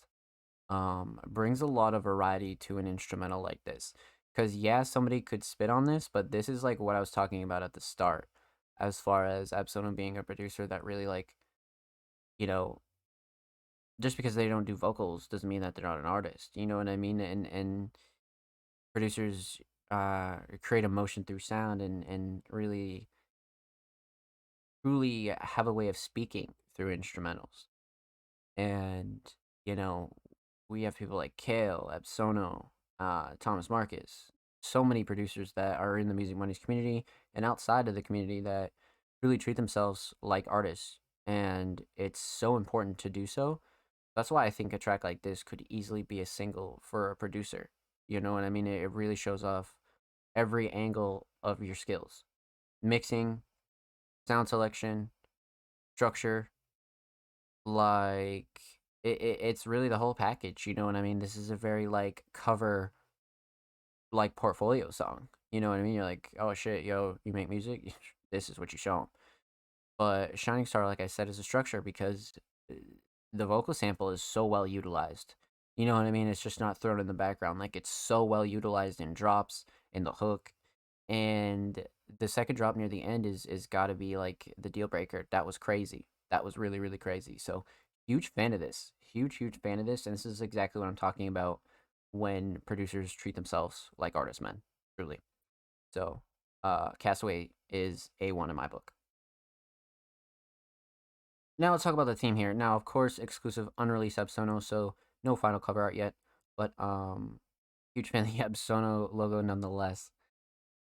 Brings a lot of variety to an instrumental like this. Because, yeah, somebody could spit on this, but this is like what I was talking about at the start. As far as Epsono being a producer that really, like, you know, just because they don't do vocals doesn't mean that they're not an artist. You know what I mean? And producers create emotion through sound and really truly have a way of speaking through instrumentals. And, you know, we have people like Kale, Epsono, Thomas Marcus, so many producers that are in the Music Mondays community and outside of the community that really treat themselves like artists. And it's so important to do so. That's why I think a track like this could easily be a single for a producer. You know what I mean? It really shows off every angle of your skills: mixing, sound selection, structure. Like it's really the whole package. You know what I mean? This is a very like cover, like portfolio song. You know what I mean? You're like, oh shit, yo, you make music. This is what you show 'em. But Shining Star, like I said, is a structure because the vocal sample is so well utilized. You know what I mean? It's just not thrown in the background. Like it's so well utilized in drops, in the hook, and the second drop near the end is got to be like the deal breaker. That was crazy. That was really really crazy. So huge fan of this. Huge fan of this, and this is exactly what I'm talking about when producers treat themselves like artists, men. Truly. So, Castaway is A1 in my book. Now let's talk about the theme here. Now, of course, exclusive unreleased Epsono, so no final cover art yet. But huge fan of the Epsono logo nonetheless.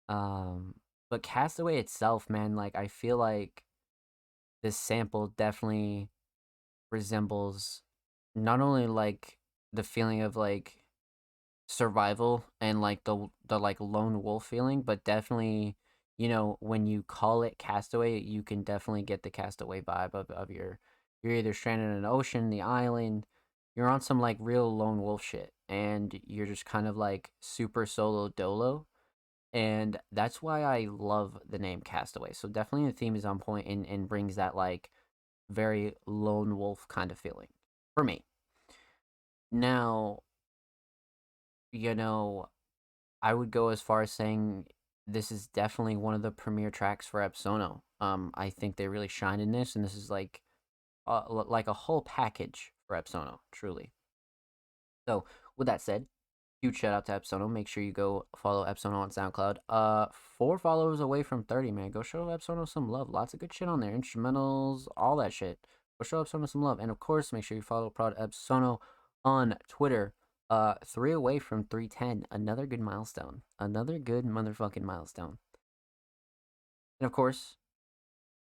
But Castaway itself, man, like I feel like this sample definitely resembles not only like the feeling of like survival and like the like lone wolf feeling, but definitely, you know, when you call it Castaway, you can definitely get the Castaway vibe of you're either stranded in an ocean, the island, you're on some like real lone wolf shit, and you're just kind of like super solo dolo. And that's why I love the name Castaway. So definitely the theme is on point and brings that like very lone wolf kind of feeling for me. Now, you know, I would go as far as saying this is definitely one of the premier tracks for Epsono. I think they really shine in this, and this is like like a whole package for Epsono, truly. So, with that said, huge shout out to Epsono. Make sure you go follow Epsono on SoundCloud. 4 followers away from 30, man. Go show Epsono some love. Lots of good shit on there. Instrumentals, all that shit. Go show Epsono some love. And of course, make sure you follow Proud Epsono on Twitter. 3 away from 310. Another good milestone. Another good motherfucking milestone. And of course,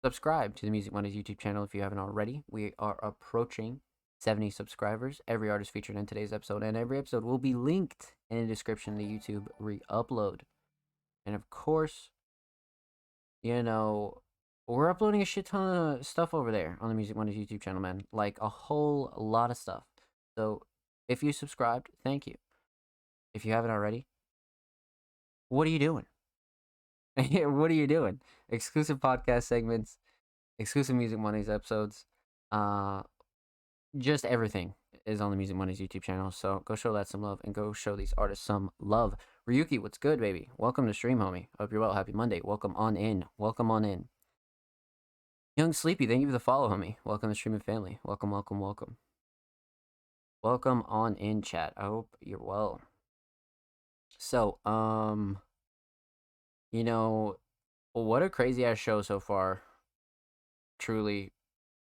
subscribe to the Music Mondays YouTube channel if you haven't already. We are approaching 70 subscribers. Every artist featured in today's episode, and every episode will be linked in the description to YouTube re-upload. And of course, you know, we're uploading a shit ton of stuff over there on the Music Mondays YouTube channel, man. Like a whole lot of stuff. So if you subscribed, thank you. If you haven't already, what are you doing? What are you doing? Exclusive podcast segments, exclusive Music Mondays episodes, just everything is on the Music Mondays YouTube channel. So go show that some love and go show these artists some love. Ryuki, what's good, baby? Welcome to stream, homie. Hope you're well. Happy Monday. Welcome on in. Welcome on in. Young Sleepy, thank you for the follow, homie. Welcome to streaming family. Welcome, welcome, welcome. Welcome on in, chat. I hope you're well. So, you know, what a crazy ass show so far. Truly.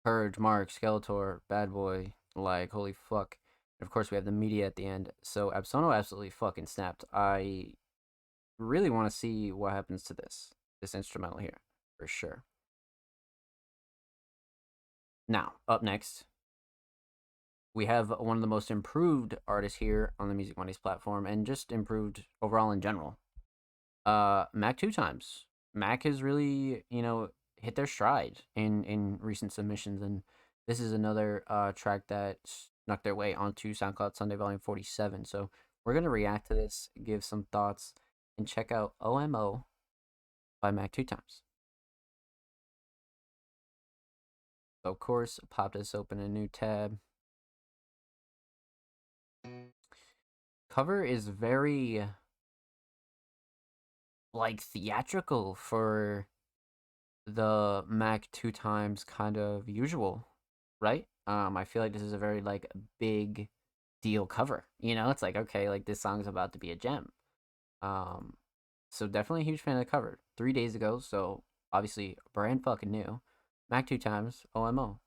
Purge, Mark, Skeletor, Bad Boy, like, holy fuck. And of course, we have the media at the end. So, Epsono absolutely fucking snapped. I really want to see what happens to this instrumental here, for sure. Now, up next, we have one of the most improved artists here on the Music Mondays platform, and just improved overall in general. Mac 2 Times. Mac has really, you know, hit their stride in recent submissions, and this is another track that snuck their way onto SoundCloud Sunday Volume 47. So we're gonna react to this, give some thoughts, and check out OMO by Mac 2 Times. So of course, pop this open a new tab. Cover is very like theatrical for the Mac 2 Times kind of usual, right? I feel like this is a very like big deal cover. You know, it's like, okay, like this song's about to be a gem. So definitely a huge fan of the cover. 3 days ago, so obviously brand fucking new. Mac 2 Times, OMO.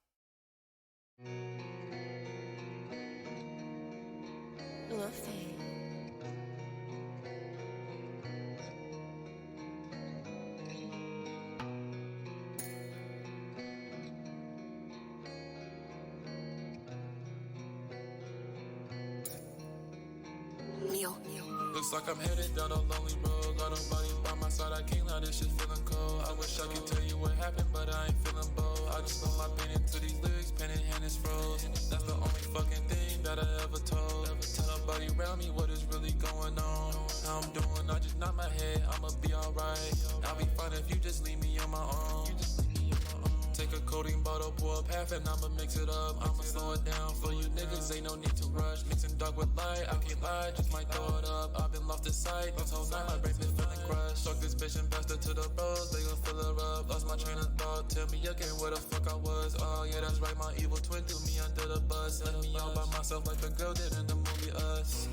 Luffy. Looks like I'm headed down a lonely road. Got nobody by my side, I can't lie, this shit feeling cold. I wish I could tell you what happened, but I ain't feeling bold. I just know my pen into these lyrics, pen in hand is froze. That's the only fucking thing that I ever told. Tell nobody around me what is really going on. How I'm doing, I just nod my head, I'ma be alright. I'll be fine if you just leave me on my own. Take a codeine bottle, pour up half, and I'ma mix it up. I'ma slow it down for you niggas, ain't no need to rush. Mixing dark with light, I can't lie, just might throw it up. I've been lost to sight, this whole night my brain been feeling crushed. Struck this bitch and bust her to the bros, they gon' fill her up. Lost my train of thought, tell me again where the fuck I was. Oh yeah, that's right, my evil twin threw me under the bus. Left me all by myself like the girl did in the movie Us.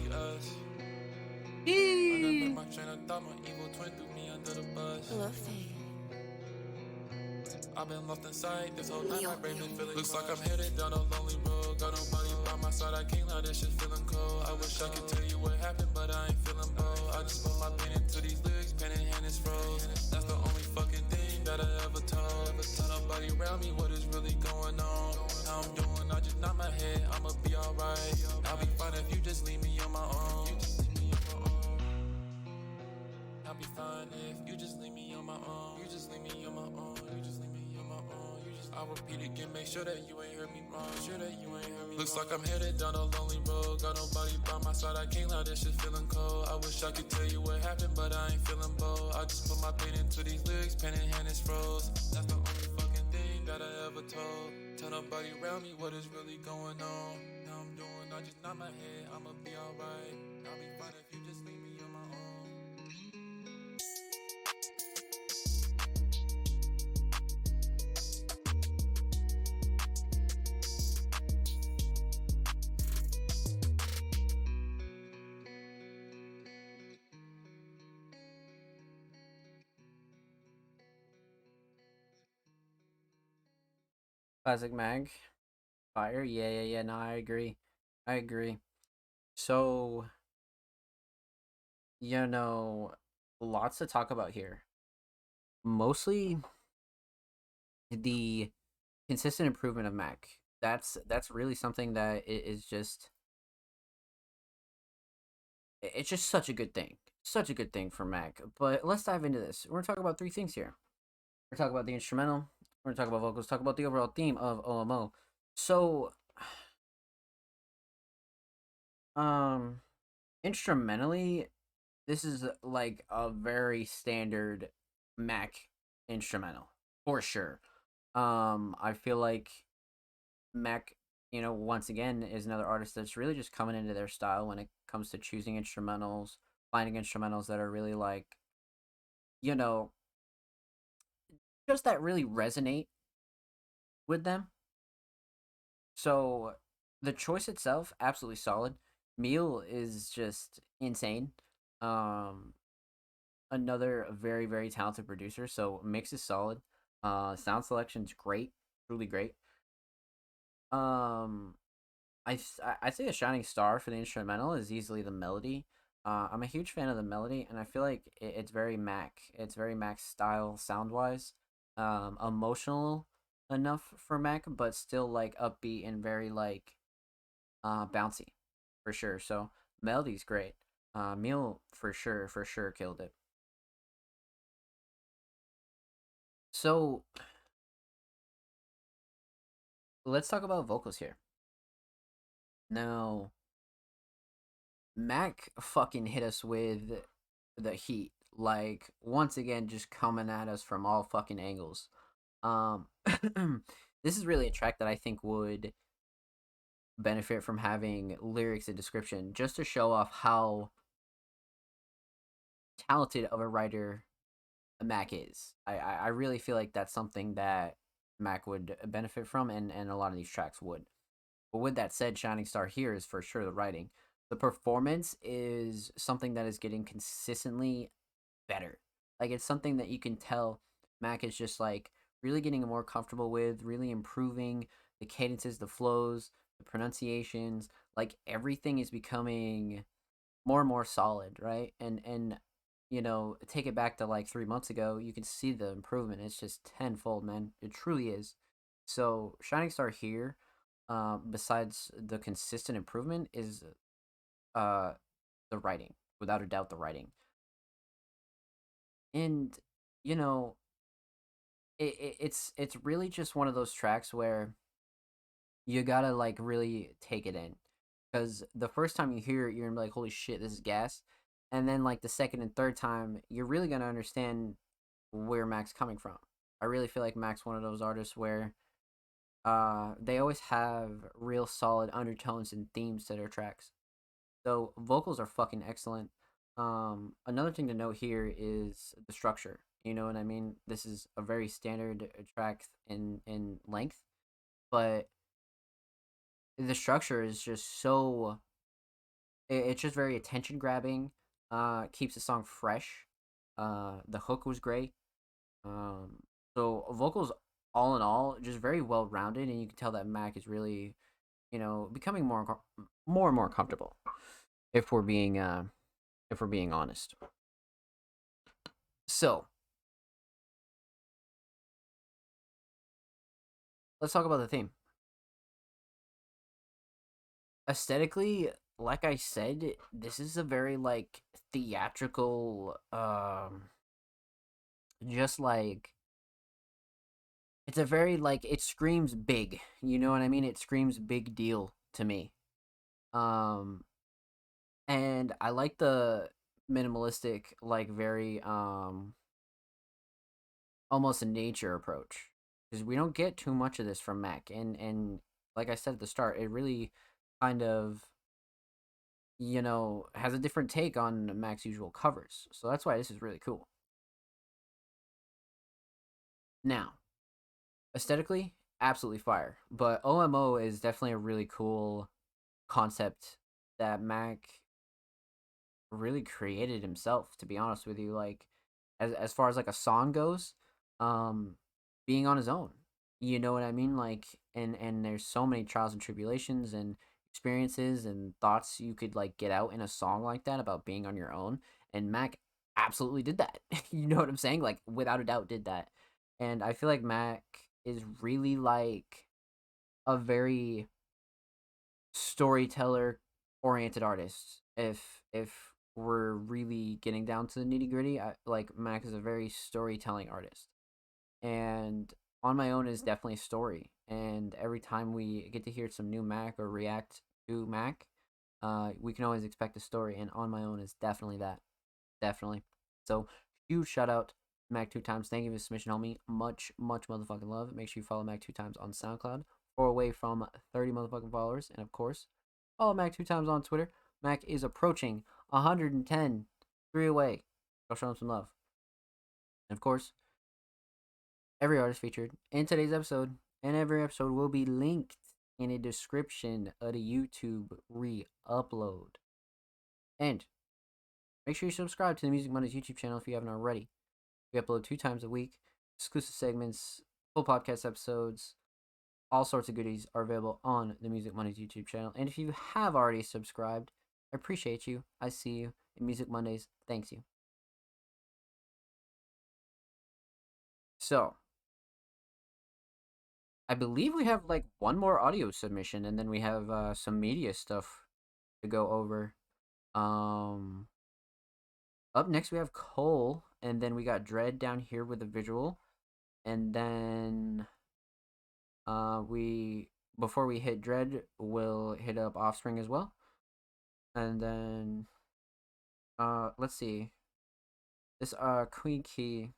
I my train of thought, my evil twin threw me under the bus. Luffy. I've been lost in sight, this whole night my brain been feeling looks like I'm headed down a lonely road. Got nobody by my side, I can't lie, this shit feeling cold. I wish I could tell you what happened, but I ain't feeling bold. I just put my pen into these lyrics, pen in hand is froze. That's the only fucking thing that I ever told. Tell nobody around me what is really going on. How I'm doing, I just nod my head, I'ma be alright. I'll be fine if you just leave me on my own. I'll be fine if you just leave me on my own. You just leave me on my own. You just leave me on my own. I'll repeat again, make sure that you ain't heard me wrong. Sure that you ain't heard me Looks wrong. Like I'm headed down a lonely road. Got nobody by my side, I can't lie, this shit feeling cold. I wish I could tell you what happened, but I ain't feeling bold. I just put my pen into these lyrics, pen in hand is froze. That's the only fucking thing that I ever told. Tell nobody around me what is really going on. How I'm doing, I just nod my head, I'ma be alright. I'll be fine if you just leave me on my own. Classic Mag. Fire. Yeah. No, I agree. I agree. So, you know, lots to talk about here. Mostly the consistent improvement of Mac. That's really something that is just it's just such a good thing. Such a good thing for Mac. But let's dive into this. We're gonna talk about three things here. We're gonna talk about the instrumental. We're gonna talk about vocals. Talk about the overall theme of OMO. So, um, instrumentally, this is like a very standard Mac instrumental for sure. I feel like Mac, once again, is another artist that's really just coming into their style when it comes to choosing instrumentals, finding instrumentals that are really like, you know, just that really resonate with them. So the choice itself, absolutely solid. Meal is just insane. Um, Another very, very talented producer. So mix is solid. Sound selection's great, truly great. Um, I say a shining star for the instrumental is easily the melody. I'm a huge fan of the melody, and I feel like it's very Mac. It's very Mac style sound wise. Emotional enough for Mac, but still like upbeat and very like bouncy, for sure. So melody's great. Meal for sure killed it. So let's talk about vocals here. Now, Mac fucking hit us with the heat. Like, once again, just coming at us from all fucking angles. Um, this is really a track that I think would benefit from having lyrics and description just to show off how talented of a writer Mac is. I really feel like that's something that Mac would benefit from, and a lot of these tracks would. But with that said, Shining Star here is for sure the writing. The performance is something that is getting consistently better. Like it's something that you can tell Mac is just like really getting more comfortable with, really improving the cadences, the flows, the pronunciations. Like everything is becoming more and more solid, right? And take it back to like 3 months ago, you can see the improvement. It's just tenfold, man. It truly is. So Shining Star here, besides the consistent improvement, is uh the writing, without a doubt, the writing. And you know, it's really just one of those tracks where you gotta like really take it in, because the first time you hear it, you're gonna be like, "Holy shit, this is gas," and then like the second and third time, you're really gonna understand where Mac's coming from. I really feel like Mac's one of those artists where they always have real solid undertones and themes to their tracks. So vocals are fucking excellent. Another thing to note here is the structure. You know what I mean? This is a very standard track in length, but the structure is just so it's just very attention grabbing. Keeps the song fresh. The hook was great. So vocals, all in all, just very well rounded, and you can tell that Mac is really, becoming more and more comfortable. If we're being honest. So let's talk about the theme. Aesthetically, like I said, this is a very like theatrical, just like it's a very like it screams big. You know what I mean? It screams big deal to me. Um, and I like the minimalistic, like very almost a nature approach, because we don't get too much of this from Mac, and like I said at the start, it really kind of has a different take on Mac's usual covers. So that's why this is really cool. Now, aesthetically, absolutely fire. But OMO is definitely a really cool concept that Mac really created himself, to be honest with you. Like as far as like a song goes, um being on his own. You know what I mean? Like, and there's so many trials and tribulations and experiences and thoughts you could like get out in a song like that about being on your own. And Mac absolutely did that. You know what I'm saying? Like, without a doubt, did that. And I feel like Mac is really like a very storyteller oriented artist. If we're really getting down to the nitty gritty, like Mac is a very storytelling artist, and On My Own is definitely a story. And every time we get to hear some new Mac or react to Mac, we can always expect a story. And On My Own is definitely that, definitely. So huge shout out Mac two times. Thank you for the submission, homie. Much motherfucking love. Make sure you follow Mac two times on SoundCloud. 4 away from 30 motherfucking followers, and of course, follow Mac two times on Twitter. Mac is approaching 110. 3 away. Go show him some love. And of course, every artist featured in today's episode, and every episode will be linked in a description of the YouTube re-upload. And make sure you subscribe to the Music Mondays YouTube channel if you haven't already. We upload 2 times a week, exclusive segments, full podcast episodes, all sorts of goodies are available on the Music Mondays YouTube channel. And if you have already subscribed, I appreciate you. I see you. And Music Mondays thanks you. So, I believe we have like one more audio submission, and then we have some media stuff to go over. Up next we have Cole, and then we got Dread down here with a visual, and then we before we hit Dread, we'll hit up Offspring as well, and then let's see this Queen Key.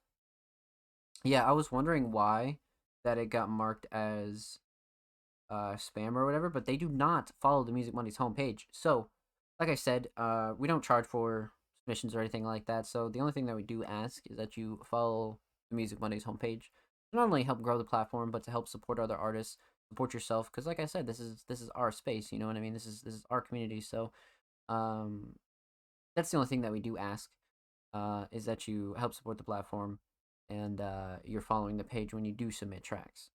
Yeah, I was wondering why that it got marked as spam or whatever, but they do not follow the Music Mondays homepage. So, like I said, we don't charge for submissions or anything like that. So the only thing that we do ask is that you follow the Music Mondays homepage to not only help grow the platform, but to help support other artists, support yourself. Because, like I said, this is our space. You know what I mean? This is our community. So, that's the only thing that we do ask, is that you help support the platform, and you're following the page when you do submit tracks.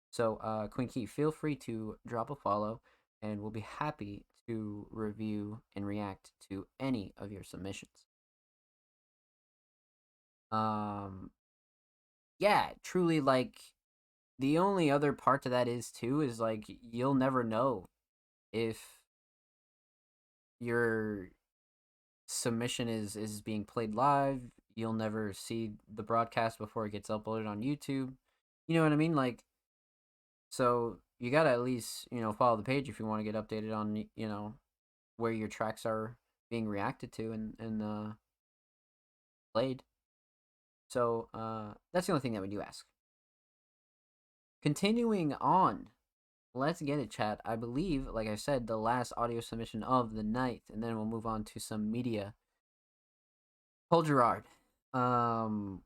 So, Queen Key, feel free to drop a follow, and we'll be happy to review and react to any of your submissions. Yeah, truly, like, the only other part to that is, too, is, like, you'll never know if your submission is being played live. You'll never see the broadcast before it gets uploaded on YouTube. You know what I mean? Like, so you gotta at least, follow the page if you want to get updated on, where your tracks are being reacted to and played. So that's the only thing that we do ask. Continuing on, let's get it, chat. I believe, like I said, the last audio submission of the night, and then we'll move on to some media. Cole Girard, an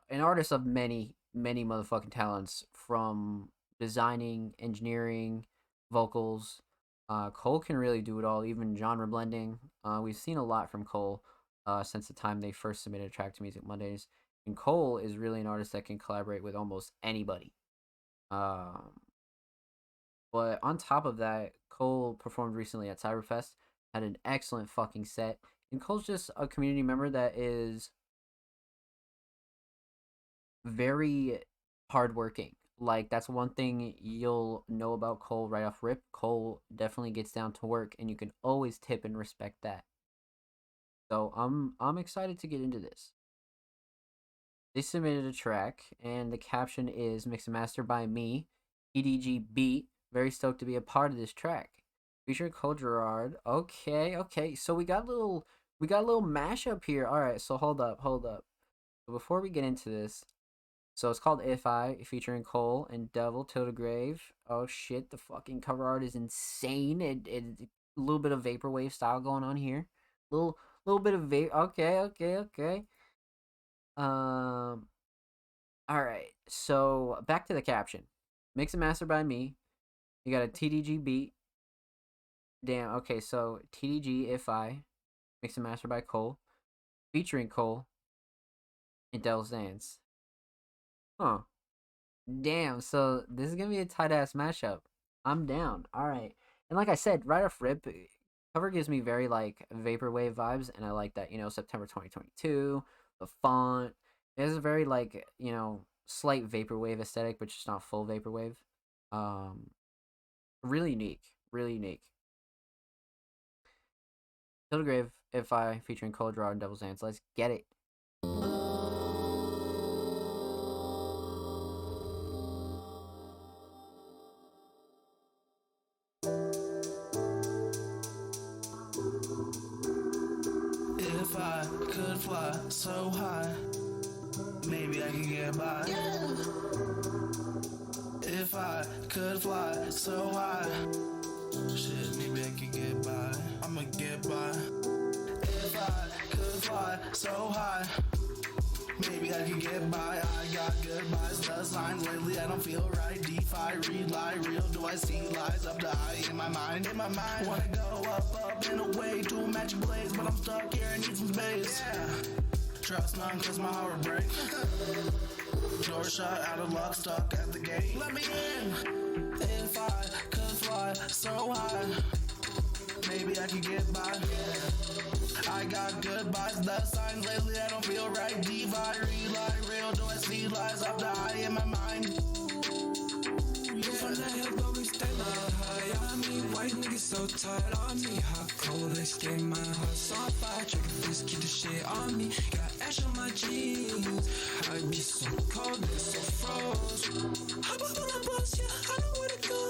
artist of many motherfucking talents, from designing, engineering, vocals. Cole can really do it all, even genre blending. We've seen a lot from Cole since the time they first submitted a track to Music Mondays. And Cole is really an artist that can collaborate with almost anybody. But on top of that, Cole performed recently at Cyberfest, had an excellent fucking set. And Cole's just a community member that is very hardworking. Like, that's one thing you'll know about Cole right off rip. Cole definitely gets down to work, and you can always tip and respect that. So I'm excited to get into this. They submitted a track, and the caption is "Mix and Master by me, EDG Beat. Very stoked to be a part of this track. Featuring Cole Girard." Okay. So we got a little mashup here. All right. So hold up. So before we get into this, so it's called "If I," featuring Cole and Devil Tildegrave. Oh shit, the fucking cover art is insane. It a little bit of vaporwave style going on here. Little bit of Okay. All right. So back to the caption. Mix and master by me. You got a TDG beat. Damn. Okay. So TDG If I, mix and master by Cole, featuring Cole and Devil's Dance. Huh. Damn, so this is gonna be a tight ass mashup. I'm down. Alright. And like I said, right off rip, cover gives me very like vaporwave vibes, and I like that, September 2022, the font. It has a very like, slight vaporwave aesthetic, but just not full vaporwave. Um really unique. Really unique. Kilgrave, if I featuring Cold Draw and Devil's Hands. Let's get it. If I could fly so high, maybe I could get by. If I could fly so high, shit, maybe I could get by. I'ma get by. If I could fly so high, maybe I could get by. I got goodbyes, the signs lately I don't feel right. DeFi, read lie, real, do I see lies up the eye in my mind? Wanna go up and away to a magic blaze, but I'm stuck here and need some space. Yeah. Trust none cause my heart will break. Door shut, out of luck, stuck at the gate. Let me in. If I could fly so high, maybe I could get by. I got goodbyes, the signs lately I don't feel right. Divide, read lie, real, do I see lies up the eye in my mind? From the hill, but we stay high. I mean, white niggas so tired on me. Hot cold, they skin my heart so fire. Check this, keep the shit on me. Got ash on my jeans. I be so cold, they so froze. Hop up on the bus, yeah, I know where to go.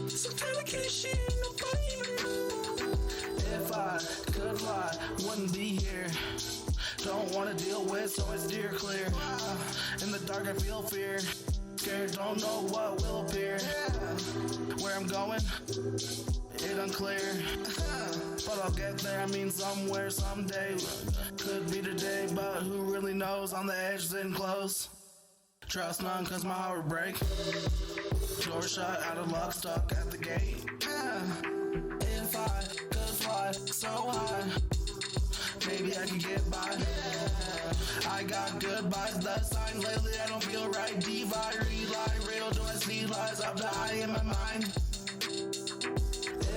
Sometimes I can't shit, nobody even know. If I could fly, wouldn't be here. Don't wanna deal with, so I steer clear. In the dark I feel fear. Scared, don't know what will appear. Where I'm going, it unclear. But I'll get there, I mean somewhere, someday. Could be today, but who really knows? On the edge, sitting close. Trust none, cause my heart will break. Door shut, out of luck, stuck at the gate. If I could fly so high, maybe I could get by. I got goodbyes, the sign lately I don't feel right. Divide, read lie, real, do I see lies up the eye in my mind?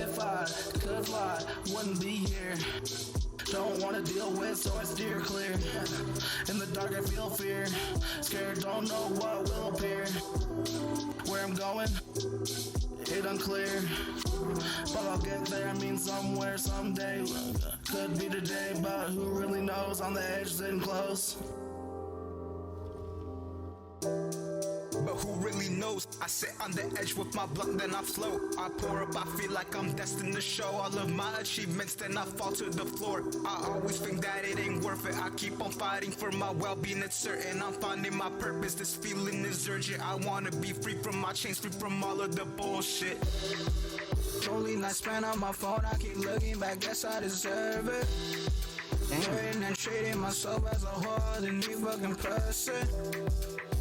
If I could fly, wouldn't be here. Don't wanna deal with, so I steer clear. In the dark I feel fear. Scared, don't know what will appear. Where I'm going, it unclear. But I'll get there, I mean somewhere, someday. Could be today, but who really knows? On the edge, sitting close. But who really knows? I sit on the edge with my blunt, then I float. I pour up, I feel like I'm destined to show all of my achievements, then I fall to the floor. I always think that it ain't worth it. I keep on fighting for my well-being, it's certain. I'm finding my purpose, this feeling is urgent. I wanna be free from my chains, free from all of the bullshit. Only night spent on my phone, I keep looking back, guess I deserve it. Hurting and treating myself as a whore, the new fucking person.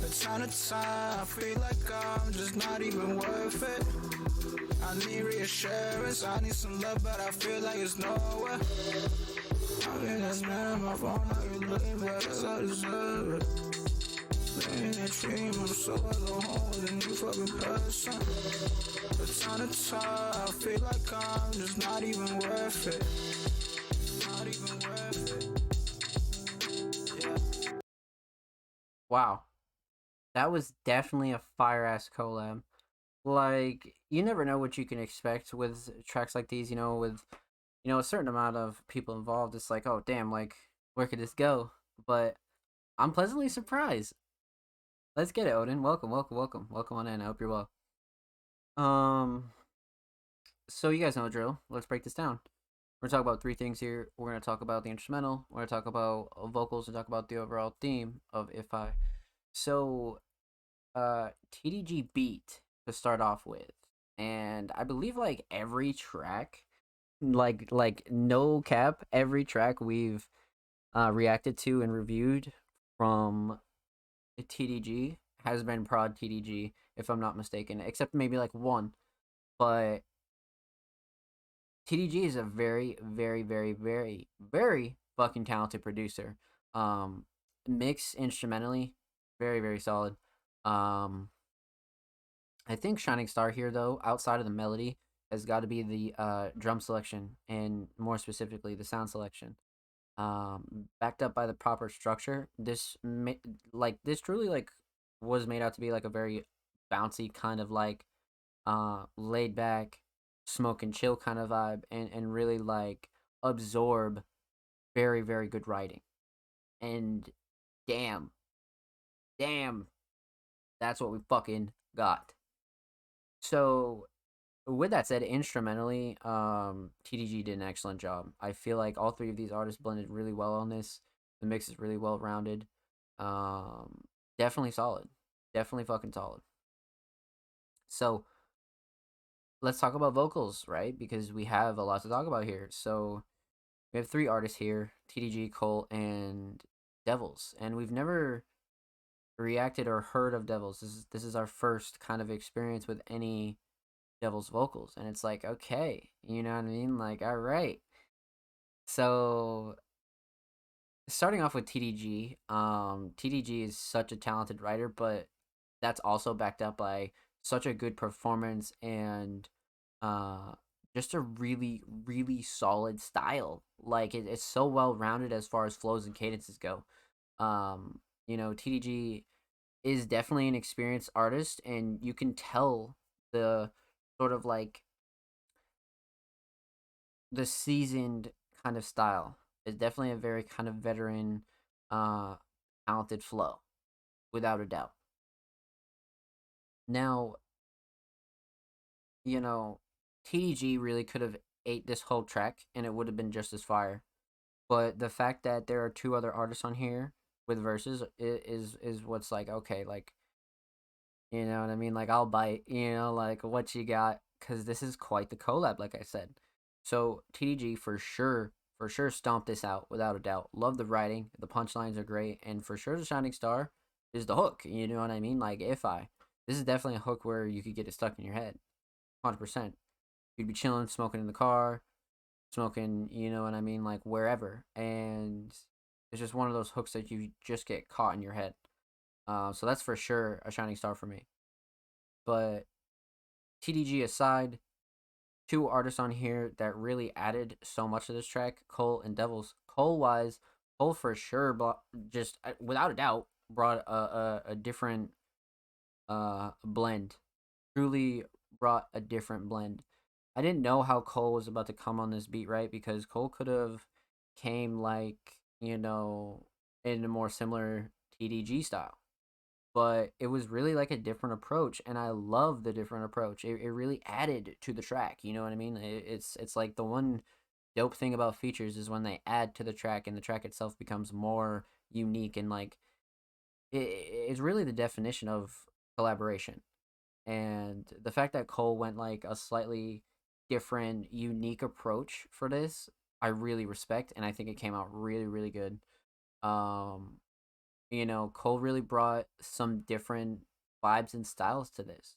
But time to time, I feel like I'm just not even worth it. I need reassurance, I need some love, but I feel like it's nowhere. I mean, that's not on my phone, I keep looking back, guess I deserve it. Hurting and treating myself as a whore, the new fucking person. But time to time, I feel like I'm just not even worth it. Not even worth it. Yeah. Wow. That was definitely a fire ass collab. Like, you never know what you can expect with tracks like these, with a certain amount of people involved. It's like, oh damn, like, where could this go? But I'm pleasantly surprised. Let's get it, Odin. Welcome, welcome, welcome. Welcome on in. I hope you're well. So you guys know the drill. Let's break this down. We're gonna talk about three things here. We're gonna talk about the instrumental. We're gonna talk about vocals and talk about the overall theme of If I. So, TDG beat to start off with, and I believe like every track, like no cap, every track we've reacted to and reviewed from TDG has been prod TDG, if I'm not mistaken, except maybe like one. But TDG is a very, very, very, very, very fucking talented producer. mix instrumentally, very very solid. Um, I think Shining Star here though, outside of the melody, has got to be the drum selection and more specifically the sound selection. Backed up by the proper structure, this truly like was made out to be like a very bouncy kind of like laid back, smoke and chill kind of vibe, and really like absorb very very good writing. And damn, damn, that's what we fucking got. So with that said, instrumentally, TDG did an excellent job. I feel like all three of these artists blended really well on this. The mix is really well rounded. Um, Definitely solid. Definitely fucking solid. So let's talk about vocals, right? Because we have a lot to talk about here. So we have three artists here: TDG, Cole, and Devils, and we've never reacted or heard of Devils. This is our first kind of experience with any Devil's vocals, and it's like, okay, you know what I mean? Like, all right. So starting off with TDG, TDG is such a talented writer, but that's also backed up by such a good performance and uh just a really really solid style. Like it's so well rounded as far as flows and cadences go. TDG is definitely an experienced artist, and you can tell the sort of like the seasoned kind of style. It's definitely a very kind of veteran, uh, talented flow, without a doubt. Now, you know, TDG really could have ate this whole track, and it would have been just as fire. But the fact that there are two other artists on here with verses is what's like, okay, like, you know what I mean? Like, I'll bite, like what you got, because this is quite the collab, like I said. So TDG for sure stomped this out without a doubt. Love the writing, the punchlines are great, and for sure the Shining Star is the hook. You know what I mean? Like, if I, this is definitely a hook where you could get it stuck in your head, 100%. You'd be chilling, smoking in the car, smoking, you know what I mean, like wherever, and it's just one of those hooks that you just get caught in your head. So that's for sure a Shining Star for me. But TDG aside, two artists on here that really added so much to this track: Cole and Devils. Cole wise, Cole for sure, just without a doubt, brought a different blend. Truly brought a different blend. I didn't know how Cole was about to come on this beat, right? Because Cole could have came like, in a more similar TDG style. But it was really like a different approach, and I love the different approach. It really added to the track, you know what I mean? It's like the one dope thing about features is when they add to the track and the track itself becomes more unique, and like it's really the definition of collaboration. And the fact that Cole went like a slightly different, unique approach for this, I really respect, and I think it came out really, really good. Um, Cole really brought some different vibes and styles to this.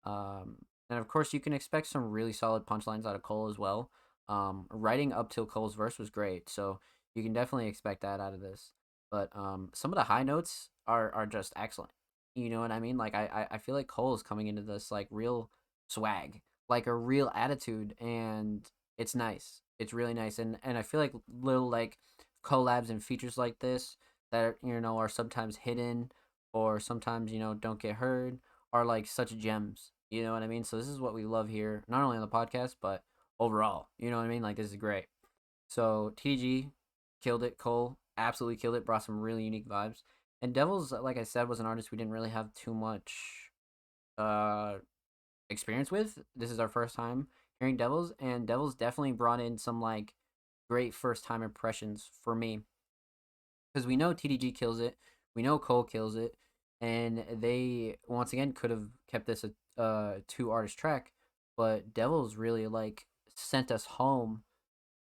And of course, you can expect some really solid punchlines out of Cole as well. Writing up till Cole's verse was great, so you can definitely expect that out of this. But some of the high notes are just excellent. You know what I mean? Like I feel like Cole is coming into this like real swag, like a real attitude, and it's nice. It's really nice, and I feel like little like collabs and features like this that are sometimes hidden or sometimes don't get heard are like such gems. You know what I mean? So this is what we love here, not only on the podcast but overall. You know what I mean? Like this is great. So TG killed it. Cole absolutely killed it. Brought some really unique vibes. And Devils, like I said, was an artist we didn't really have too much uh experience with. This is our first time hearing Devils, and Devils definitely brought in some like great first time impressions for me, because we know TDG kills it, we know Cole kills it, and they once again could have kept this a two artist track, but Devils really like sent us home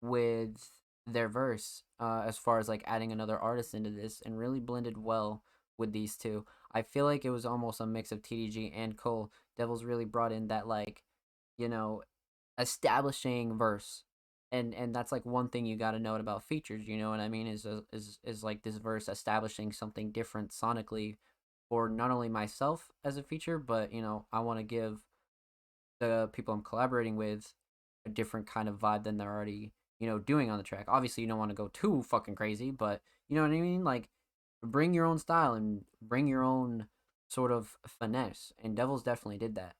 with their verse, as far as like adding another artist into this, and really blended well with these two. I feel like it was almost a mix of TDG and Cole. Devils really brought in that like, you know, establishing verse, and that's like one thing you got to note about features. You know what I mean? Is like this verse establishing something different sonically for not only myself as a feature, but I want to give the people I'm collaborating with a different kind of vibe than they're already doing on the track. Obviously, you don't want to go too fucking crazy, but you know what I mean. Like, bring your own style and bring your own sort of finesse. And Devils definitely did that.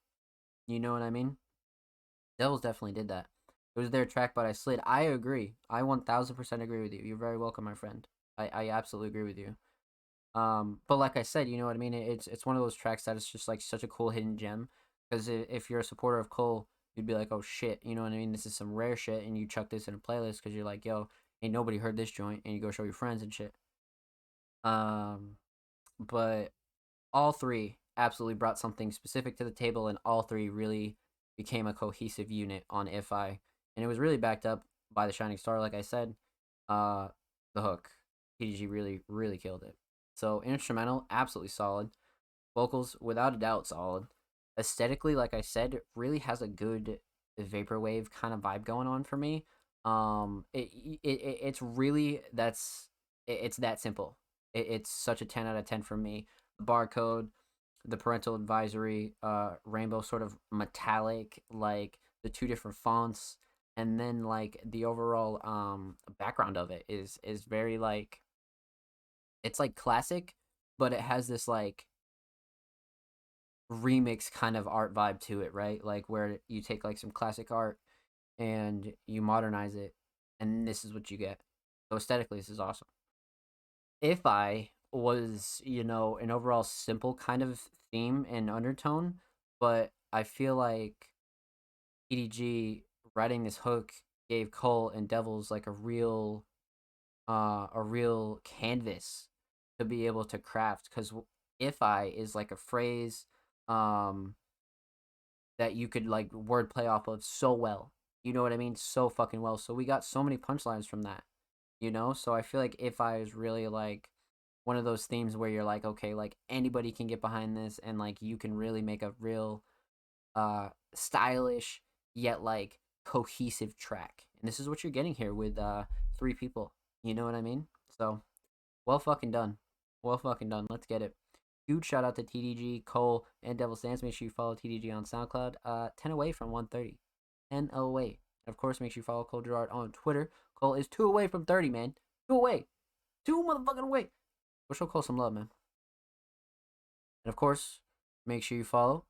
You know what I mean? Devils definitely did that. It was their track, but I slid. I agree. I 1000% agree with you. You're very welcome, my friend. I absolutely agree with you. But like I said, you know what I mean. It's one of those tracks that is just like such a cool hidden gem. Because if you're a supporter of Cole, you'd be like, oh shit, you know what I mean. This is some rare shit, and you chuck this in a playlist because you're like, yo, ain't nobody heard this joint, and you go show your friends and shit. But all three absolutely brought something specific to the table, and all three really became a cohesive unit on If I, and it was really backed up by the Shining Star, like I said. The hook, PDG really killed it. So instrumental, absolutely solid. Vocals, without a doubt, solid. Aesthetically, like I said, really has a good vaporwave kind of vibe going on for me. It's really it's that simple. It's such a 10 out of 10 for me. The barcode, the parental advisory, rainbow sort of metallic, like the two different fonts, and then like the overall background of it is very like, it's like classic, but it has this like remix kind of art vibe to it, right? Like where you take like some classic art and you modernize it, and this is what you get. So aesthetically, this is awesome. If I was, an overall simple kind of theme and undertone, but I feel like EDG writing this hook gave Cole and Devils like a real canvas to be able to craft, because if I is like a phrase um that you could like wordplay off of so well. You know what I mean? So fucking well. So we got so many punchlines from that. So I feel like If I is really like one of those themes where you're like, okay, like anybody can get behind this, and like you can really make a real stylish yet like cohesive track. And this is what you're getting here with three people. You know what I mean? So well fucking done. Well fucking done. Let's get it. Huge shout out to TDG, Cole, and Devil's Dance. Make sure you follow TDG on SoundCloud. 10 away from 130. 10 away. And of course, make sure you follow Cole Gerard on Twitter. Cole is 2 away from 30, man. 2 away. 2 motherfucking away. Go show Cole some love, man. And of course, make sure you follow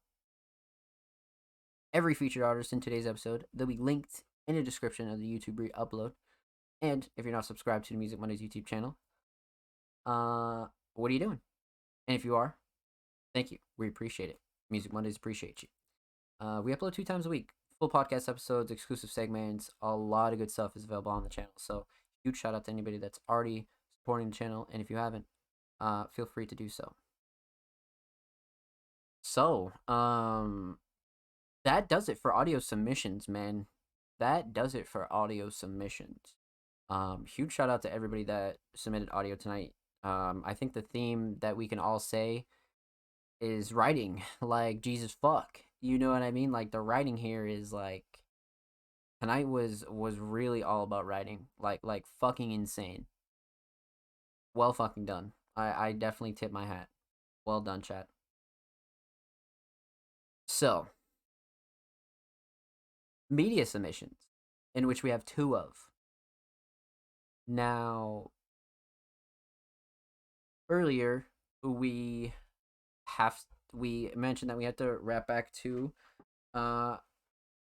every featured artist in today's episode. They'll be linked in the description of the YouTube re-upload. And if you're not subscribed to the Music Mondays YouTube channel, what are you doing? And if you are, thank you. We appreciate it. Music Mondays appreciate you. We upload 2 times a week. Full podcast episodes, exclusive segments, a lot of good stuff is available on the channel. So huge shout out to anybody that's already supporting the channel. And if you haven't, feel free to do so. So, that does it for audio submissions, man. That does it for audio submissions. Huge shout out to everybody that submitted audio tonight. I think the theme that we can all say is writing like Jesus fuck. You know what I mean? Like the writing here is like, tonight was really all about writing. Like fucking insane. Well fucking done. I definitely tip my hat. Well done, chat. So, media submissions, in which we have 2 of. Now, earlier we mentioned that we had to wrap back to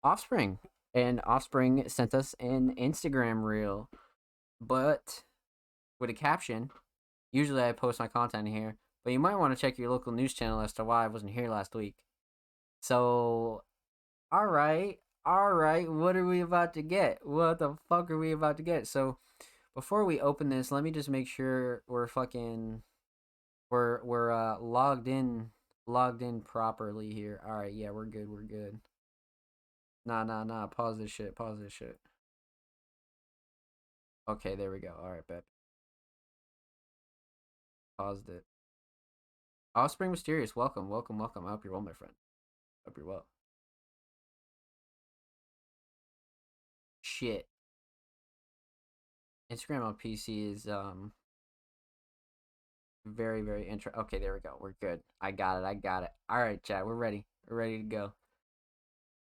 Offspring, and Offspring sent us an Instagram reel, but with a caption. Usually I post my content here, but you might want to check your local news channel as to why I wasn't here last week. So, all right, what are we about to get? What the fuck are we about to get? So, before we open this, let me just make sure we're logged in properly here. All right, yeah, we're good. Nah. Pause this shit. Okay, there we go. All right, bet. Paused it. Offspring Mysterious, welcome. I hope you're well, my friend. Hope you're well. Shit. Instagram on PC is very very Okay, there we go. We're good. I got it. All right, chat. We're ready. We're ready to go.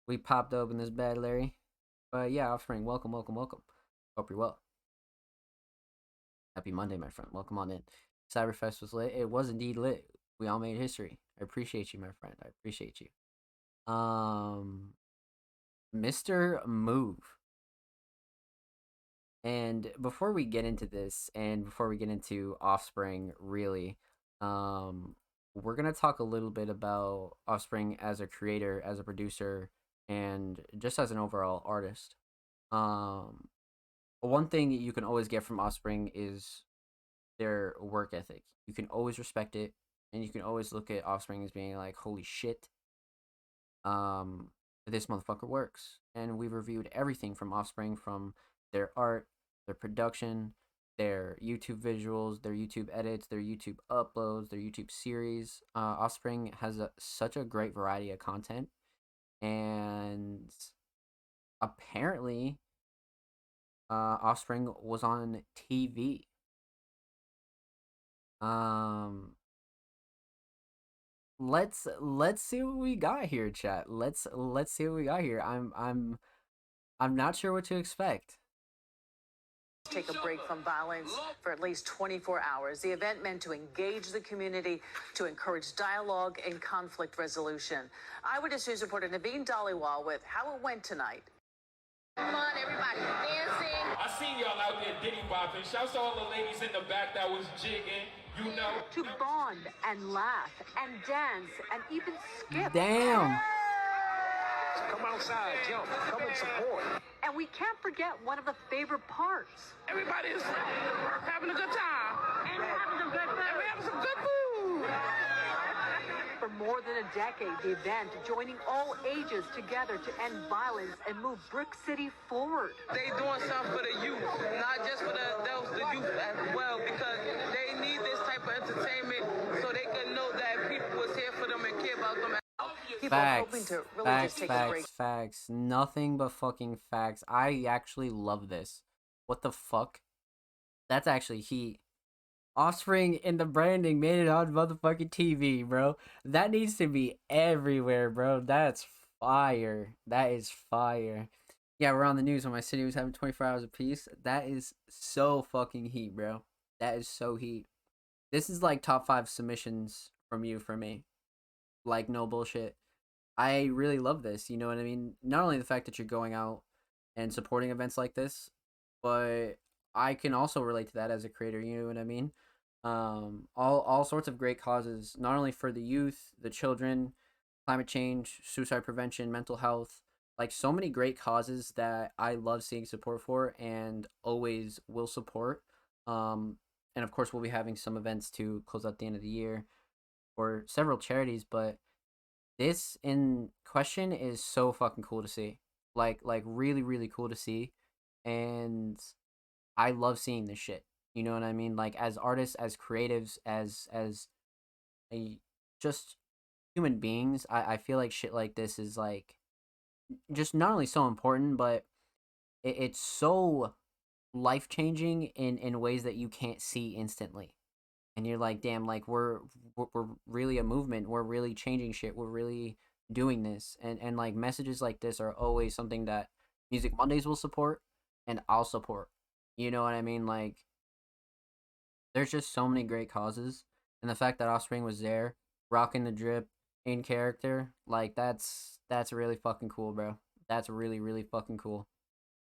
We popped open this bad, Larry. But yeah, Offspring, welcome. Hope you're well. Happy Monday, my friend. Welcome on in. Cyberfest was lit. It was indeed lit. We all made history. I appreciate you, my friend. I appreciate you. Mr. Move. And before we get into this, and before we get into Offspring, really, we're gonna talk a little bit about Offspring as a creator, as a producer, and just as an overall artist. One thing you can always get from Offspring is their work ethic. You can always respect it, and you can always look at Offspring as being like, holy shit, this motherfucker works. And we've reviewed everything from Offspring, from their art, their production, their YouTube visuals, their YouTube edits, their YouTube uploads, their YouTube series. Offspring has such a great variety of content, and apparently, Offspring was on TV. Let's see what we got here, chat. Let's see what we got here. I'm not sure what to expect. Take a break from violence for at least 24 hours. The event meant to engage the community, to encourage dialogue and conflict resolution. Eyewitness News reporter Naveen Dhaliwal with how it went tonight. Come on, everybody, dancing. I seen y'all out there diddy bopping. Shouts to all the ladies in the back that was jigging, you know. To bond and laugh and dance and even skip. Damn. Come outside, jump, come and support. And we can't forget one of the favorite parts. Everybody's having a good time. And we're having some good food. And we're having some good food. For more than a decade, the event joining all ages together to end violence and move Brick City forward. They doing something for the youth, not just for the youth as well, because they need this type of entertainment so they can know that people was here for them and care about them. Facts. Nothing but fucking facts. I actually love this. What the fuck? That's actually heat. Offspring and the branding made it on motherfucking TV, bro. That needs to be everywhere, bro. That's fire. That is fire. Yeah, we're on the news when my city was having 24 hours apiece. That is so fucking heat, bro. That is so heat. This is like top 5 submissions from you for me. Like, no bullshit. I really love this, you know what I mean? Not only the fact that you're going out and supporting events like this, but I can also relate to that as a creator, you know what I mean? All sorts of great causes, not only for the youth, the children, climate change, suicide prevention, mental health, like so many great causes that I love seeing support for and always will support. And of course, we'll be having some events to close out the end of the year for several charities, but this in question is so fucking cool to see. Like really, really cool to see. And I love seeing this shit. You know what I mean? Like, as artists, as creatives, as just human beings, I feel like shit like this is like just not only so important, but it's so life changing in ways that you can't see instantly. And you're like, damn, like we're really a movement. We're really changing shit. We're really doing this. And like messages like this are always something that Music Mondays will support and I'll support. You know what I mean? Like, there's just so many great causes. And the fact that Offspring was there, rocking the drip in character, like that's really fucking cool, bro. That's really, really fucking cool.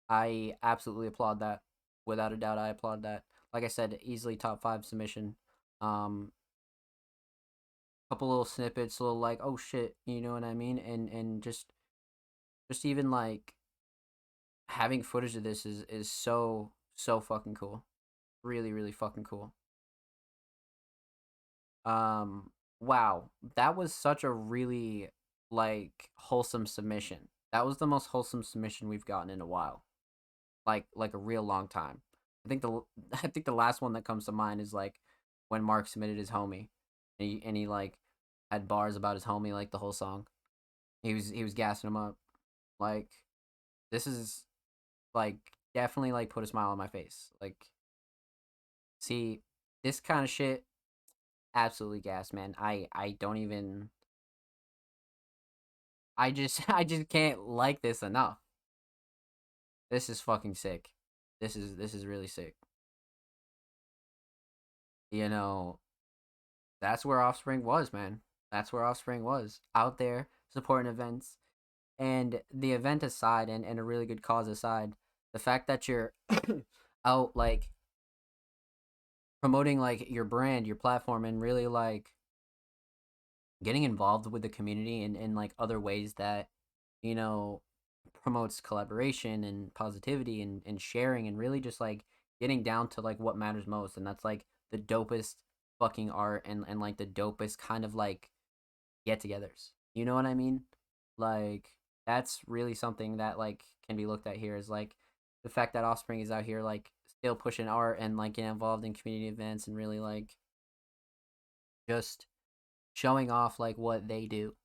I absolutely applaud that. Without a doubt, I applaud that. Like I said, easily top 5 submission. Couple little snippets, little like, oh shit, you know what I mean? And just even like having footage of this is so fucking cool. Really, really fucking cool. Wow. That was such a really like wholesome submission. That was the most wholesome submission we've gotten in a while. Like a real long time. I think the last one that comes to mind is like when Mark submitted his homie, and he like had bars about his homie like the whole song. He was gassing him up. Like, this is like definitely like put a smile on my face. Like, See, this kind of shit, absolutely gas, man. I don't even. I just I just can't like this enough. This is fucking sick. This is really sick. You know, that's where Offspring was, man. That's where Offspring was. Out there supporting events. And the event aside and a really good cause aside, the fact that you're out like promoting like your brand, your platform, and really like getting involved with the community in like other ways that, you know, promotes collaboration and positivity and sharing and really just like getting down to like what matters most, and that's like the dopest fucking art and like the dopest kind of like get-togethers. You know what I mean? Like that's really something that like can be looked at here is like the fact that Offspring is out here like still pushing art and like getting involved in community events and really like just showing off like what they do.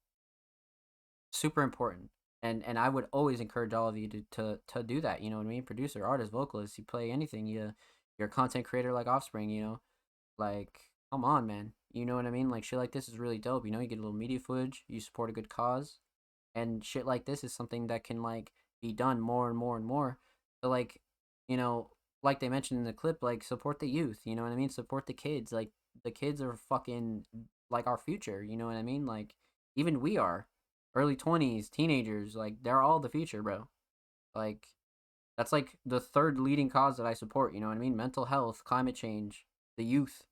Super important. And I would always encourage all of you to do that, you know what I mean? Producer, artist, vocalist, you play anything, you're a content creator like Offspring, you know? Like, come on, man. You know what I mean? Like shit like this is really dope, you know, you get a little media footage, you support a good cause, and shit like this is something that can like be done more and more and more. So like, you know, like they mentioned in the clip, like support the youth, you know what I mean? Support the kids. Like the kids are fucking like our future, you know what I mean? Like even we are early 20s, teenagers, like they're all the future, bro. Like that's like the third leading cause that I support, you know what I mean? Mental health, climate change, the youth.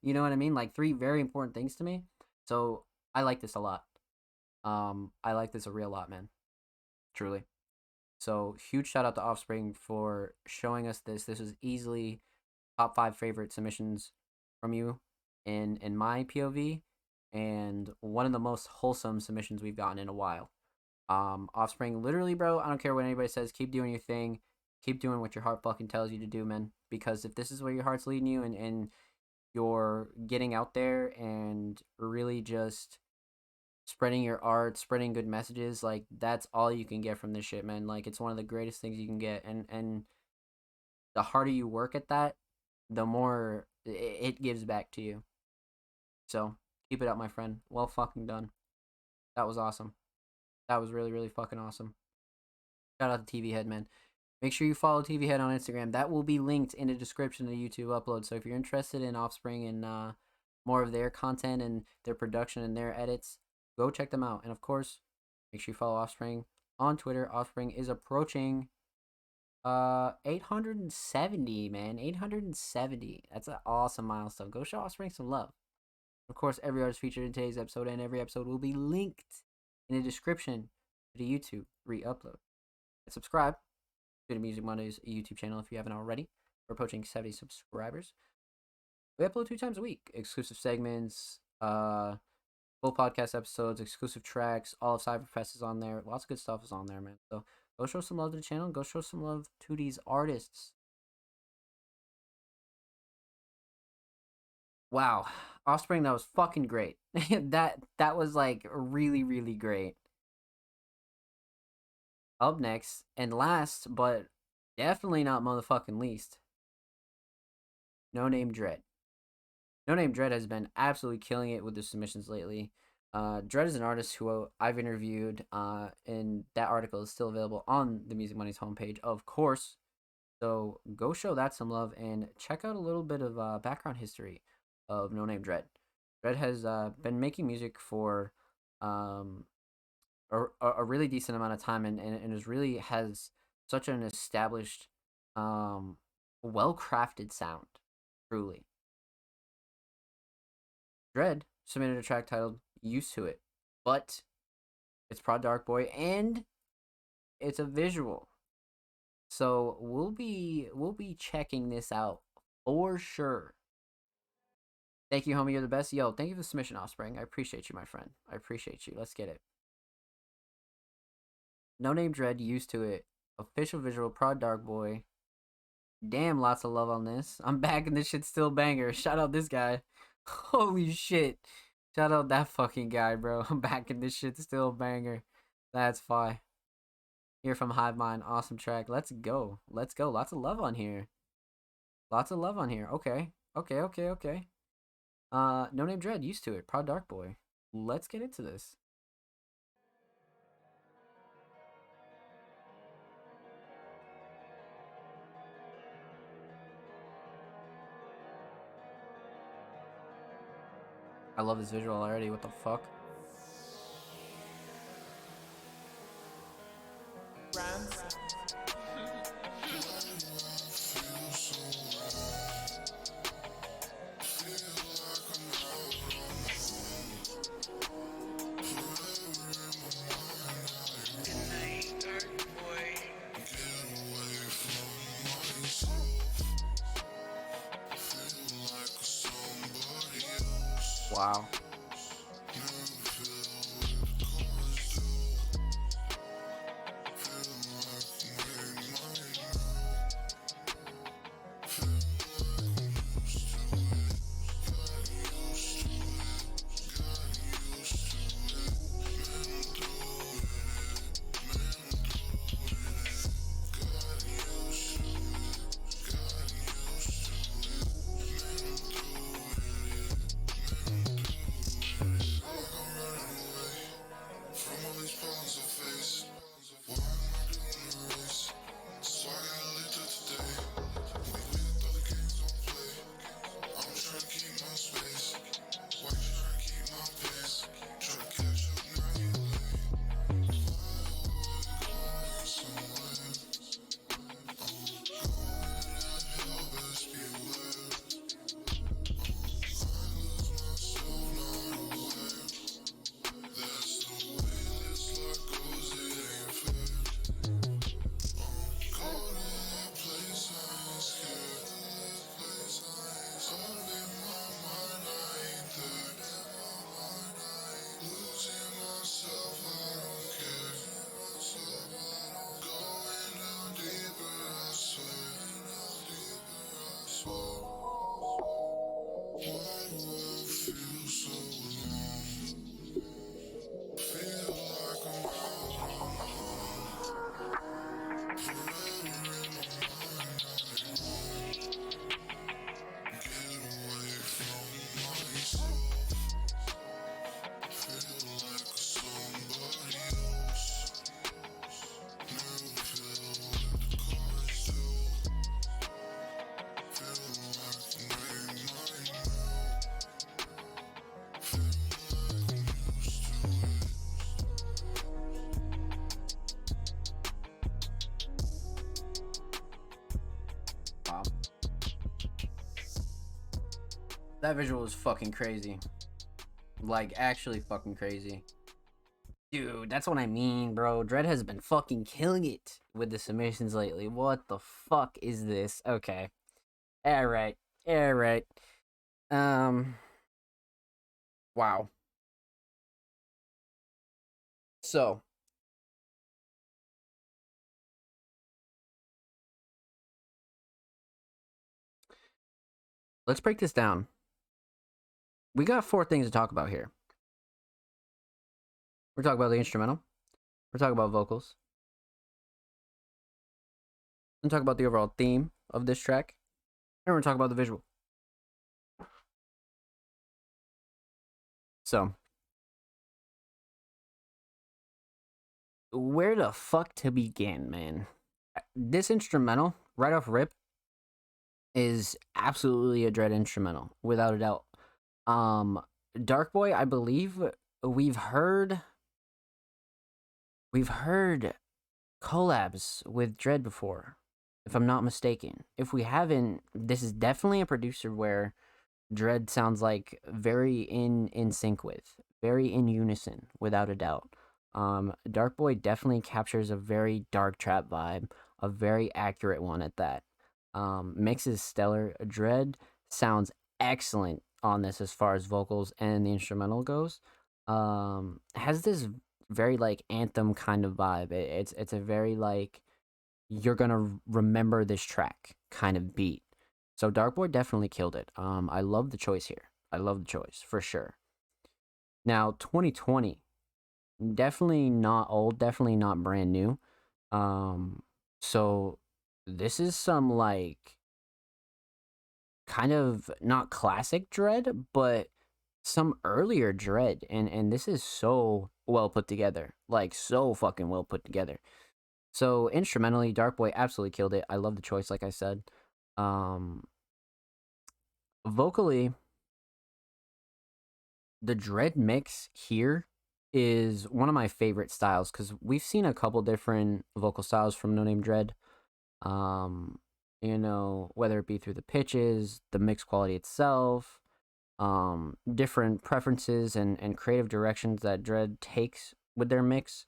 You know what I mean? Like three very important things to me. So I like this a lot. I like this a real lot, man. Truly. So huge shout out to Offspring for showing us this. This was easily top 5 favorite submissions from you in my POV, and one of the most wholesome submissions we've gotten in a while. Offspring, literally, bro, I don't care what anybody says, keep doing your thing. Keep doing what your heart fucking tells you to do, man. Because if this is where your heart's leading you and you're getting out there and really just spreading your art, spreading good messages, like that's all you can get from this shit, man. Like it's one of the greatest things you can get, and the harder you work at that, the more it gives back to you. So keep it up, my friend. Well fucking done. That was awesome. That was really really fucking awesome. Shout out to TV Head, man. Make sure you follow TV Head on Instagram. That will be linked in the description of the YouTube upload. So if you're interested in Offspring and more of their content and their production and their edits, go check them out. And of course, make sure you follow Offspring on Twitter. Offspring is approaching 870, man. 870. That's an awesome milestone. Go show Offspring some love. Of course, every artist featured in today's episode and every episode will be linked in the description to the YouTube re-upload. And subscribe to the Music Mondays YouTube channel if you haven't already. We're approaching 70 subscribers. We upload 2 times a week. Exclusive segments, full podcast episodes, exclusive tracks, all of Cyberfest is on there. Lots of good stuff is on there, man. So go show some love to the channel. Go show some love to these artists. Wow. Offspring, that was fucking great. that was like really, really great. Up next, and last, but definitely not motherfucking least, No Name Dread. No Name Dread has been absolutely killing it with the submissions lately. Dread is an artist who I've interviewed, and that article is still available on the Music Money's homepage, of course. So go show that some love and check out a little bit of background history of No Name Dread. Dread has been making music for a really decent amount of time and is really has such an established, well-crafted sound, truly. Dread submitted a track titled Used to It, but it's Prod Dark Boy and it's a visual. So we'll be checking this out for sure. Thank you, homie. You're the best. Yo, thank you for the submission, Offspring. I appreciate you, my friend. I appreciate you. Let's get it. No Name Dread, Used to It. Official visual, Prod Dark Boy. Damn, lots of love on this. I'm back and this shit's still banger. Shout out this guy. Holy shit. Shout out that fucking guy, bro. I'm back and this shit's still banger. That's fine. Here from Hive Mind. Awesome track. Let's go. Let's go. Lots of love on here. Lots of love on here. Okay. Okay. No Name Dread, used to it. Proud Dark Boy. Let's get into this. I love this visual already. What the fuck? Wow. Wow. That visual is fucking crazy. Like, actually fucking crazy. Dude, that's what I mean, bro. Dread has been fucking killing it with the submissions lately. What the fuck is this? Okay. Alright. Alright. Wow. So. Let's break this down. We got 4 things to talk about here. We're talking about the instrumental. We're talking about vocals. We're talking about the overall theme of this track. And we're talking about the visual. So, where the fuck to begin, man? This instrumental, right off rip, is absolutely a Dread instrumental, without a doubt. Dark Boy, I believe we've heard collabs with Dread before, if I'm not mistaken. If we haven't, this is definitely a producer where Dread sounds like very in sync with, very in unison, without a doubt. Dark Boy definitely captures a very dark trap vibe, a very accurate one at that. Mix is stellar. Dread sounds excellent on this as far as vocals and the instrumental goes. Has this very like anthem kind of vibe. It's a very like you're gonna remember this track kind of beat. So Dark Boy definitely killed it. I love the choice here. I love the choice for sure. Now 2020, definitely not old, definitely not brand new. So this is some like kind of not classic Dread, but some earlier Dread, and this is so well put together, like so fucking well put together. So instrumentally, Dark Boy absolutely killed it. I love the choice, like I said. Vocally, the Dread mix here is one of my favorite styles because we've seen a couple different vocal styles from No Name Dread. You know, whether it be through the pitches, the mix quality itself, different preferences and creative directions that Dread takes with their mix.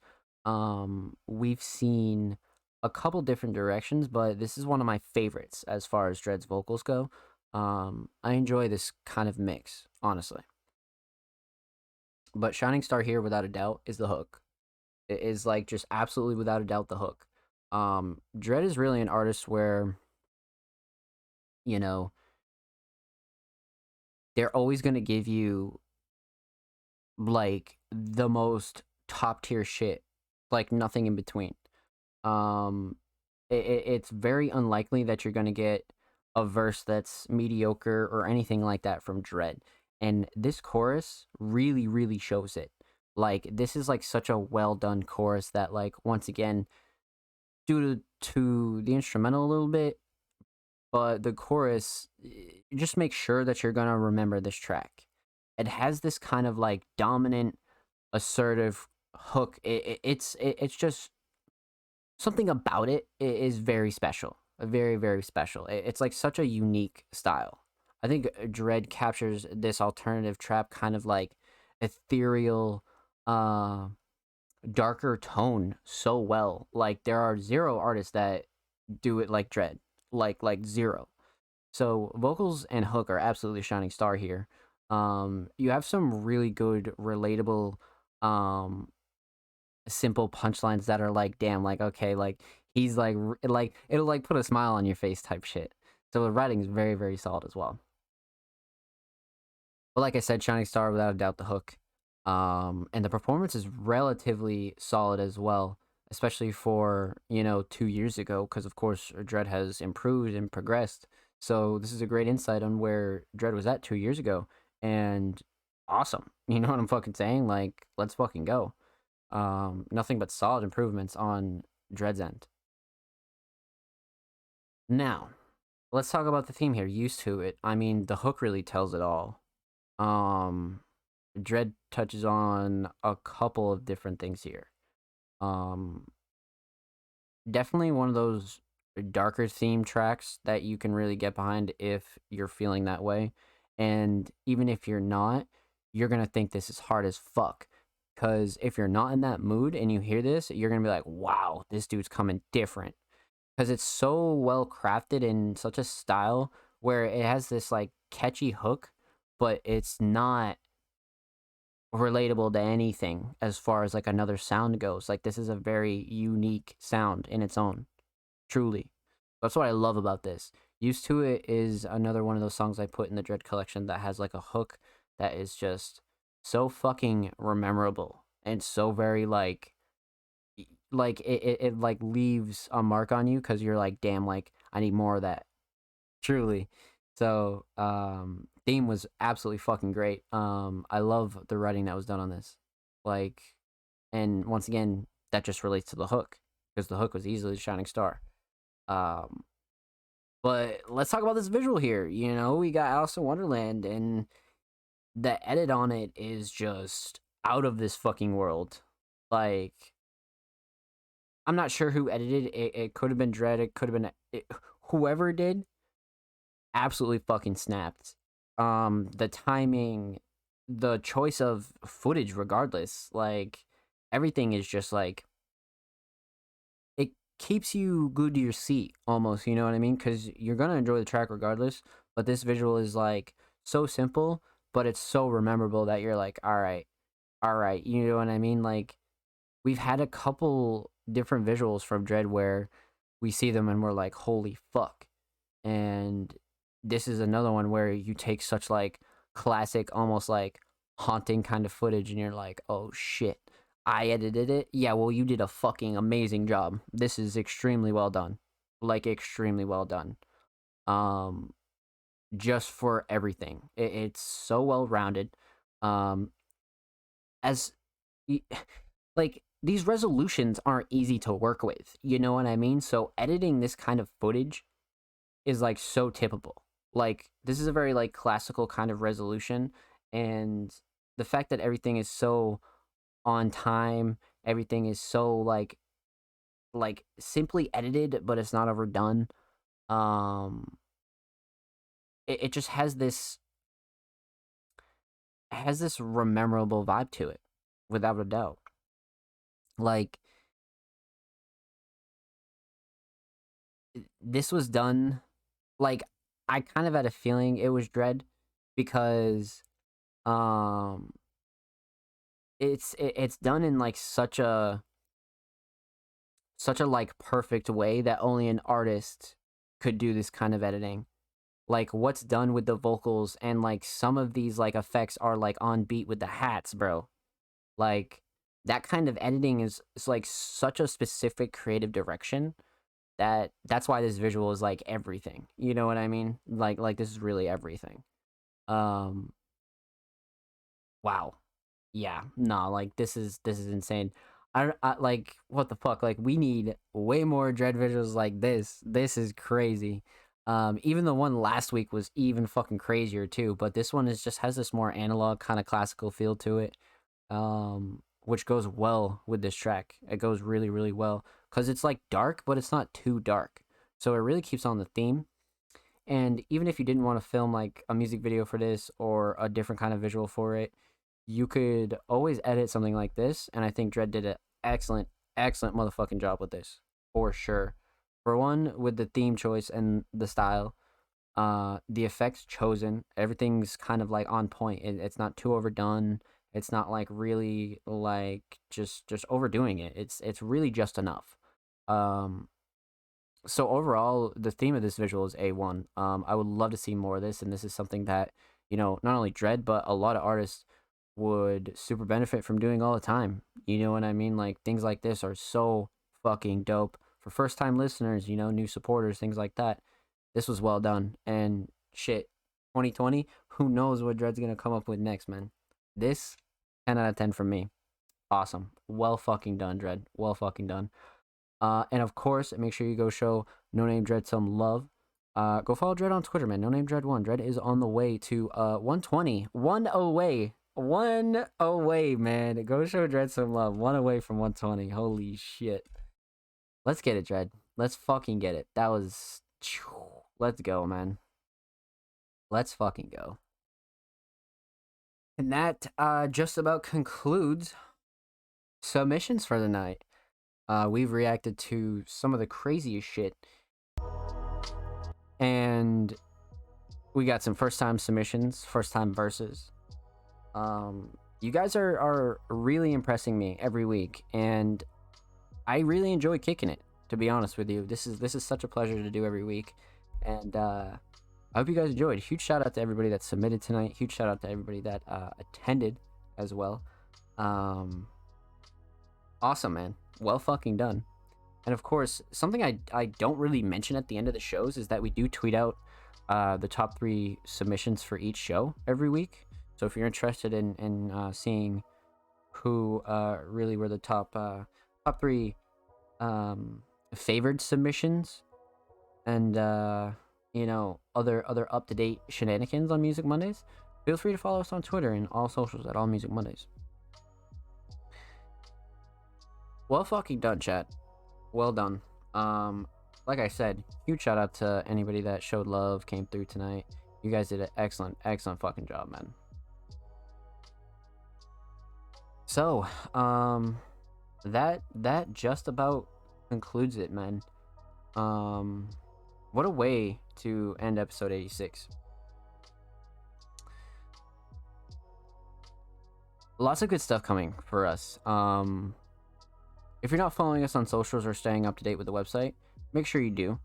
We've seen a couple different directions, but this is one of my favorites as far as Dread's vocals go. I enjoy this kind of mix, honestly. But Shining Star here, without a doubt, is the hook. It is like just absolutely without a doubt the hook. Dread is really an artist where, you know, they're always going to give you like the most top tier shit, like nothing in between. It's very unlikely that you're going to get a verse that's mediocre or anything like that from Dread. And this chorus really, really shows it. Like, this is like such a well done chorus that, like, once again, due to the instrumental a little bit, but the chorus, just make sure that you're gonna remember this track. It has this kind of like dominant, assertive hook. It's just something about it is very special, very, very special. It's like such a unique style. I think Dread captures this alternative trap kind of like ethereal, darker tone so well. Like, there are zero artists that do it like Dread, like zero. So vocals and hook are absolutely shining star here. You have some really good relatable simple punchlines that are like, damn, like, okay, like he's like it'll like put a smile on your face type shit. So the writing is very, very solid as well. But like I said, shining star without a doubt the hook. And the performance is relatively solid as well, especially for, 2 years ago, because of course Dread has improved and progressed. So this is a great insight on where Dread was at 2 years ago, and awesome. You know what I'm fucking saying? Like, let's fucking go. Nothing but solid improvements on Dread's end. Now, let's talk about the theme here. Used to it. I mean, the hook really tells it all. Dread touches on a couple of different things here. Definitely one of those darker theme tracks that you can really get behind if you're feeling that way. And even if you're not, you're going to think this is hard as fuck. Because if you're not in that mood and you hear this, you're going to be like, wow, this dude's coming different. Because it's so well crafted in such a style where it has this like catchy hook, but it's not relatable to anything as far as like another sound goes. Like, this is a very unique sound in its own, truly. That's what I love about this. Used to It is another one of those songs I put in the Dread collection that has like a hook that is just so fucking memorable and so very like it like leaves a mark on you because you're like, damn, like I need more of that, truly. So theme was absolutely fucking great. I love the writing that was done on this, like, and once again that just relates to the hook because the hook was easily the shining star. But let's talk about this visual here. We got Alice in Wonderland, and the edit on it is just out of this fucking world. Like, I'm not sure who edited it. It could have been Dread. It could have been whoever did. Absolutely fucking snapped. The timing, the choice of footage, regardless, like everything is just like, it keeps you glued to your seat almost. You know what I mean? Because you're gonna enjoy the track regardless. But this visual is like so simple, but it's so memorable that you're like, all right. You know what I mean? Like, we've had a couple different visuals from Dread where we see them and we're like, holy fuck. And this is another one where you take such like classic, almost like haunting kind of footage and you're like, oh shit, I edited it? Yeah, well, you did a fucking amazing job. This is extremely well done. Like, extremely well done. just for everything. It's so well rounded. Um, as y- like these resolutions aren't easy to work with. You know what I mean? So editing this kind of footage is like so typical. Like this is a very like classical kind of resolution, and the fact that everything is so on time, everything is so like simply edited, but it's not overdone. Um, it just has this rememberable vibe to it, without a doubt. Like this was done like I kind of had a feeling it was Dread because um it's done in like such a like perfect way that only an artist could do this kind of editing. Like what's done with the vocals and like some of these like effects are like on beat with the hats, bro. Like that kind of editing is like such a specific creative direction that's why this visual is like everything. You know what I mean? Like this is really everything. Um wow. Yeah. No, like this is insane. I like what the fuck? Like we need way more Dread visuals like this. This is crazy. Even the one last week was even fucking crazier too, but this one is just has this more analog kind of classical feel to it. Which goes well with this track. It goes really, really well because it's like dark, but it's not too dark. So it really keeps on the theme. And even if you didn't want to film like a music video for this or a different kind of visual for it, you could always edit something like this. And I think Dread did an excellent, excellent motherfucking job with this for sure. For one, with the theme choice and the style, the effects chosen, everything's kind of like on point. It's not too overdone. It's not like really like just overdoing it. It's really just enough. Um, so overall, the theme of this visual is A1. I would love to see more of this, and this is something that not only Dread but a lot of artists would super benefit from doing all the time. You know what I mean? Like things like this are so fucking dope for first time listeners. New supporters, things like that. This was well done, and shit, 2020. Who knows what Dread's gonna come up with next, man? This 10 out of 10 from me. Awesome. Well fucking done, Dread. Well fucking done. And of course, make sure you go show No Name Dread some love. Go follow Dread on Twitter, man. No Name Dread 1. Dread is on the way to 120. One away. One away, man. Go show Dread some love. One away from 120. Holy shit. Let's get it, Dread. Let's fucking get it. That was... Let's go, man. Let's fucking go. And that just about concludes submissions for the night. We've reacted to some of the craziest shit. And we got some first time submissions, first time verses. You guys are really impressing me every week, and I really enjoy kicking it, to be honest with you. This is such a pleasure to do every week. And I hope you guys enjoyed. Huge shout out to everybody that submitted tonight. Huge shout out to everybody that attended as well. Awesome, man. Well fucking done. And of course, something I don't really mention at the end of the shows is that we do tweet out the top 3 submissions for each show every week. So if you're interested in seeing who really were the top 3 favored submissions and other up-to-date shenanigans on Music Mondays, feel free to follow us on Twitter and all socials at All Music Mondays. Well fucking done, chat. Well done. Like I said, huge shout out to anybody that showed love, came through tonight. You guys did an excellent fucking job, man. So, that just about concludes it, man. What a way to end episode 86. Lots of good stuff coming for us. If you're not following us on socials or staying up to date with the website, make sure you do.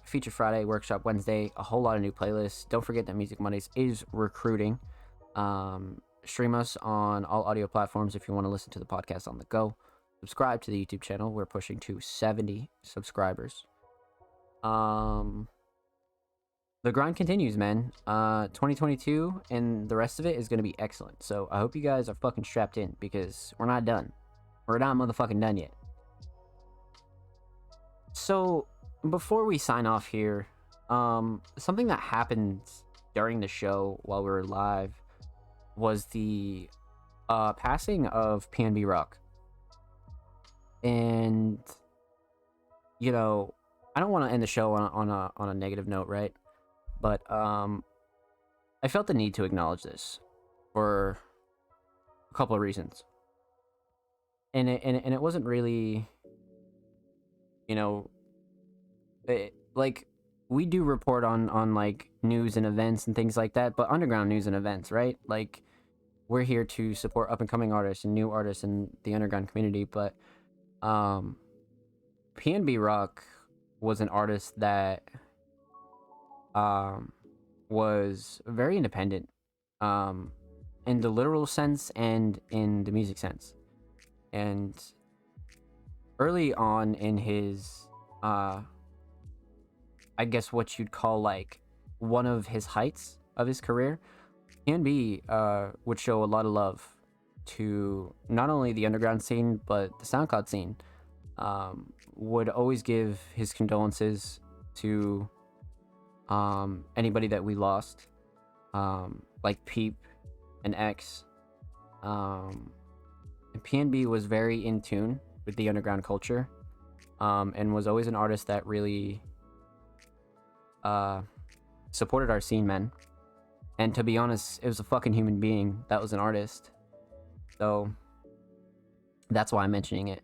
Feature Friday, Workshop Wednesday, a whole lot of new playlists. Don't forget that Music Mondays is recruiting. Stream us on all audio platforms if you want to listen to the podcast on the go. Subscribe to the YouTube channel. We're pushing to 70 subscribers. The the grind continues, man. 2022 and the rest of it is gonna be excellent. So I hope you guys are fucking strapped in because we're not done. We're not motherfucking done yet. So before we sign off here, something that happened during the show while we were live was the passing of PNB Rock. And you know, I don't want to end the show on a negative note, right? But I felt the need to acknowledge this for a couple of reasons. And it wasn't really, you know, like we do report on like news and events and things like that, but underground news and events, right? Like we're here to support up and coming artists and new artists in the underground community, but PNB Rock was an artist that was very independent in the literal sense and in the music sense. And early on in his I guess what you'd call like one of his heights of his career, PNB would show a lot of love to not only the underground scene but the SoundCloud scene. Would always give his condolences to anybody that we lost, like Peep and X. And PNB was very in tune with the underground culture, and was always an artist that really supported our scene, man. And to be honest, it was a fucking human being that was an artist. So that's why I'm mentioning it.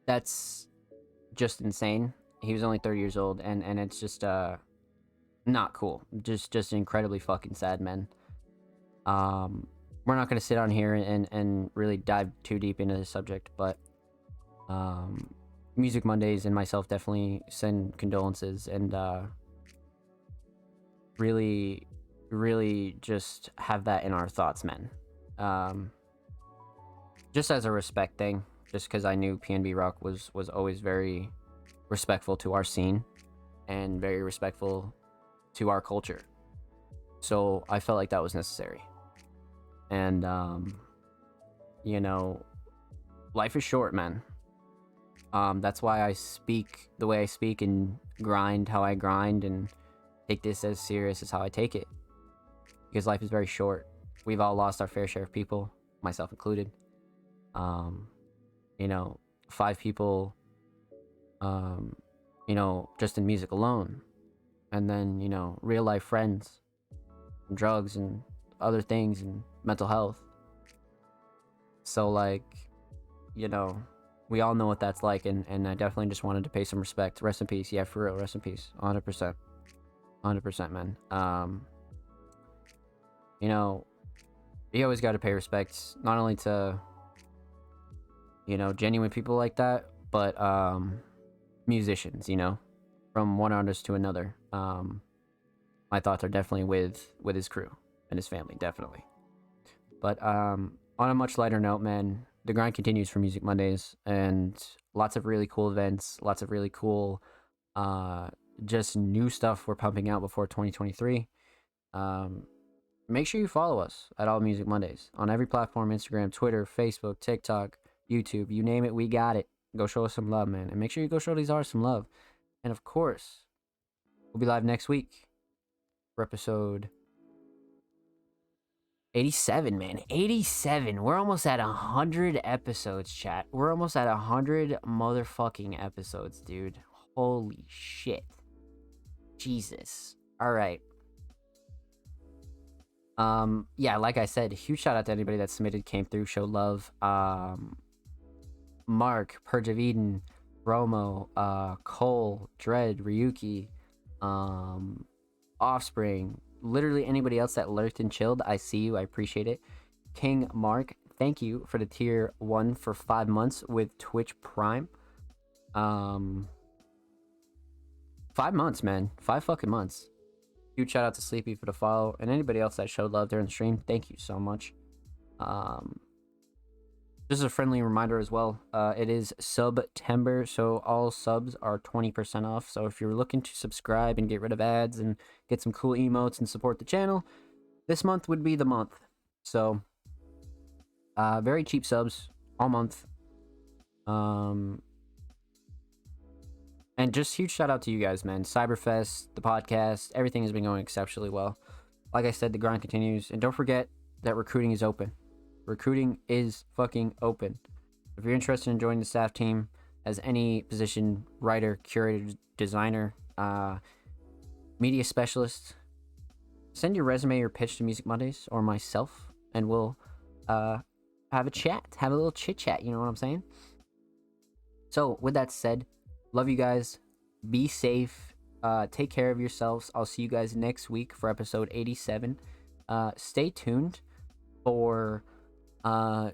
That's just insane. He was only 30 years old, and it's just not cool. Just incredibly fucking sad, man. We're not gonna sit on here and really dive too deep into the subject, but Music Mondays and myself definitely send condolences and really just have that in our thoughts, man. Just as a respect thing, just because I knew PNB Rock was always very respectful to our scene and very respectful to our culture. So I felt like that was necessary. And, you know, life is short, man. That's why I speak the way I speak and grind how I grind and take this as serious as how I take it. Because life is very short. We've all lost our fair share of people, myself included. You know, 5 people, you know, just in music alone. And then, you know, real life friends, and drugs and other things and mental health. So like, you know, we all know what that's like, and I definitely just wanted to pay some respect. Rest in peace. Yeah, for real, rest in peace. 100%. 100%, man. You know, you always got to pay respect, not only to, you know, genuine people like that, but musicians, you know, from one artist to another. My thoughts are definitely with his crew and his family, definitely. But on a much lighter note, man, the grind continues for Music Mondays, and lots of really cool events, lots of really cool just new stuff we're pumping out before 2023. Make sure you follow us at All Music Mondays on every platform: Instagram, Twitter, Facebook, TikTok, YouTube, you name it, we got it. Go show us some love, man, and make sure you go show these artists some love. And of course, we'll be live next week for episode 87, man. 87. We're almost at 100 episodes, chat. We're almost at 100 motherfucking episodes, dude. Holy shit. Jesus. All right. Yeah, like I said, huge shout out to anybody that submitted, came through, showed love. Mark, Purge of Eden, Romo, Cole, Dread, Ryuki, Offspring, literally anybody else that lurked and chilled. I see you. I appreciate it. King Mark, thank you for the tier 1 for 5 months with Twitch Prime. 5 months, man. 5 fucking months. Huge shout out to Sleepy for the follow, and anybody else that showed love during the stream. Thank you so much. just a friendly reminder as well. It is September, so all subs are 20% off. So if you're looking to subscribe and get rid of ads and get some cool emotes and support the channel, this month would be the month. So very cheap subs all month. And just huge shout out to you guys, man. Cyberfest, the podcast, everything has been going exceptionally well. Like I said, the grind continues. And don't forget that recruiting is open. Recruiting is fucking open. If you're interested in joining the staff team as any position, writer, curator, designer, media specialist, send your resume or pitch to Music Mondays or myself, and we'll have a chat, have a little chit chat. You know what I'm saying? So with that said, love you guys. Be safe. Take care of yourselves. I'll see you guys next week for episode 87. Stay tuned for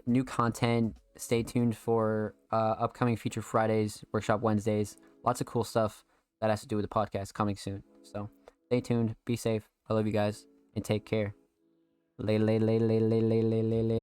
new content. Stay tuned for upcoming Feature Fridays, Workshop Wednesdays. Lots of cool stuff that has to do with the podcast coming soon. So stay tuned. Be safe. I love you guys and take care. Lay.